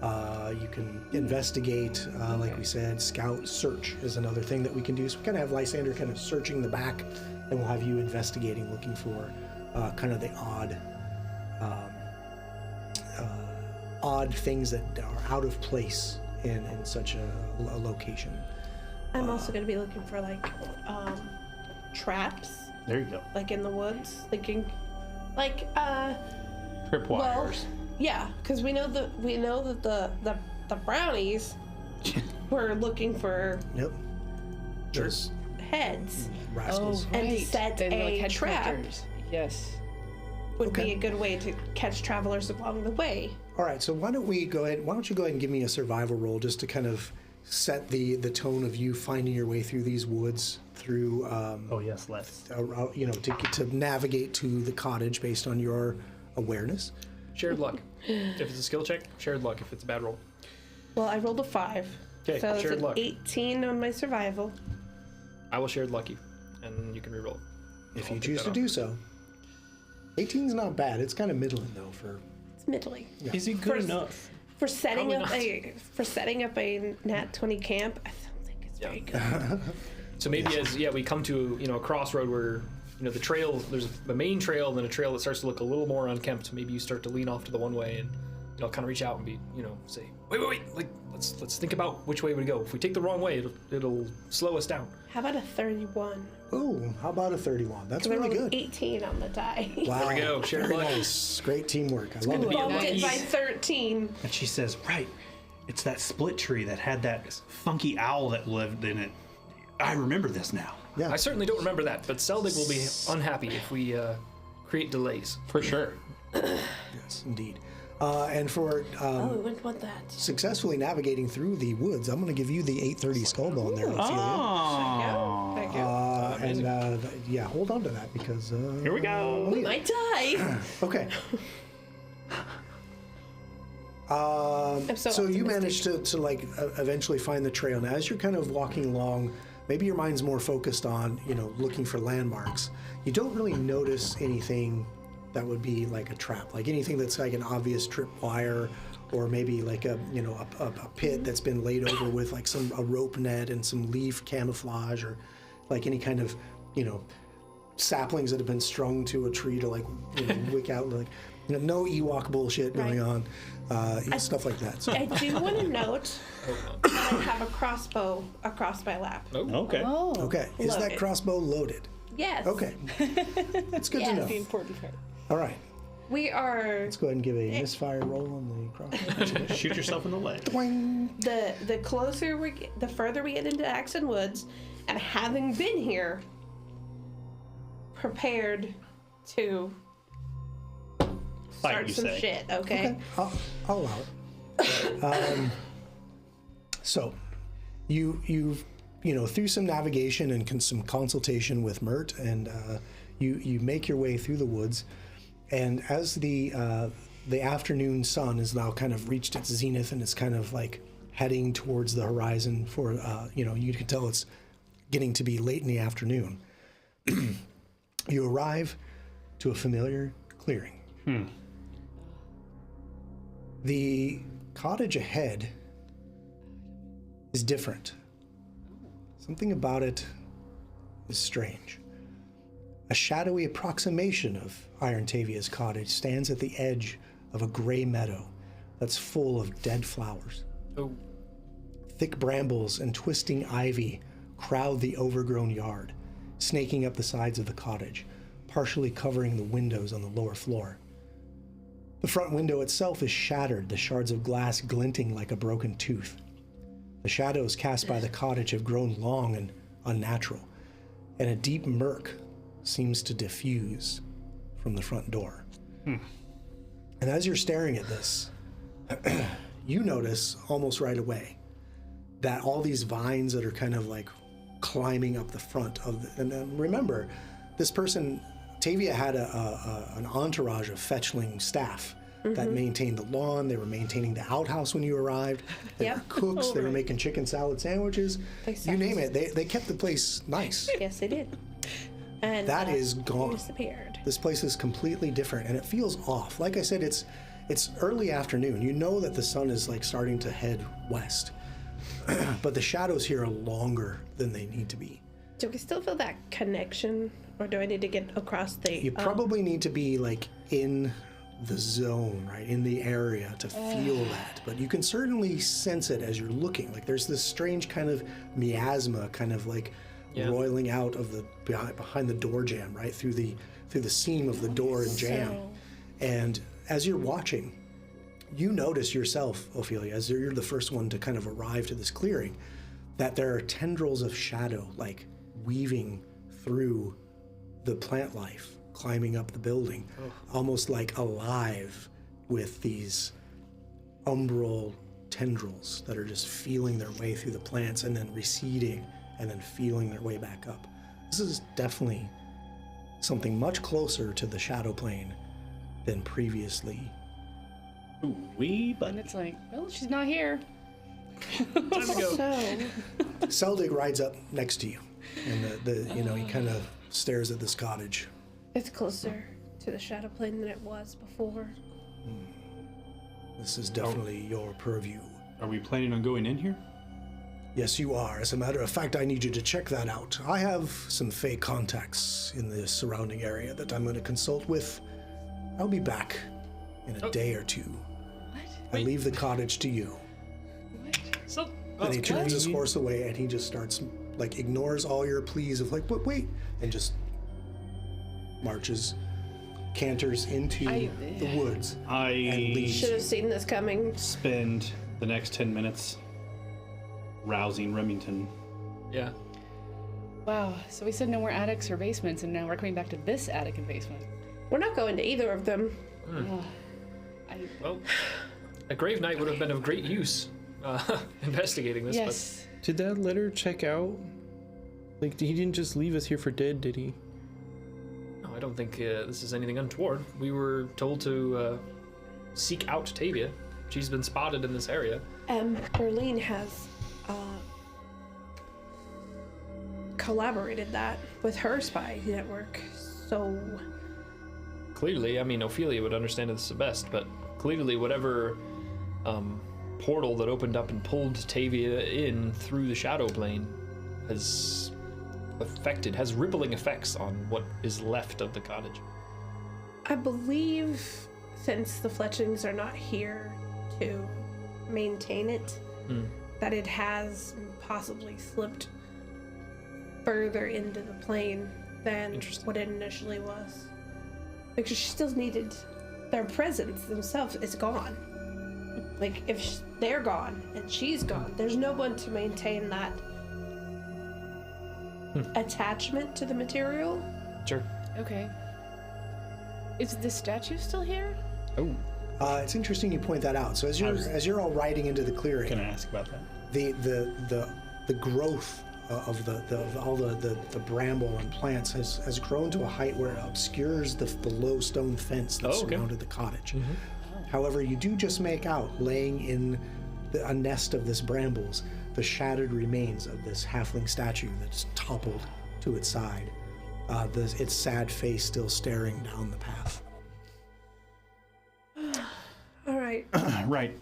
You can investigate, like we said, scout, search is another thing that we can do. So we kind of have Lysander kind of searching the back, and we'll have you investigating, looking for kind of the odd things that are out of place in such a location. I'm also going to be looking for like traps, There you go. like in the woods, thinking like Tripwires. well, yeah, because we know that the brownies were looking for Yep. Those heads. rascals. And set Then, like, a head trap. trackers. Yes. Would Okay. be a good way to catch travelers along the way. All right, so why don't you go ahead and give me a survival roll just to kind of set the tone of you finding your way through these woods, through Oh yes, let's. to navigate to the cottage based on your awareness. Shared luck. If it's a skill check, shared luck. If it's a bad roll. Well, I rolled a 5. Okay, So it's shared an luck. 18 on my survival. I will shared lucky, and you can reroll. If I'll you take choose that to off. do so. 18's not bad. It's kind of middling though for. It's middling. Is it good First- enough? For setting Probably up a nat 20 camp, I don't think it's very good. So maybe we come to a crossroad where the trail, there's the main trail and then a trail that starts to look a little more unkempt. Maybe you start to lean off to the one way and kind of reach out and be say wait, like let's think about which way we go. If we take the wrong way, it'll slow us down. How about a 31? Oh, how about a 31? That's 'Cause I really rolled an good. 18 on the die. Wow. There we go. Shared Very luck. nice. Great teamwork. I love to it. be a Bumped it by nice- 13. And she says, right, it's that split tree that had that funky owl that lived in it. I remember this now. Yeah. I certainly don't remember that, but Seldig will be unhappy if we create delays. For sure. Yes, indeed. And for Oh, we wouldn't want that. successfully navigating through the woods, I'm going to give you the 830 skull bone there, Ophelia. Oh. Thank you. Yeah, hold on to that because. Here we go. We might die. Okay. I'm So you optimistic. managed to like eventually find the trail. Now, as you're kind of walking along, maybe your mind's more focused on looking for landmarks. You don't really notice anything that would be like a trap, like anything that's like an obvious tripwire, or maybe like a pit that's been laid over with like a rope net and some leaf camouflage, or like any kind of saplings that have been strung to a tree to like wick out like no Ewok bullshit going on, stuff like that. So I do want to note that I have a crossbow across my lap. Okay. Oh. okay, is that Loaded. crossbow loaded? Yes. Okay, that's good to know. The important part. All right, We are let's go ahead and give a misfire roll on the crossbow. Shoot yourself in the leg. Boing. the closer we get, the further we get into Axon Woods, and having been here, prepared to Fight, start you some say. shit. Okay. I'll allow it. So, you through some navigation and some consultation with Mert, and you make your way through the woods. And as the afternoon sun has now kind of reached its zenith and it's kind of like heading towards the horizon for, you can tell it's getting to be late in the afternoon. You arrive to a familiar clearing. The cottage ahead is different. Something about it is strange. A shadowy approximation of Iron Tavia's cottage stands at the edge of a gray meadow that's full of dead flowers. Oh. Thick brambles and twisting ivy crowd the overgrown yard, snaking up the sides of the cottage, partially covering the windows on the lower floor. The front window itself is shattered, the shards of glass glinting like a broken tooth. The shadows cast by the cottage have grown long and unnatural, and a deep murk seems to diffuse from the front door. And as you're staring at this, you notice almost right away that all these vines that are kind of like climbing up the front of the, and then remember, this person, Tavia, had an entourage of fetchling staff that maintained the lawn. They were maintaining the outhouse when you arrived. They were cooks. They were making chicken salad sandwiches. You name it. They kept the place nice. Yes, they did. And that is gone. Disappeared. This place is completely different, and it feels off. Like I said, it's early afternoon. You know that the sun is like starting to head west, but the shadows here are longer than they need to be. Do we still feel that connection, or do I need to get across the? You probably need to be like in the zone, right, in the area to feel that. But you can certainly sense it as you're looking. Like there's this strange kind of miasma, kind of like roiling out of the behind the door jamb, right, through the seam of the door and jamb. And as you're watching, you notice yourself, Ophelia, as you're the first one to kind of arrive to this clearing, that there are tendrils of shadow like weaving through the plant life, climbing up the building, almost like alive with these umbral tendrils that are just feeling their way through the plants and then receding and then feeling their way back up. This is definitely something much closer to the shadow plane than previously. And it's like, well, she's not here. Time to go. Seldig rides up next to you, and he kind of stares at this cottage. It's closer to the shadow plane than it was before. This is definitely your purview. Are we planning on going in here? Yes, you are. As a matter of fact, I need you to check that out. I have some fake contacts in the surrounding area that I'm going to consult with. I'll be back in a day or two. What? I leave the cottage to you. So, And he turns his horse away and he just starts, like, ignores all your pleas of like, but wait, and just marches, canters into the woods. And I leaves. Should have seen this coming. spend the next 10 minutes rousing Remington. yeah. Wow. So we said no more attics or basements, and now we're coming back to this attic and basement. We're not going to either of them. Well, a grave knight would have been of great use investigating this. Yes. Did that letter check out? Like, he didn't just leave us here for dead, did he? But no, I don't think this is anything untoward. We were told to seek out Tavia. She's been spotted in this area. Berlin has collaborated that with her spy network, so... Clearly, I mean, Ophelia would understand this the best, but clearly whatever portal that opened up and pulled Tavia in through the shadow plane has rippling effects on what is left of the cottage. I believe, since the Fletchings are not here to maintain it, that it has possibly slipped further into the plane than what it initially was. Because she still needed their presence themselves is gone. Like, if they're gone and she's gone, there's no one to maintain that attachment to the material. Sure. Okay. Is the statue still here? Oh. It's interesting you point that out. So as you're all riding into the clearing, Can I ask about that? the growth of all the bramble and plants has grown to a height where it obscures the low stone fence that surrounded the cottage. However, you do just make out, laying in a nest of this brambles, the shattered remains of this halfling statue that's toppled to its side, its sad face still staring down the path. All right. Right.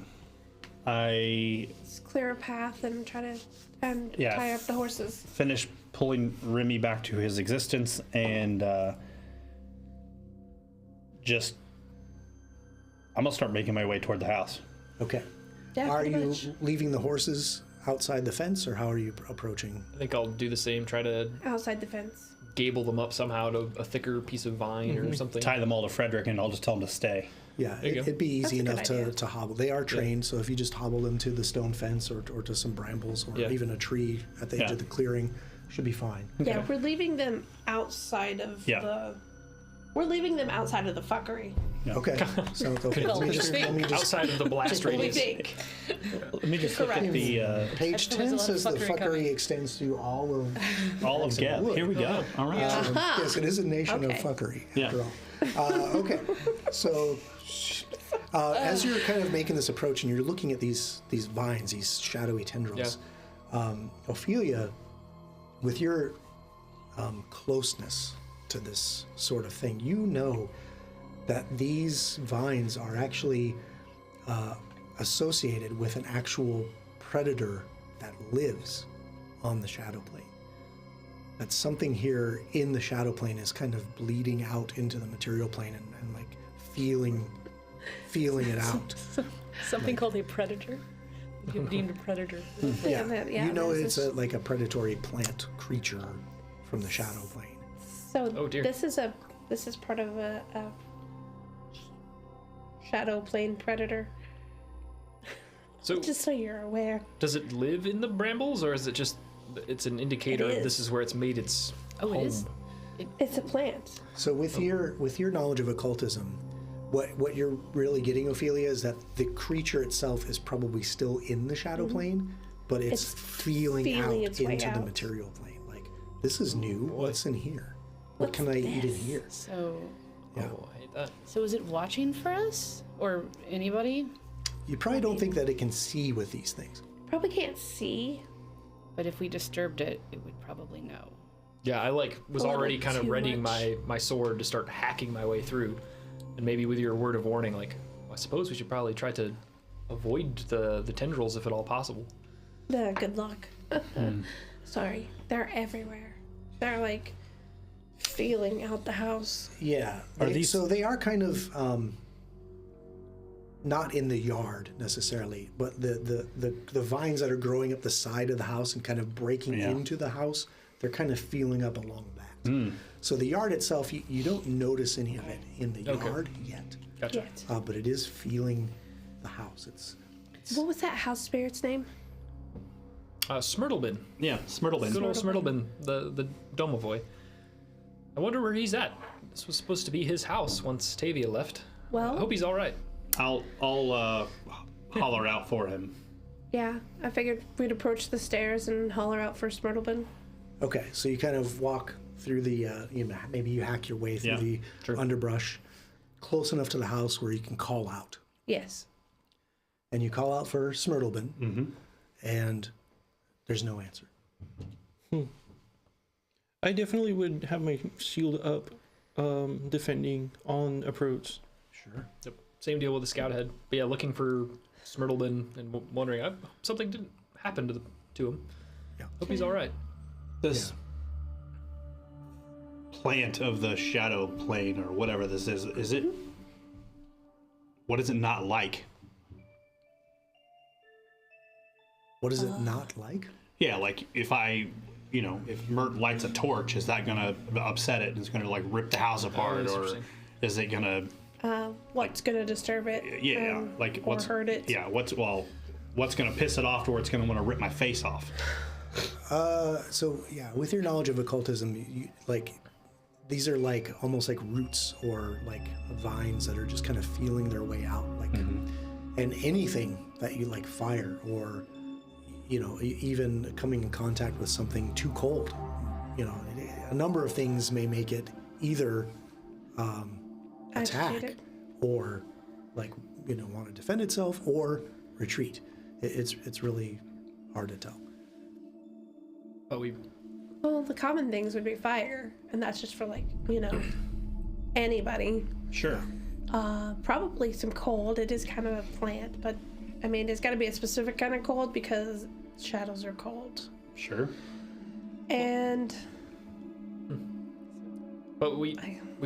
Let's clear a path and try to tie up the horses. Finish pulling Remy back to his existence and I'm gonna start making my way toward the house. Okay. Yeah, Are pretty you much. leaving the horses outside the fence, or how are you approaching? I think I'll do the same. Try to Outside the fence. gable them up somehow to a thicker piece of vine or something. Tie them all to Frederick, and I'll just tell him to stay. Yeah, you go. it'd be easy That's a enough good idea. to hobble. They are trained, so if you just hobble them to the stone fence or to some brambles or Yeah. even a tree at the edge Yeah. of the clearing, should be fine. Yeah, we're leaving them outside of We're leaving them outside of the fuckery. Okay, so okay. Let me just Outside of the blast What we radius. think. Let me just look at Correct. the Page There was a 10 lot of says the fuckery fuckery coming. extends to all of. all of Geb. wood. Here we go. All right. Yes, it is a nation Okay. of fuckery Yeah. after all. Okay, so as you're kind of making this approach and you're looking at these vines, these shadowy tendrils, Ophelia, with your closeness to this sort of thing, you know that these vines are actually associated with an actual predator that lives on the shadow plane. That something here in the shadow plane is kind of bleeding out into the material plane and like feeling it out. Something called a predator. You've deemed a predator. Yeah, You know there's it's like a predatory plant creature from the shadow plane. So Oh, dear. this is part of a shadow plane predator. So Just so you're aware. does it live in the brambles, or is it just it's an indicator It is. this is where it's made its Oh, home? it is? It's a plant. So with your knowledge of occultism, what you're really getting, Ophelia, is that the creature itself is probably still in the shadow plane, but it's feeling out its way into the out. material plane. Like, this is new. What's in here? What can I eat in here? So, Yeah. Oh, I hate that. so is it watching for us or anybody? You probably don't think that it can see with these things. Probably can't see. But if we disturbed it, it would probably know. Yeah, I was A little already kind of too readying much. my sword to start hacking my way through, and maybe with your word of warning, I suppose we should probably try to avoid the tendrils if at all possible. Good luck. Sorry, they're everywhere. They're like feeling out the house. Yeah. So they are kind of not in the yard necessarily, but the vines that are growing up the side of the house and kind of breaking into the house, they're kind of feeling up along that. So the yard itself, you don't notice any of it in the yard yet, Gotcha. Yet. but it is feeling the house. It's What was that house spirit's name? Smyrtlebin. Yeah, Smyrtlebin. Good old Smyrtlebin, the Domovoy. I wonder where he's at. This was supposed to be his house once Tavia left. I Well, hope he's all right. I'll holler out for him. yeah, I figured we'd approach the stairs and holler out for Smyrtlebin. okay. So you kind of walk through the, maybe you hack your way through the underbrush, close enough to the house where you can call out. Yes. And you call out for Smyrtlebin, and there's no answer. I definitely would have my shield up, defending on approach. Sure. Yep. Same deal with the scout head. But yeah, looking for Smyrtlebin and wondering, I hope something didn't happen to him. Yeah. Hope he's all right. This plant of the shadow plane, or whatever this is it? What is it not like? What is it not like? Yeah, like if if Mert lights a torch, is that gonna upset it and it's gonna like rip the house apart, that's or interesting. is it gonna? What's gonna disturb it? Yeah, like or what's hurt it? Yeah, what's gonna piss it off to where it's gonna want to rip my face off? So yeah, with your knowledge of occultism, these are like almost like roots or like vines that are just kind of feeling their way out, like, and anything that you like fire or even coming in contact with something too cold. A number of things may make it either attack Agitated. or want to defend itself or retreat. It's really hard to tell. But Well, the common things would be fire, and that's just for anybody. Sure. Probably some cold. It is kind of a plant, but I mean, it's got to be a specific kind of cold because shadows are cold. Sure. And But we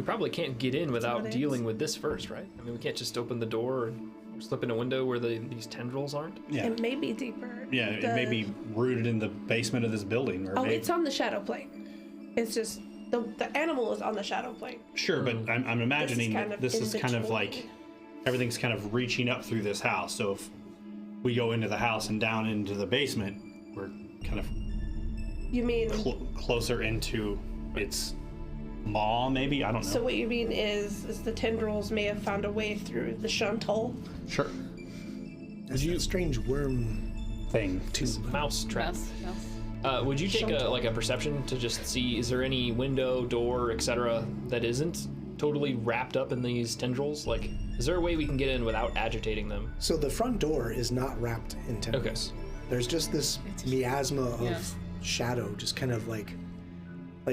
probably can't get in without what it dealing with this first, right? I mean, we can't just open the door and slip in a window where these tendrils aren't. Yeah. it may be deeper. Yeah, it may be rooted in the basement of this building. Or It's on the shadow plane. It's just the animal is on the shadow plane. Sure, but I'm imagining kind that of this in is kind of between. like everything's kind of reaching up through this house. So if we go into the house and down into the basement, we're kind of You mean? closer into its maw, maybe? I don't know. So what you mean is the tendrils may have found a way through the shunt hole. Sure. That's a strange worm Thing. Mouse trap. Mouse. Would you take a perception to just see, is there any window, door, etc. that isn't totally wrapped up in these tendrils? Like, is there a way we can get in without agitating them? So the front door is not wrapped in tendrils. There's just this miasma of shadow, just kind of like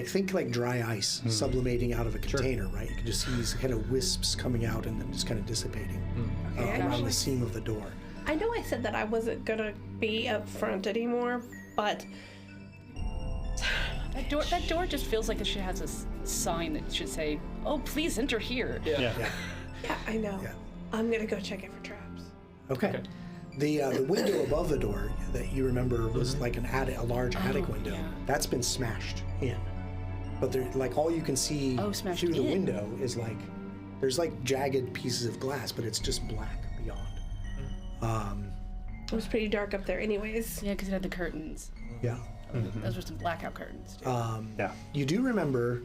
think like dry ice sublimating out of a container, right? You can just see these kind of wisps coming out and then just kind of dissipating around the seam of the door. I know I said that I wasn't gonna be up front anymore, but That door just feels like it should has a sign that should say, "Oh, please enter here." Yeah. yeah, I know. Yeah. I'm gonna go check it for traps. Okay. The window above the door that you remember was like a large attic window. yeah. That's been smashed in. But all you can see smashed through the in. window is there's jagged pieces of glass, but it's just black beyond. It was pretty dark up there, anyways. Yeah, because it had the curtains. Yeah. Those were some blackout curtains. Too. Yeah. You do remember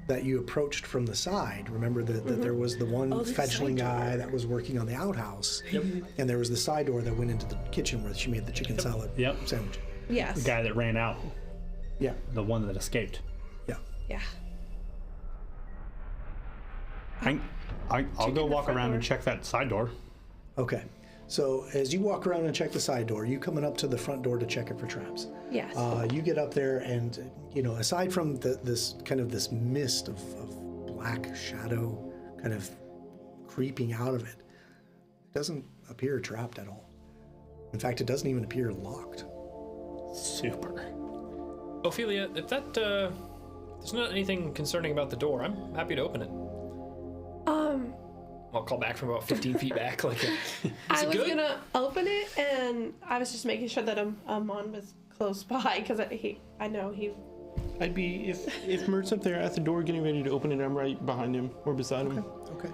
that you approached from the side. Remember that there was the one there's a fledgling side guy door. that was working on the outhouse. Yep. And there was the side door that went into the kitchen where she made the chicken salad Yep. sandwich. Yes. The guy that ran out, Yeah. the one that escaped. Yeah. Yeah. I'll go the walk front around door. and check that side door. Okay. So as you walk around and check the side door, you coming up to the front door to check it for traps. Yes. You get up there and, aside from this mist of black shadow kind of creeping out of it, it doesn't appear trapped at all. In fact, it doesn't even appear locked. Super. Ophelia, if there's not anything concerning about the door, I'm happy to open it. I'll call back from about 15 feet back. I was good? gonna open it, and I was just making sure that Amon was close by because I know he. I'd be if Mert's up there at the door getting ready to open it, I'm right behind him or beside him. Okay.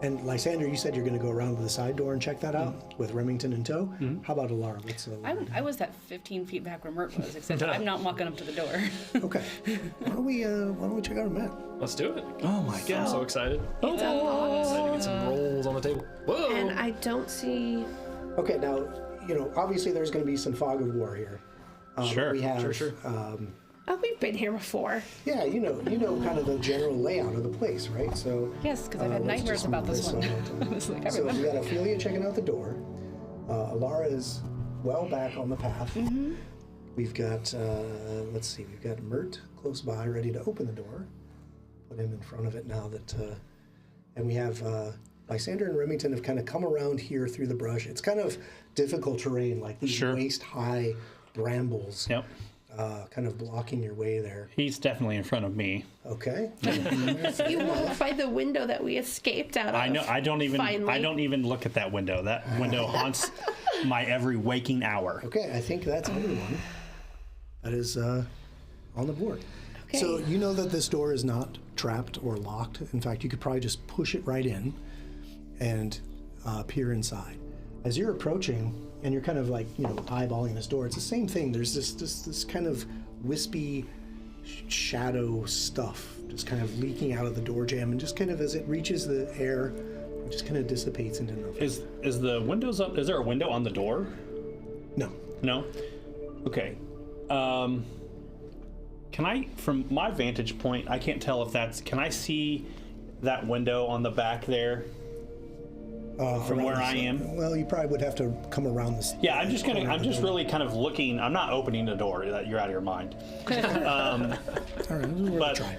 And Lysander, you said you're going to go around to the side door and check that out with Remington in tow. How about Alara? Let's. I was that 15 feet back where Mert was, except I'm not walking up to the door. Okay. Why don't we check out a map? Let's do it. Oh my I'm god. so excited. Excited to get some rolls on the table. Whoa! And I don't see. Okay, now obviously there's going to be some fog of war here. Sure. We have. Sure. Oh, we've been here before. Yeah, you know kind of the general layout of the place, right? So. Yes, because I've had let's nightmares just about move this one. on. It's like, I So we remember. got Ophelia checking out the door. Alara is well back on the path. Mm-hmm. We've got, let's see, we've got Mert close by, ready to open the door. Put him in front of it now that, and we have Lysander and Remington have kind of come around here through the brush. It's kind of difficult terrain, like these Sure. waist-high brambles, Yep. kind of blocking your way there. He's definitely in front of me. Okay. You walked by the window that we escaped out of. I know. I don't Finally. even look at that window. That window haunts my every waking hour. Okay, I think that's everyone. That is on the board. Okay. So you know that this door is not trapped or locked. In fact, you could probably just push it right in and peer inside. As you're approaching, and you're kind of eyeballing this door, it's the same thing. There's this kind of wispy shadow stuff just kind of leaking out of the door jamb, and just kind of as it reaches the air, it just kind of dissipates into nothing. Is the windows up? Is there a window on the door? No. No. Okay. Can I, from my vantage point, I can't tell if that's. Can I see that window on the back there? From where I am? Well, you probably would have to come around this. Yeah, I'm just really kind of looking. I'm not opening the door. That you're out of your mind. All right, But try.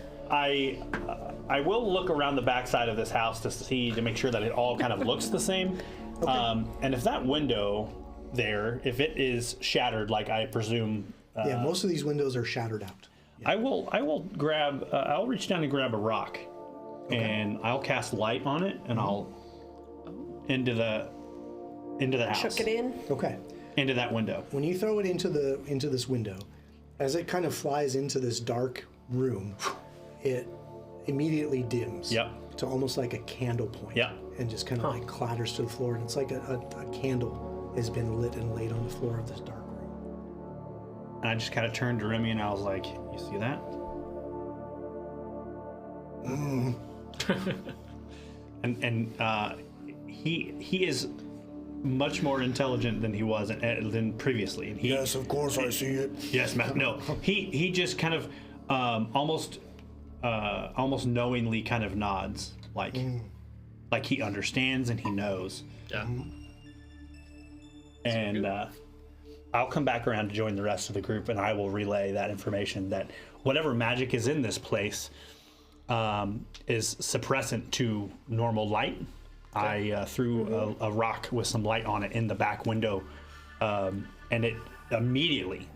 I will look around the backside of this house to make sure that it all kind of looks the same. And if that window there, if it is shattered, like I presume. Yeah, most of these windows are shattered out. I will grab. I'll reach down and grab a rock, and I'll cast light on it, and I'll into the house. Chuck it in. Okay. Into that window. When you throw it into this window, as it kind of flies into this dark room, it immediately dims. Yep. To almost like a candle point. Yep. And just kind of like clatters to the floor, and it's like a candle has been lit and laid on the floor of this dark room. And I just kind of turned to Remy and I was like, "You see that?" and he is much more intelligent than he was than previously. And Yes, of course I see it. Yes, Matt. No, he just kind of almost knowingly kind of nods, like he understands and he knows. Yeah. And I'll come back around to join the rest of the group, and I will relay that information that whatever magic is in this place is suppressant to normal light. I threw a rock with some light on it in the back window, and it immediately,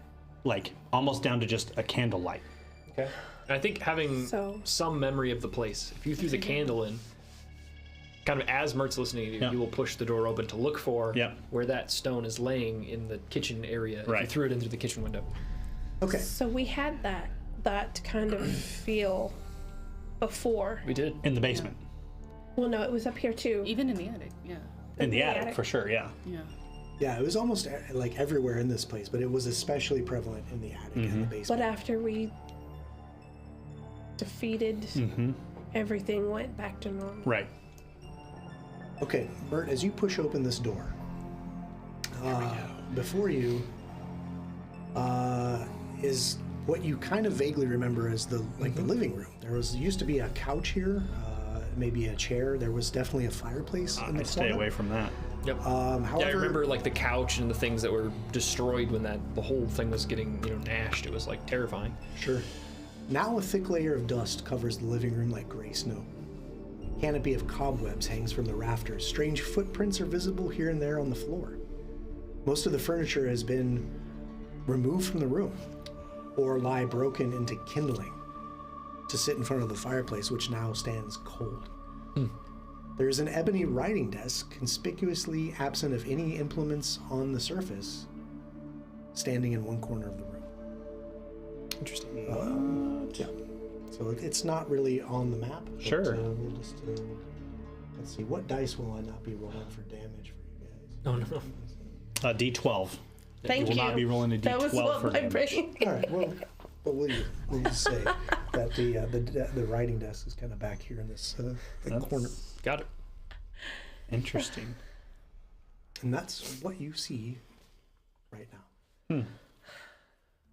like almost down to just a candle light. Okay. And I think having So- some memory of the place, if you threw the candle in, kind of as Mert's listening to you, Yeah. you will push the door open to look for Yeah. where that stone is laying in the kitchen area. If you Right. threw it in through the kitchen window. Okay. So we had that kind of feel before. We did. In the basement. Well, no, it was up here too. Even in the attic, yeah. In the the attic, attic. for sure, yeah. Yeah. Yeah, it was almost like everywhere in this place, but it was especially prevalent in the attic and the basement. But after we defeated, everything went back to normal. Right. Okay, Bert, as you push open this door, before you is what you kind of vaguely remember as the living room. There used to be a couch here, maybe a chair. There was definitely a fireplace in the I stay corner. away from that. Yep. However, Yeah, I remember like the couch and the things that were destroyed when the whole thing was getting gnashed. It was like terrifying. Sure. Now a thick layer of dust covers the living room like gray snow. A canopy of cobwebs hangs from the rafters. Strange footprints are visible here and there on the floor. Most of the furniture has been removed from the room or lie broken into kindling to sit in front of the fireplace, which now stands cold. There is an ebony writing desk, conspicuously absent of any implements on the surface, standing in one corner of the room. Interesting. Yeah. So it's not really on the map. But, Sure. we'll just, let's see. What dice will I not be rolling for damage for you guys? No, no, no. D12. Thank you you. will not be rolling a D12 That was what for my damage. brain. All right. Well, but we'll just say that the writing desk is kind of back here in this corner, Got it. Interesting. and that's what you see right now.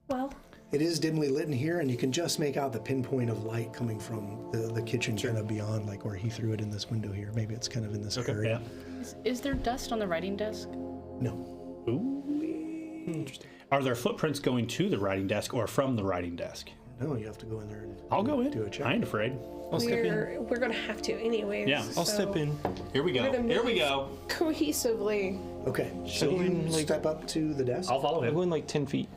Well, It is dimly lit in here, and you can just make out the pinpoint of light coming from the kitchen kind of beyond, like where he threw it in this window here. Maybe it's kind of in this area. Yeah. Is there dust on the writing desk? No. Ooh. Interesting. Are there footprints going to the writing desk or from the writing desk? No, you have to go in there and I'll go in. do a check. I ain't afraid. I'll step in. we're gonna have to anyways. Yeah. I'll so step in. Here we go. We're gonna Here we move go. cohesively. Okay, so Go you in, like- step up to the desk. I'll follow I'm him. going like 10 feet.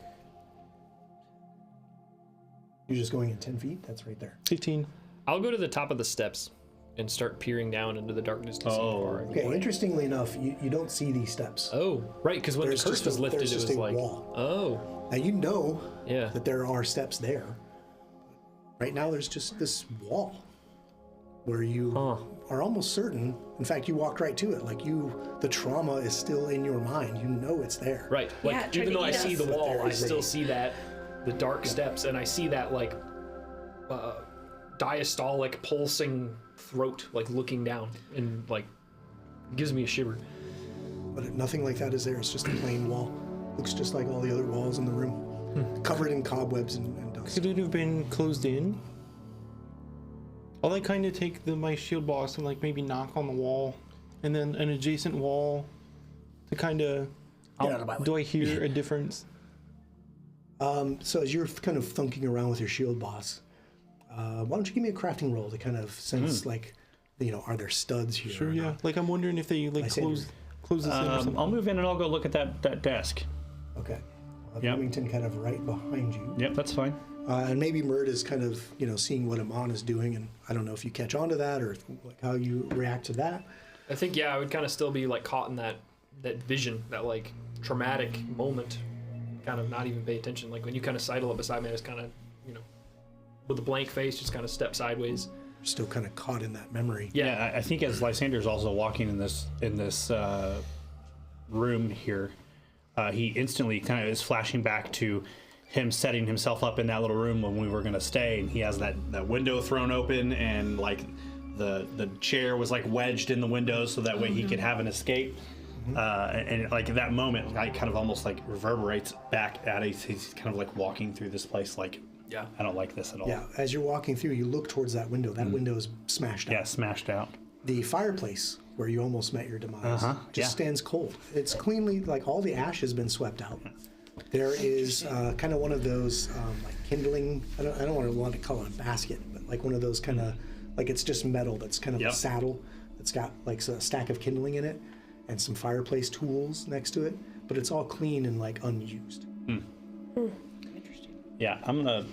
You're just going in 10 feet? That's right there. 15. I'll go to the top of the steps and start peering down into the darkness to see how far I can Okay, go. interestingly enough, you don't see these steps. Oh, right, because when There's the curse just was a- lifted, there's it just was a like, wall. oh, Now you know yeah. that there are steps there. Right now there's just this wall where you are almost certain. In fact, you walked right to it. Like the trauma is still in your mind. You know it's there. Right. Yeah, Like, trying even to though I eat see us. the wall, There I is still a- see the dark steps, and I see that, like, diastolic, pulsing throat, like, looking down, and, like, gives me a shiver. But nothing like that is there. It's just a plain wall. Looks just like all the other walls in the room, covered in cobwebs and dust. Could it have been closed in? I'll like kind of take my shield box and like maybe knock on the wall, and then an adjacent wall to kind of. Do I hear a difference? So as you're kind of thunking around with your shield boss, why don't you give me a crafting roll to kind of sense like, are there studs here? Sure, yeah. Like I'm wondering if they like close this in or something. I'll move in and I'll go look at that desk. Okay. Yep. Remington kind of right behind you. Yep, that's fine. And maybe Mert is kind of, seeing what Amon is doing, and I don't know if you catch on to that or like how you react to that. I think, I would kind of still be like caught in that vision, that like traumatic moment, kind of not even pay attention. Like when you kind of sidle up beside me, I just kind of, with a blank face, just kind of step sideways. You're still kind of caught in that memory. Yeah, I think as Lysander's also walking in this room here, he instantly kind of is flashing back to him setting himself up in that little room when we were going to stay, and he has that window thrown open, and like the chair was like wedged in the window so that way he could have an escape. And like at that moment, I kind of almost like reverberates back at it. He's kind of like walking through this place like, I don't like this at all. Yeah, as you're walking through, you look towards that window. That window is smashed out. Yeah, smashed out. The fireplace where you almost met your demise just stands cold. It's cleanly, like all the ash has been swept out. There is kind of one of those like kindling, I don't want to call it a basket, but like one of those kind of, like it's just metal that's kind of a saddle that's got like a stack of kindling in it and some fireplace tools next to it, but it's all clean and like unused. Interesting. Yeah, I'm gonna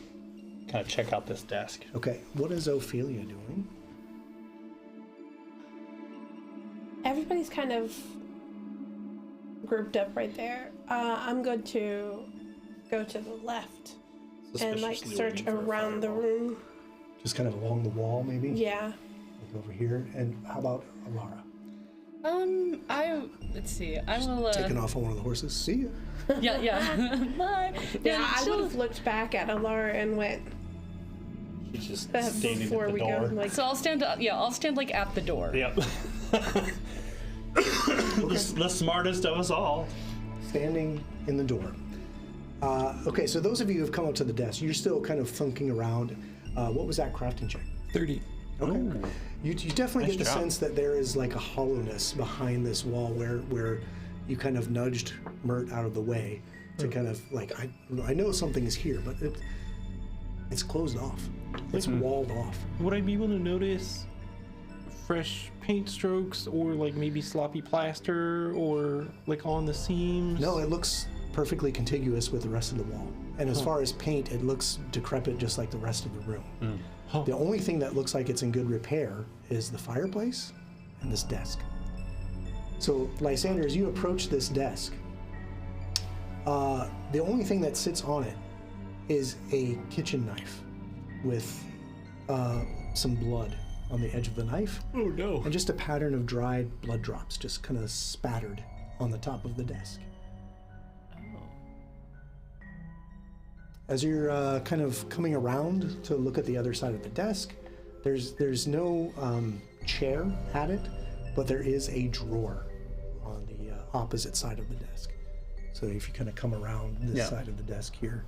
kind of check out this desk. Okay, what is Ophelia doing? Everybody's kind of grouped up right there. I'm going to go to the left and like search around the room. Just kind of along the wall, maybe? Yeah. Like over here. And how about Alara? Let's see. I will. Taking off on one of the horses. See ya. Yeah. Bye. Yeah, I would have looked back at Alara and went. She's just standing before at the we door. go. Like, So I'll stand. I'll stand like at the door. Yep. the smartest of us all. Standing in the door. Okay, so those of you who have come up to the desk, you're still kind of thunking around. What was that crafting check? 30. Okay. You definitely get the sense that there is like a hollowness behind this wall where you kind of nudged Mert out of the way to kind of like, I know something is here, but it's closed off. It's walled off. Would I be able to notice fresh paint strokes or like maybe sloppy plaster or like on the seams? No, it looks perfectly contiguous with the rest of the wall. And as far as paint, it looks decrepit just like the rest of the room. The only thing that looks like it's in good repair is the fireplace and this desk. So, Lysander, as you approach this desk, the only thing that sits on it is a kitchen knife with some blood on the edge of the knife. Oh no. And just a pattern of dried blood drops just kind of spattered on the top of the desk. As you're kind of coming around to look at the other side of the desk, there's no chair at it, but there is a drawer on the opposite side of the desk. So if you kind of come around this side of the desk here.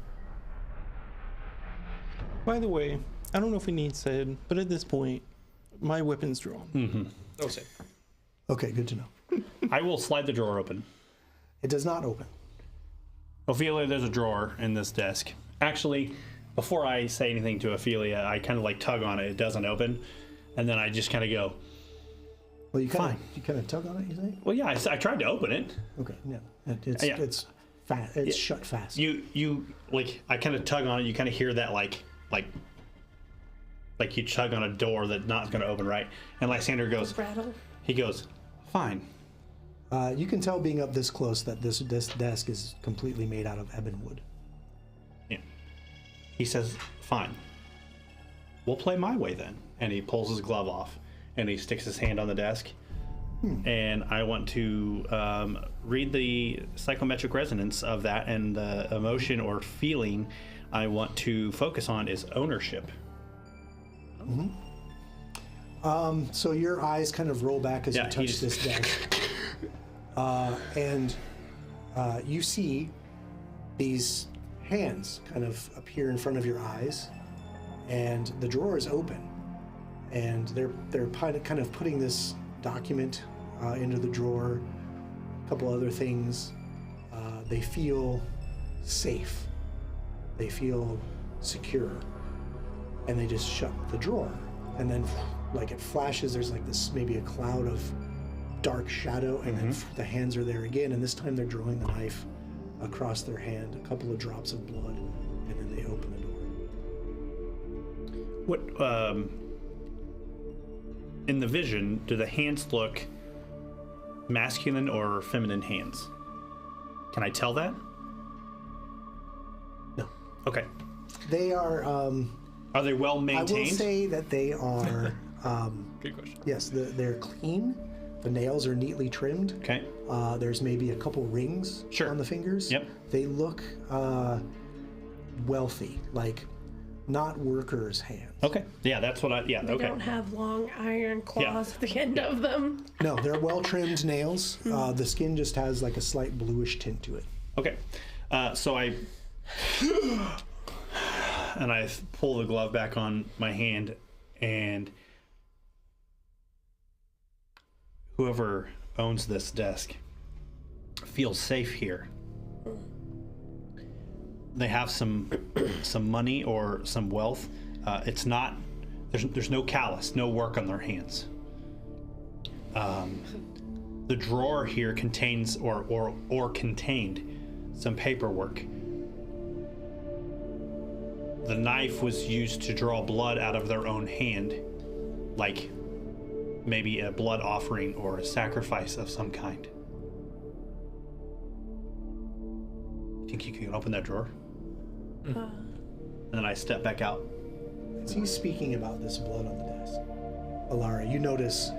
By the way, I don't know if we need said, but at this point, my weapon's drawn. Oh, say. Okay, good to know. I will slide the drawer open. It does not open. Ophelia, there's a drawer in this desk. Actually, before I say anything to Ophelia, I kind of like tug on it. It doesn't open. And then I just kind of go, Well, you kind of tug on it, you think? well, yeah, I tried to open it. Okay, no. It's fast. It's shut fast. You like, I kind of tug on it. You kind of hear that like you tug on a door that's not going to open, right? And Lysander goes, rattle. he goes, fine. You can tell being up this close that this desk is completely made out of ebon wood. Yeah. He says, fine. We'll play my way then. And he pulls his glove off and he sticks his hand on the desk. And I want to read the psychometric resonance of that, and the emotion or feeling I want to focus on is ownership. So your eyes kind of roll back as you touch this desk. And you see these hands kind of appear in front of your eyes, and the drawer is open, and they're kind of putting this document into the drawer, a couple other things. They feel safe. They feel secure, and they just shut the drawer. And then, like, it flashes. There's like this, maybe a cloud of dark shadow, and then the hands are there again. And this time they're drawing the knife across their hand, a couple of drops of blood, and then they open the door. What in the vision, do the hands look masculine or feminine hands? Can I tell that? No. Okay. They are. Are they well I maintained? will say that they are. Good question. Yes, they're clean. The nails are neatly trimmed. Okay. There's maybe a couple rings on the fingers. Yep. They look wealthy, like not workers' hands. Okay. Yeah, that's what I. Yeah. They okay. don't have long iron claws at the end of them. No, they're well-trimmed nails. The skin just has like a slight bluish tint to it. Okay. So I. And I pull the glove back on my hand, and whoever owns this desk feels safe here. They have some money or some wealth. It's not. There's no callus, no work on their hands. The drawer here contains or contained some paperwork. The knife was used to draw blood out of their own hand, like maybe a blood offering or a sacrifice of some kind. Think you can open that drawer? And then I step back out. As he's speaking about this blood on the desk, Alara, you notice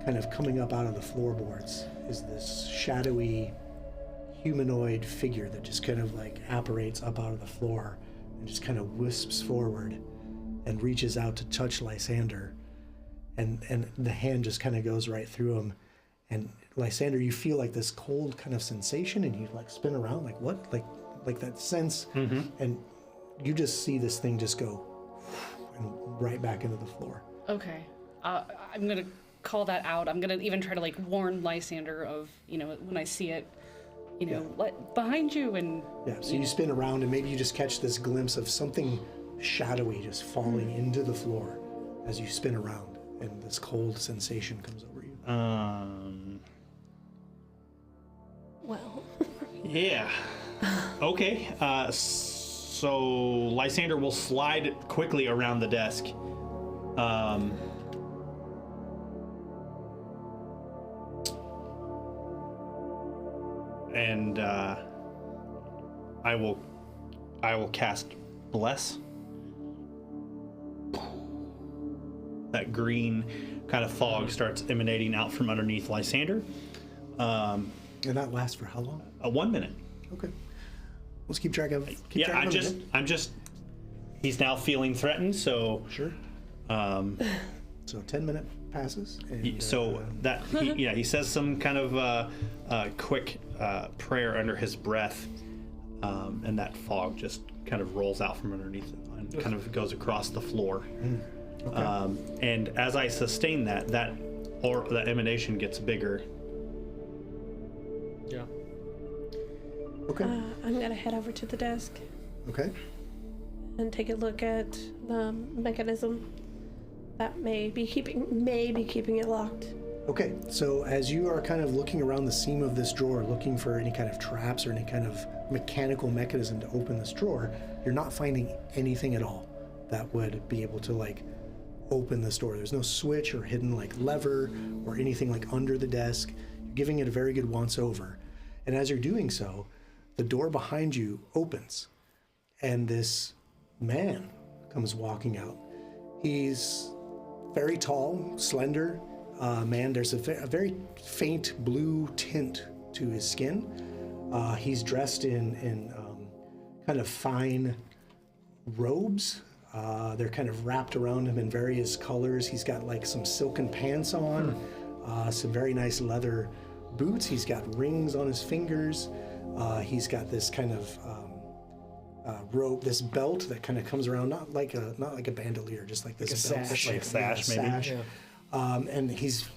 kind of coming up out of the floorboards is this shadowy humanoid figure that just kind of like apparates up out of the floor and just kind of wisps forward and reaches out to touch Lysander, and the hand just kind of goes right through him. And Lysander, you feel like this cold kind of sensation, and you like spin around like what, like that sense, and you just see this thing just go and right back into the floor. Okay. I'm gonna call that out. I'm gonna even try to like warn Lysander of, when I see it, behind you, and So you spin around, and maybe you just catch this glimpse of something shadowy just falling into the floor as you spin around, and this cold sensation comes over you. Well. Yeah. Okay. So Lysander will slide quickly around the desk. And I will cast Bless. That green kind of fog starts emanating out from underneath Lysander. And that lasts for how long? 1 minute. Okay. Let's keep track of. He's now feeling threatened, so. Sure. So 10-minute passes. And, he says some kind of quick prayer under his breath, and that fog just kind of rolls out from underneath it and kind of goes across the floor. Okay. And as I sustain that emanation gets bigger. Yeah. Okay. I'm gonna head over to the desk. Okay. And take a look at the mechanism that may be keeping it locked. Okay, so as you are kind of looking around the seam of this drawer, looking for any kind of traps or any kind of mechanical mechanism to open this drawer, you're not finding anything at all that would be able to like open this door. There's no switch or hidden like lever or anything like under the desk. You're giving it a very good once over. And as you're doing so, the door behind you opens and this man comes walking out. He's very tall, slender man. There's a very faint blue tint to his skin. He's dressed in kind of fine robes. They're kind of wrapped around him in various colors. He's got like some silken pants on, some very nice leather boots. He's got rings on his fingers. He's got this kind of rope, this belt that kind of comes around, not like a bandolier, just like this belt, sash. Like a sash, maybe. sash. Yeah. And he's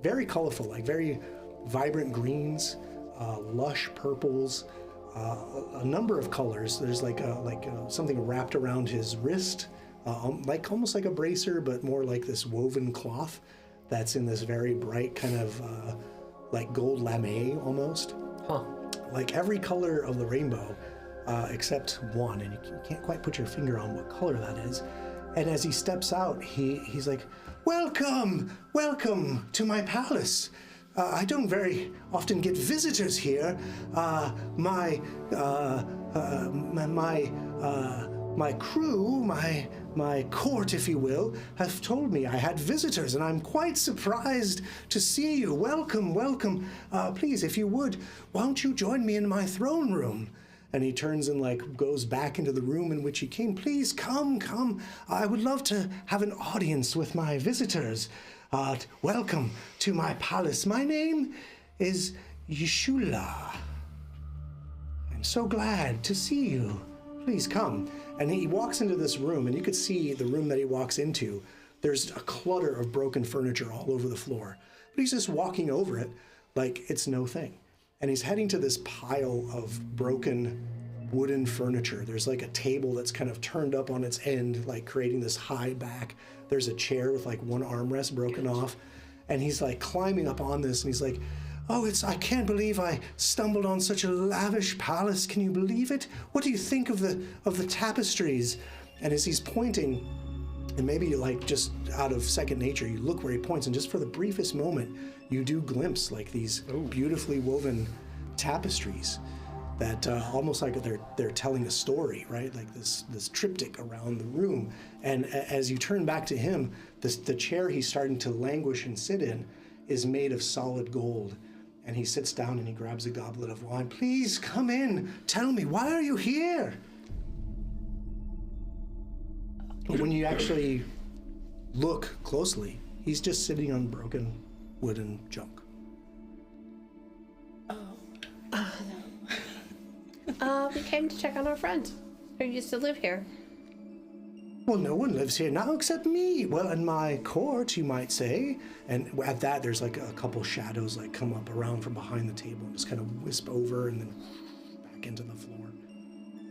very colorful, like very vibrant greens, lush purples, a number of colors. There's like something wrapped around his wrist, like almost like a bracer, but more like this woven cloth that's in this very bright kind of like gold lame almost. Huh. Like every color of the rainbow, except one, and you can't quite put your finger on what color that is. And as he steps out, he's like, welcome to my palace. I don't very often get visitors here. My crew, my court, if you will, have told me I had visitors, and I'm quite surprised to see you. Welcome. Please, if you would, why don't you join me in my throne room? And he turns and goes back into the room in which he came. Please come. I would love to have an audience with my visitors. Welcome to my palace. My name is Yeshula. I'm so glad to see you. Please come. And he walks into this room, and you could see the room that he walks into. There's a clutter of broken furniture all over the floor. But he's just walking over it like it's no thing. And he's heading to this pile of broken wooden furniture. There's like a table that's kind of turned up on its end, like creating this high back. There's a chair with like one armrest broken off. And he's like climbing up on this, and he's like, oh, I can't believe I stumbled on such a lavish palace. Can you believe it? What do you think of the tapestries? And as he's pointing, and maybe like just out of second nature, you look where he points, and just for the briefest moment, you do glimpse like these beautifully woven tapestries that almost like they're telling a story, right? Like this triptych around the room. And as you turn back to him, the chair he's starting to languish and sit in is made of solid gold. And he sits down and he grabs a goblet of wine. Please come in. Tell me, why are you here? But when you actually look closely, he's just sitting on broken wooden junk. We came to check on our friend who used to live here. Well, no one lives here now except me. Well, in my court, you might say. And at that, there's like a couple shadows like come up around from behind the table and just kind of wisp over and then back into the floor.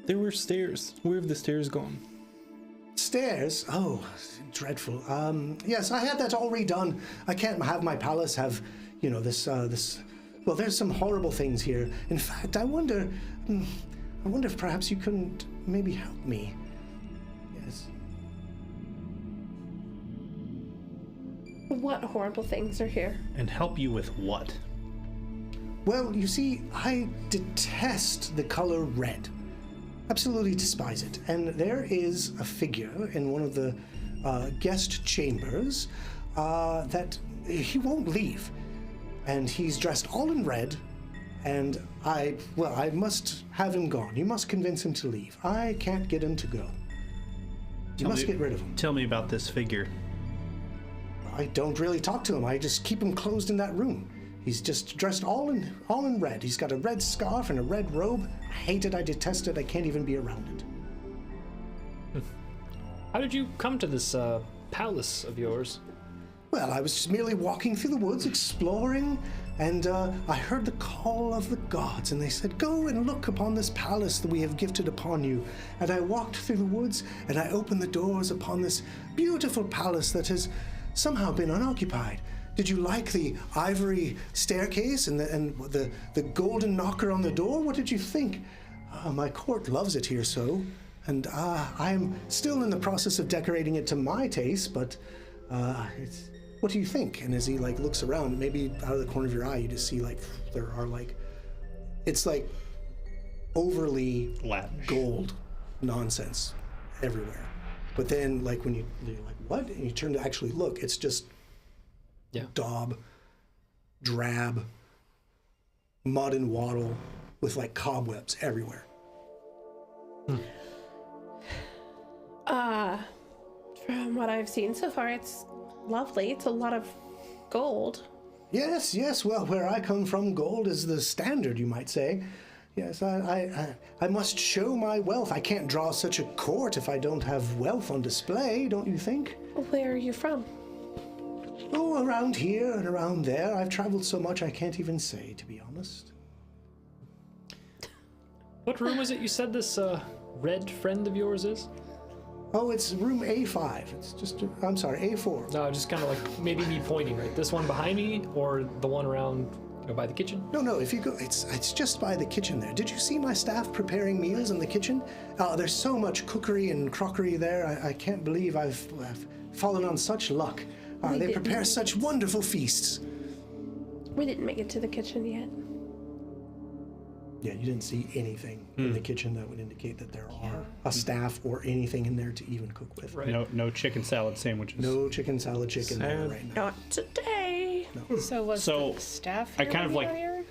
There were stairs. Where have the stairs gone? Stairs? Oh, dreadful. Yes, I had that all redone. I can't have my palace have, this. Well, there's some horrible things here. In fact, I wonder if perhaps you couldn't maybe help me. Yes. What horrible things are here? And help you with what? Well, you see, I detest the color red. Absolutely despise it. And there is a figure in one of the guest chambers that he won't leave. And he's dressed all in red, and I must have him gone. You must convince him to leave. I can't get him to go. You must get rid of him. Tell me about this figure. I don't really talk to him. I just keep him closed in that room. He's just dressed all in red. He's got a red scarf and a red robe. I hate it. I detest it. I can't even be around it. How did you come to this palace of yours? Well, I was just merely walking through the woods, exploring, and I heard the call of the gods, and they said, go and look upon this palace that we have gifted upon you. And I walked through the woods, and I opened the doors upon this beautiful palace that has somehow been unoccupied. Did you like the ivory staircase and the golden knocker on the door? What did you think? My court loves it here so, and I'm still in the process of decorating it to my taste, but what do you think? And as he looks around, maybe out of the corner of your eye, you just see there are it's like overly lavish gold nonsense everywhere. But then when you're like, what? And you turn to actually look, it's just daub, drab, mud and wattle with cobwebs everywhere. From what I've seen so far, it's lovely. It's a lot of gold. Yes. Well, where I come from, gold is the standard, you might say. Yes, I must show my wealth. I can't draw such a court if I don't have wealth on display, don't you think? Where are you from? Oh, around here and around there. I've traveled so much I can't even say, to be honest. What room was it you said this red friend of yours is? Oh, it's room A5. It's just, I'm sorry, A4. No, just kind of like maybe me pointing, right? This one behind me or the one around by the kitchen? No, if you go, it's just by the kitchen there. Did you see my staff preparing meals in the kitchen? There's so much cookery and crockery there. I can't believe I've fallen on such luck. They prepare such wonderful feasts. We didn't make it to the kitchen yet. Yeah, you didn't see anything in the kitchen that would indicate that there are a staff or anything in there to even cook with. Right. No chicken salad sandwiches. No chicken salad chicken there right now. Not today. So was the staff here I kind of when we like- got here?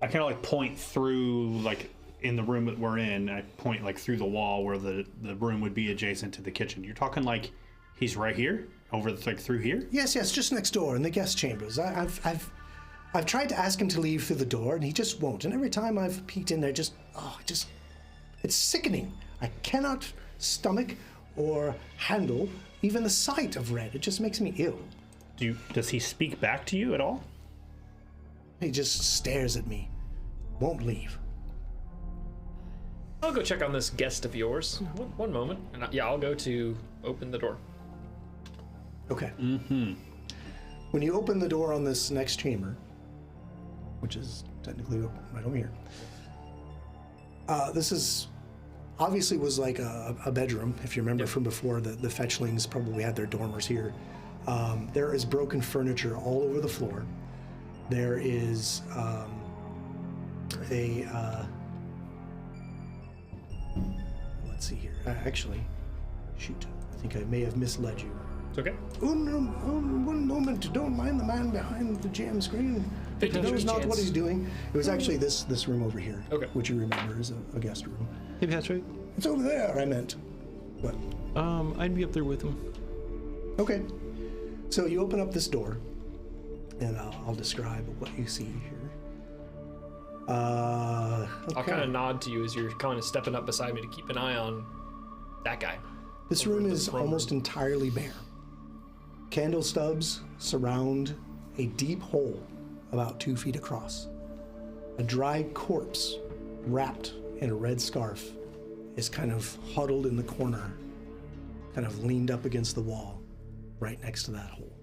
I kind of like point through, like in the room that we're in. I point like through the wall where the room would be adjacent to the kitchen. You're talking like he's right here, like through here. Yes, just next door in the guest chambers. I've tried to ask him to leave through the door, and he just won't. And every time I've peeked in there, it's sickening. I cannot stomach or handle even the sight of red. It just makes me ill. Does he speak back to you at all? He just stares at me, won't leave. I'll go check on this guest of yours. One moment. And I'll go to open the door. Okay. Mm-hmm. When you open the door on this next chamber, which is technically right over here, this is obviously was like a bedroom. If you remember from before, the fetchlings probably had their dormers here. There is broken furniture all over the floor. There is let's see here. Actually, shoot, I think I may have misled you. It's okay. One moment, don't mind the man behind the jam screen. He knows not what he's doing. It was actually this room over here, which you remember is a guest room. Hey, Patrick. It's over there, I meant. What? I'd be up there with him. Okay. So you open up this door, and I'll describe what you see here. Okay. I'll kind of nod to you as you're kind of stepping up beside me to keep an eye on that guy. This room is almost entirely bare. Candle stubs surround a deep hole about 2 feet across. A dry corpse wrapped in a red scarf is kind of huddled in the corner, kind of leaned up against the wall right next to that hole.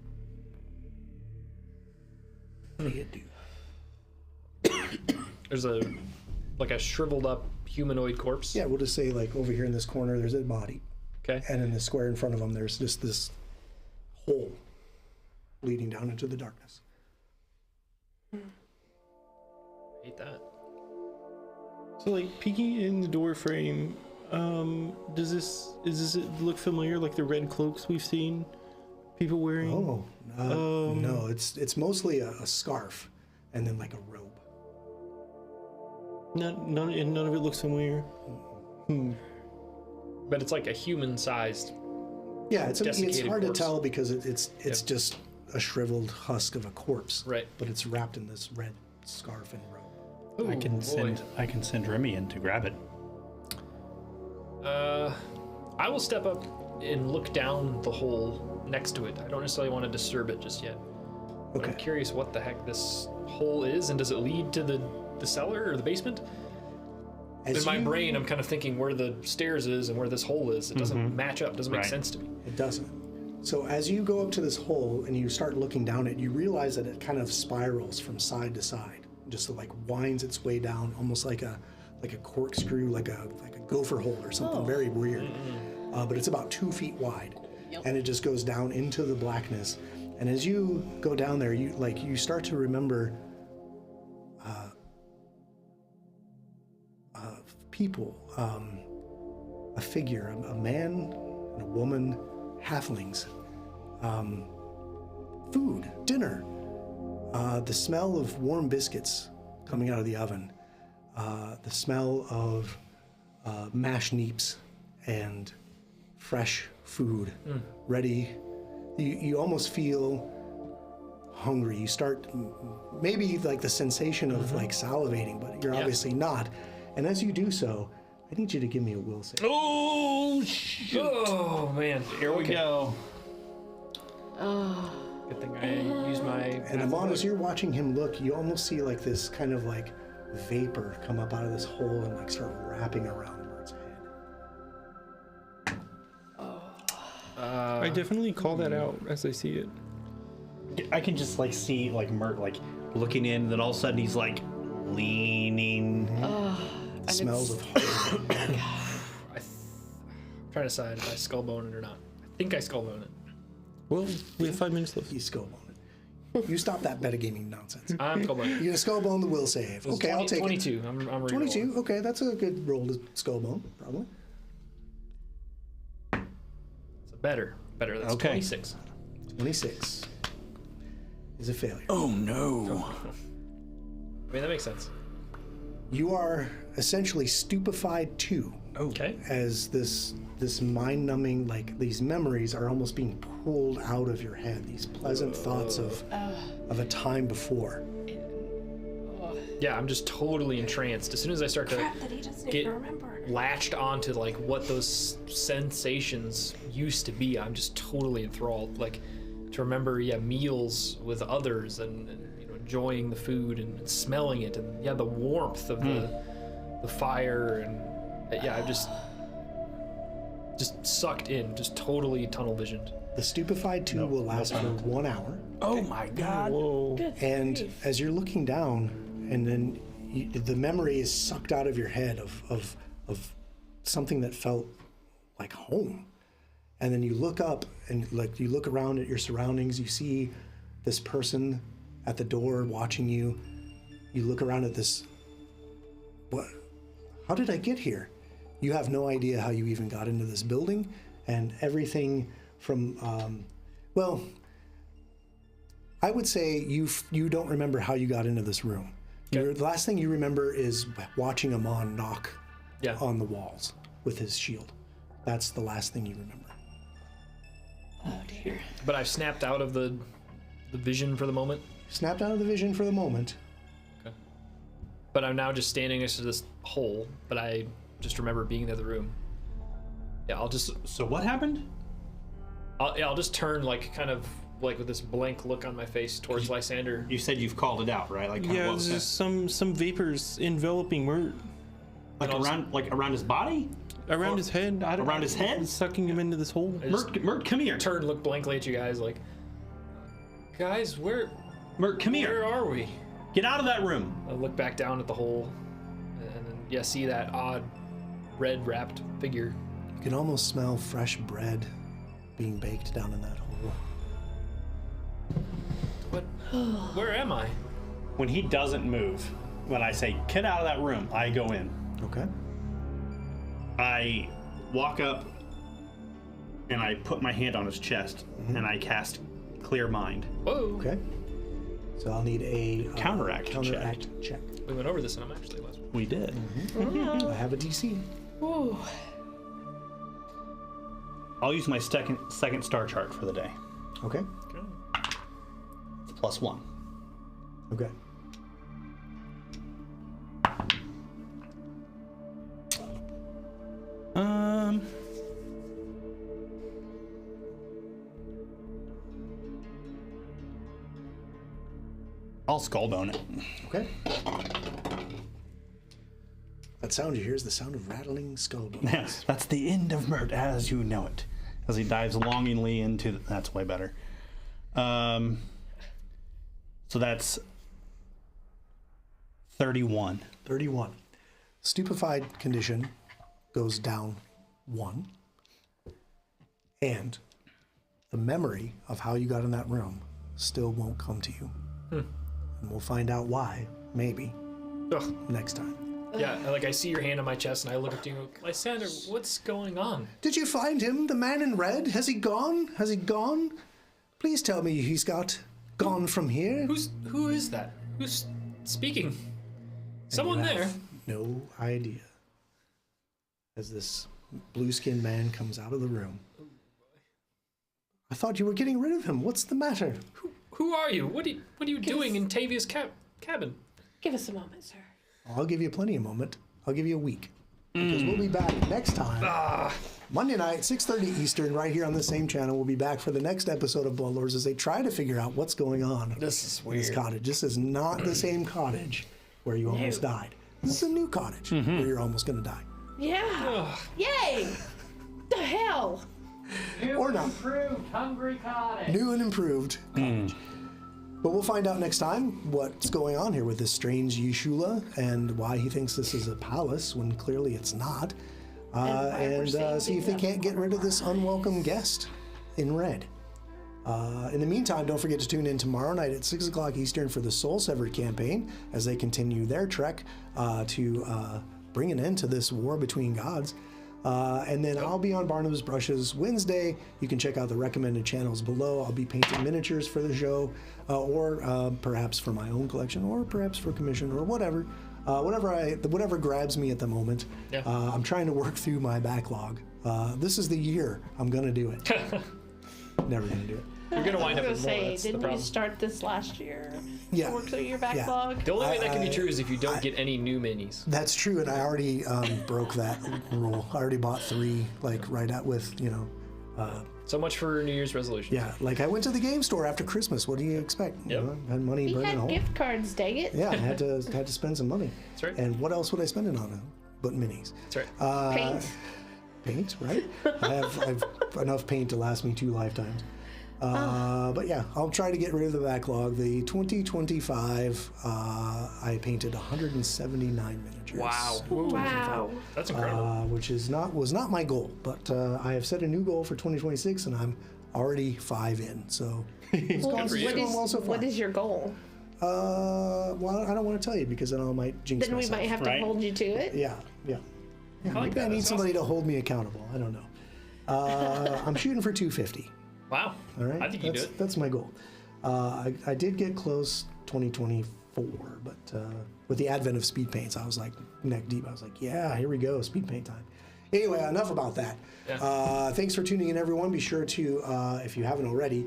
What do you do? There's a shriveled up humanoid corpse. Yeah, we'll just say like over here in this corner there's a body. Okay. And in the square in front of them there's just this hole leading down into the darkness. Hate that. So, like, peeking in the door frame, does this look familiar? Like the red cloaks we've seen people wearing? Oh, no, it's mostly a scarf and then like a robe. None of it looks familiar. But it's like a human-sized. Yeah, it's hard corpse. to tell because it's just a shriveled husk of a corpse. Right. But it's wrapped in this red scarf and robe. Ooh, I can send Remy in to grab it. I will step up and look down the hole next to it. I don't necessarily want to disturb it just yet. But Okay. I'm curious what the heck this hole is, and does it lead to the cellar or the basement? In my brain, I'm kind of thinking where the stairs is and where this hole is. It doesn't match up. Doesn't make sense to me. It doesn't. So as you go up to this hole and you start looking down it, you realize that it kind of spirals from side to side, just like winds its way down, almost like a corkscrew, like a gopher hole or something very weird. But it's about 2 feet wide, and it just goes down into the blackness. And as you go down there, you start to remember people, a figure, a man and a woman, halflings, food, dinner, the smell of warm biscuits coming out of the oven, the smell of mashed neeps and fresh food ready. You almost feel hungry. You start maybe like the sensation of like salivating, but you're obviously not. And as you do so, I need you to give me a will save. Oh, shoot. Oh man, Here we go. Good thing I used my. And Amon, as you're watching him look, you almost see like this kind of like vapor come up out of this hole and like start wrapping around Mert's head. I definitely call that out as I see it. I can just like see like Mert like looking in, and then all of a sudden he's like leaning. Smells of horror. I'm trying to decide if I skullbone it or not. I think I skullbone it. Well, we have 5 minutes left. You skullbone it. You stop that metagaming nonsense. I'm skullbone. You're gonna skullbone the will save. Okay, I'll take 22. it. I'm re-rolling. 22. Okay, that's a good roll to skullbone, probably. It's better. That's Okay. 26. 26 is a failure. Oh no. I mean, that makes sense. You are essentially stupefied too, Okay. as this mind-numbing, like these memories are almost being pulled out of your head. These pleasant thoughts of a time before. Yeah, I'm just totally entranced. As soon as I start to That he doesn't get even remember. latched onto like what those sensations used to be, I'm just totally enthralled. Like to remember, meals with others and enjoying the food and smelling it, and the warmth of the fire, and I'm just sucked in, just totally tunnel visioned. The stupefied 2 will last for 1 hour. Oh my God. Whoa. And as you're looking down, and then the memory is sucked out of your head of something that felt like home. And then you look up and like you look around at your surroundings, you see this person at the door watching you. You look around at this. What? How did I get here? You have no idea how you even got into this building, and everything from, well, I would say you don't remember how you got into this room. Okay. The last thing you remember is watching Amon knock Yeah. on the walls with his shield. That's the last thing you remember. Oh dear. But I've snapped out of the vision for the moment. Snapped out of the vision for the moment. Okay. But I'm now just standing next to this hole, but I just remember being in the other room. Yeah, I'll just So what happened? I'll just turn like kind of like with this blank look on my face towards Lysander. You said you've called it out, right? Like kind Yeah, of what was there's some vapors enveloping Mert that? Like around his body? around his head. I don't Around his head? sucking him into this hole. Mert, come here. Turn, look blankly at you guys, like, guys, where Mert, come where here. are we? Get out of that room. I look back down at the hole, and then see that odd red wrapped figure. You can almost smell fresh bread being baked down in that hole. What? Where am I? When he doesn't move, when I say get out of that room, I go in. Okay. I walk up and I put my hand on his chest and I cast Clear Mind. Whoa. Okay. So I'll need a Counteract check. We went over this, and I'm actually last. We did. I have a DC. Ooh. I'll use my second star chart for the day. Okay. It's +1. Okay. I'll skullbone it. Okay. That sound you hear is the sound of rattling skull bones. Yes, that's the end of Mert as you know it. As he dives longingly into that's way better. So that's 31. 31. Stupefied condition goes down 1. And the memory of how you got in that room still won't come to you. And we'll find out why, maybe, Ugh. next time. Yeah, like I see your hand on my chest, and I look at you, Lysander, what's going on? Did you find him, the man in red? Has he gone? Has he gone? Please tell me he's gone from here. Who is that? Who's speaking? Someone You there. have no idea. As this blue-skinned man comes out of the room. I thought you were getting rid of him. What's the matter? Who are you? What are you doing in Tavia's cabin? Give us a moment, sir. I'll give you plenty of moment. I'll give you a week. Because we'll be back next time. Monday night, 6:30 Eastern, right here on the same channel. We'll be back for the next episode of Bloodlords as they try to figure out what's going on. This is in this cottage. This is not the same cottage where you almost died. This is a new cottage where you're almost going to die. Yeah. Yay! The hell? New Or and not. improved Hungry Cottage. New and improved cottage. But we'll find out next time what's going on here with this strange Yeshua and why he thinks this is a palace when clearly it's not. And see if they can't get rid of this unwelcome guest in red. In the meantime, don't forget to tune in tomorrow night at 6 o'clock Eastern for the Soul Severed campaign as they continue their trek to bring an end to this war between gods. And then I'll be on Barnabas Brushes Wednesday. You can check out the recommended channels below. I'll be painting miniatures for the show, or perhaps for my own collection, or perhaps for commission, or whatever. Whatever grabs me at the moment. Yeah. I'm trying to work through my backlog. This is the year I'm gonna do it. Never gonna do it. You're gonna wind up I with was more. gonna say, That's the didn't you problem. start this last year? Yeah. To work through your backlog? The only way that can be true is if you don't get any new minis. That's true, and I already broke that rule. I already bought 3, like right out with So much for New Year's resolution. yeah. Like I went to the game store after Christmas. What do you expect? Yep. I had money He burning a had hole. gift cards, dang it. Yeah, I had to spend some money. That's right. And what else would I spend it on? But minis. That's right. Paint. Paint, right? I've enough paint to last me 2 lifetimes. But yeah, I'll try to get rid of the backlog. The 2025, I painted 179 miniatures. Wow. Wow. That's incredible. Which was not my goal, but I have set a new goal for 2026, and I'm already 5 in. So it's Well, going for you. well so far. what is your goal? Well, I don't want to tell you because then I might jinx Then we myself. might have to Right. hold you to it. Yeah. like Maybe that. I need That's somebody to hold me accountable. I don't know. I'm shooting for 250. Wow. All right. I think you do it. That's my goal. I did get close 2024, but with the advent of speed paints, I was like neck deep. I was like, yeah, here we go, speed paint time. Anyway, enough about that. Yeah. Thanks for tuning in, everyone. Be sure to, if you haven't already,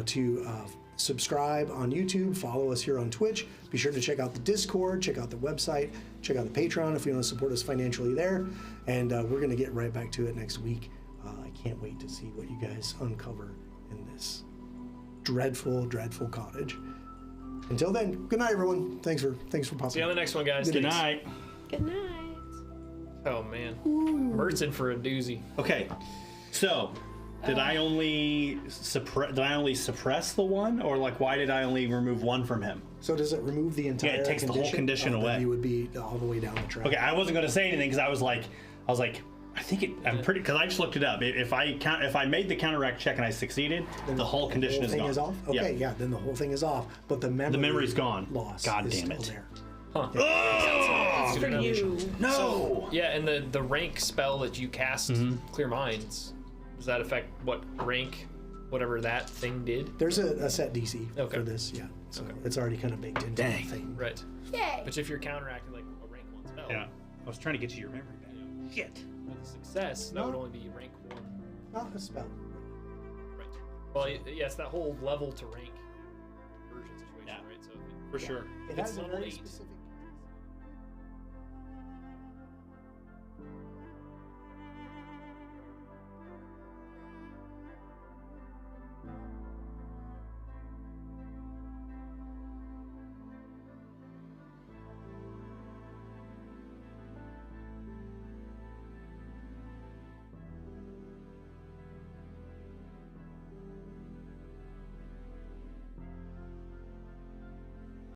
to subscribe on YouTube, follow us here on Twitch. Be sure to check out the Discord, check out the website, check out the Patreon if you want to support us financially there. And we're going to get right back to it next week. I can't wait to see what you guys uncover in this dreadful, dreadful cottage. Until then, good night, everyone. Thanks for popping. See you on the next one, guys. Good night. Good night. Oh man. Mert's in for a doozy. Okay, so did I only suppress the one, or like why did I only remove 1 from him? So does it remove the entire? Yeah, it takes the whole condition then away. You would be all the way down the track. Okay, I wasn't going to say anything because I was like, I think I'm pretty, because I just looked it up. If I made the counteract check and I succeeded, Then the whole condition thing is gone. off. Okay, yeah, then the whole thing is off. But the memory's gone. Loss. God is damn still it. There. It's for you. No. Yeah, and the rank spell that you cast, Clear Minds, does that affect what rank, whatever that thing did? There's a set DC Okay. for this, yeah. So it's already kind of baked into the thing. Right. Yay. But if you're counteracting like a rank 1 spell, Yeah, I was trying to get you your memory back. Shit. with a success, that would only be rank 1. Not a spell. Right. Well, yeah, it's that whole level to rank conversion situation, Yeah. right? So if For sure. It It's has a level very 8. specific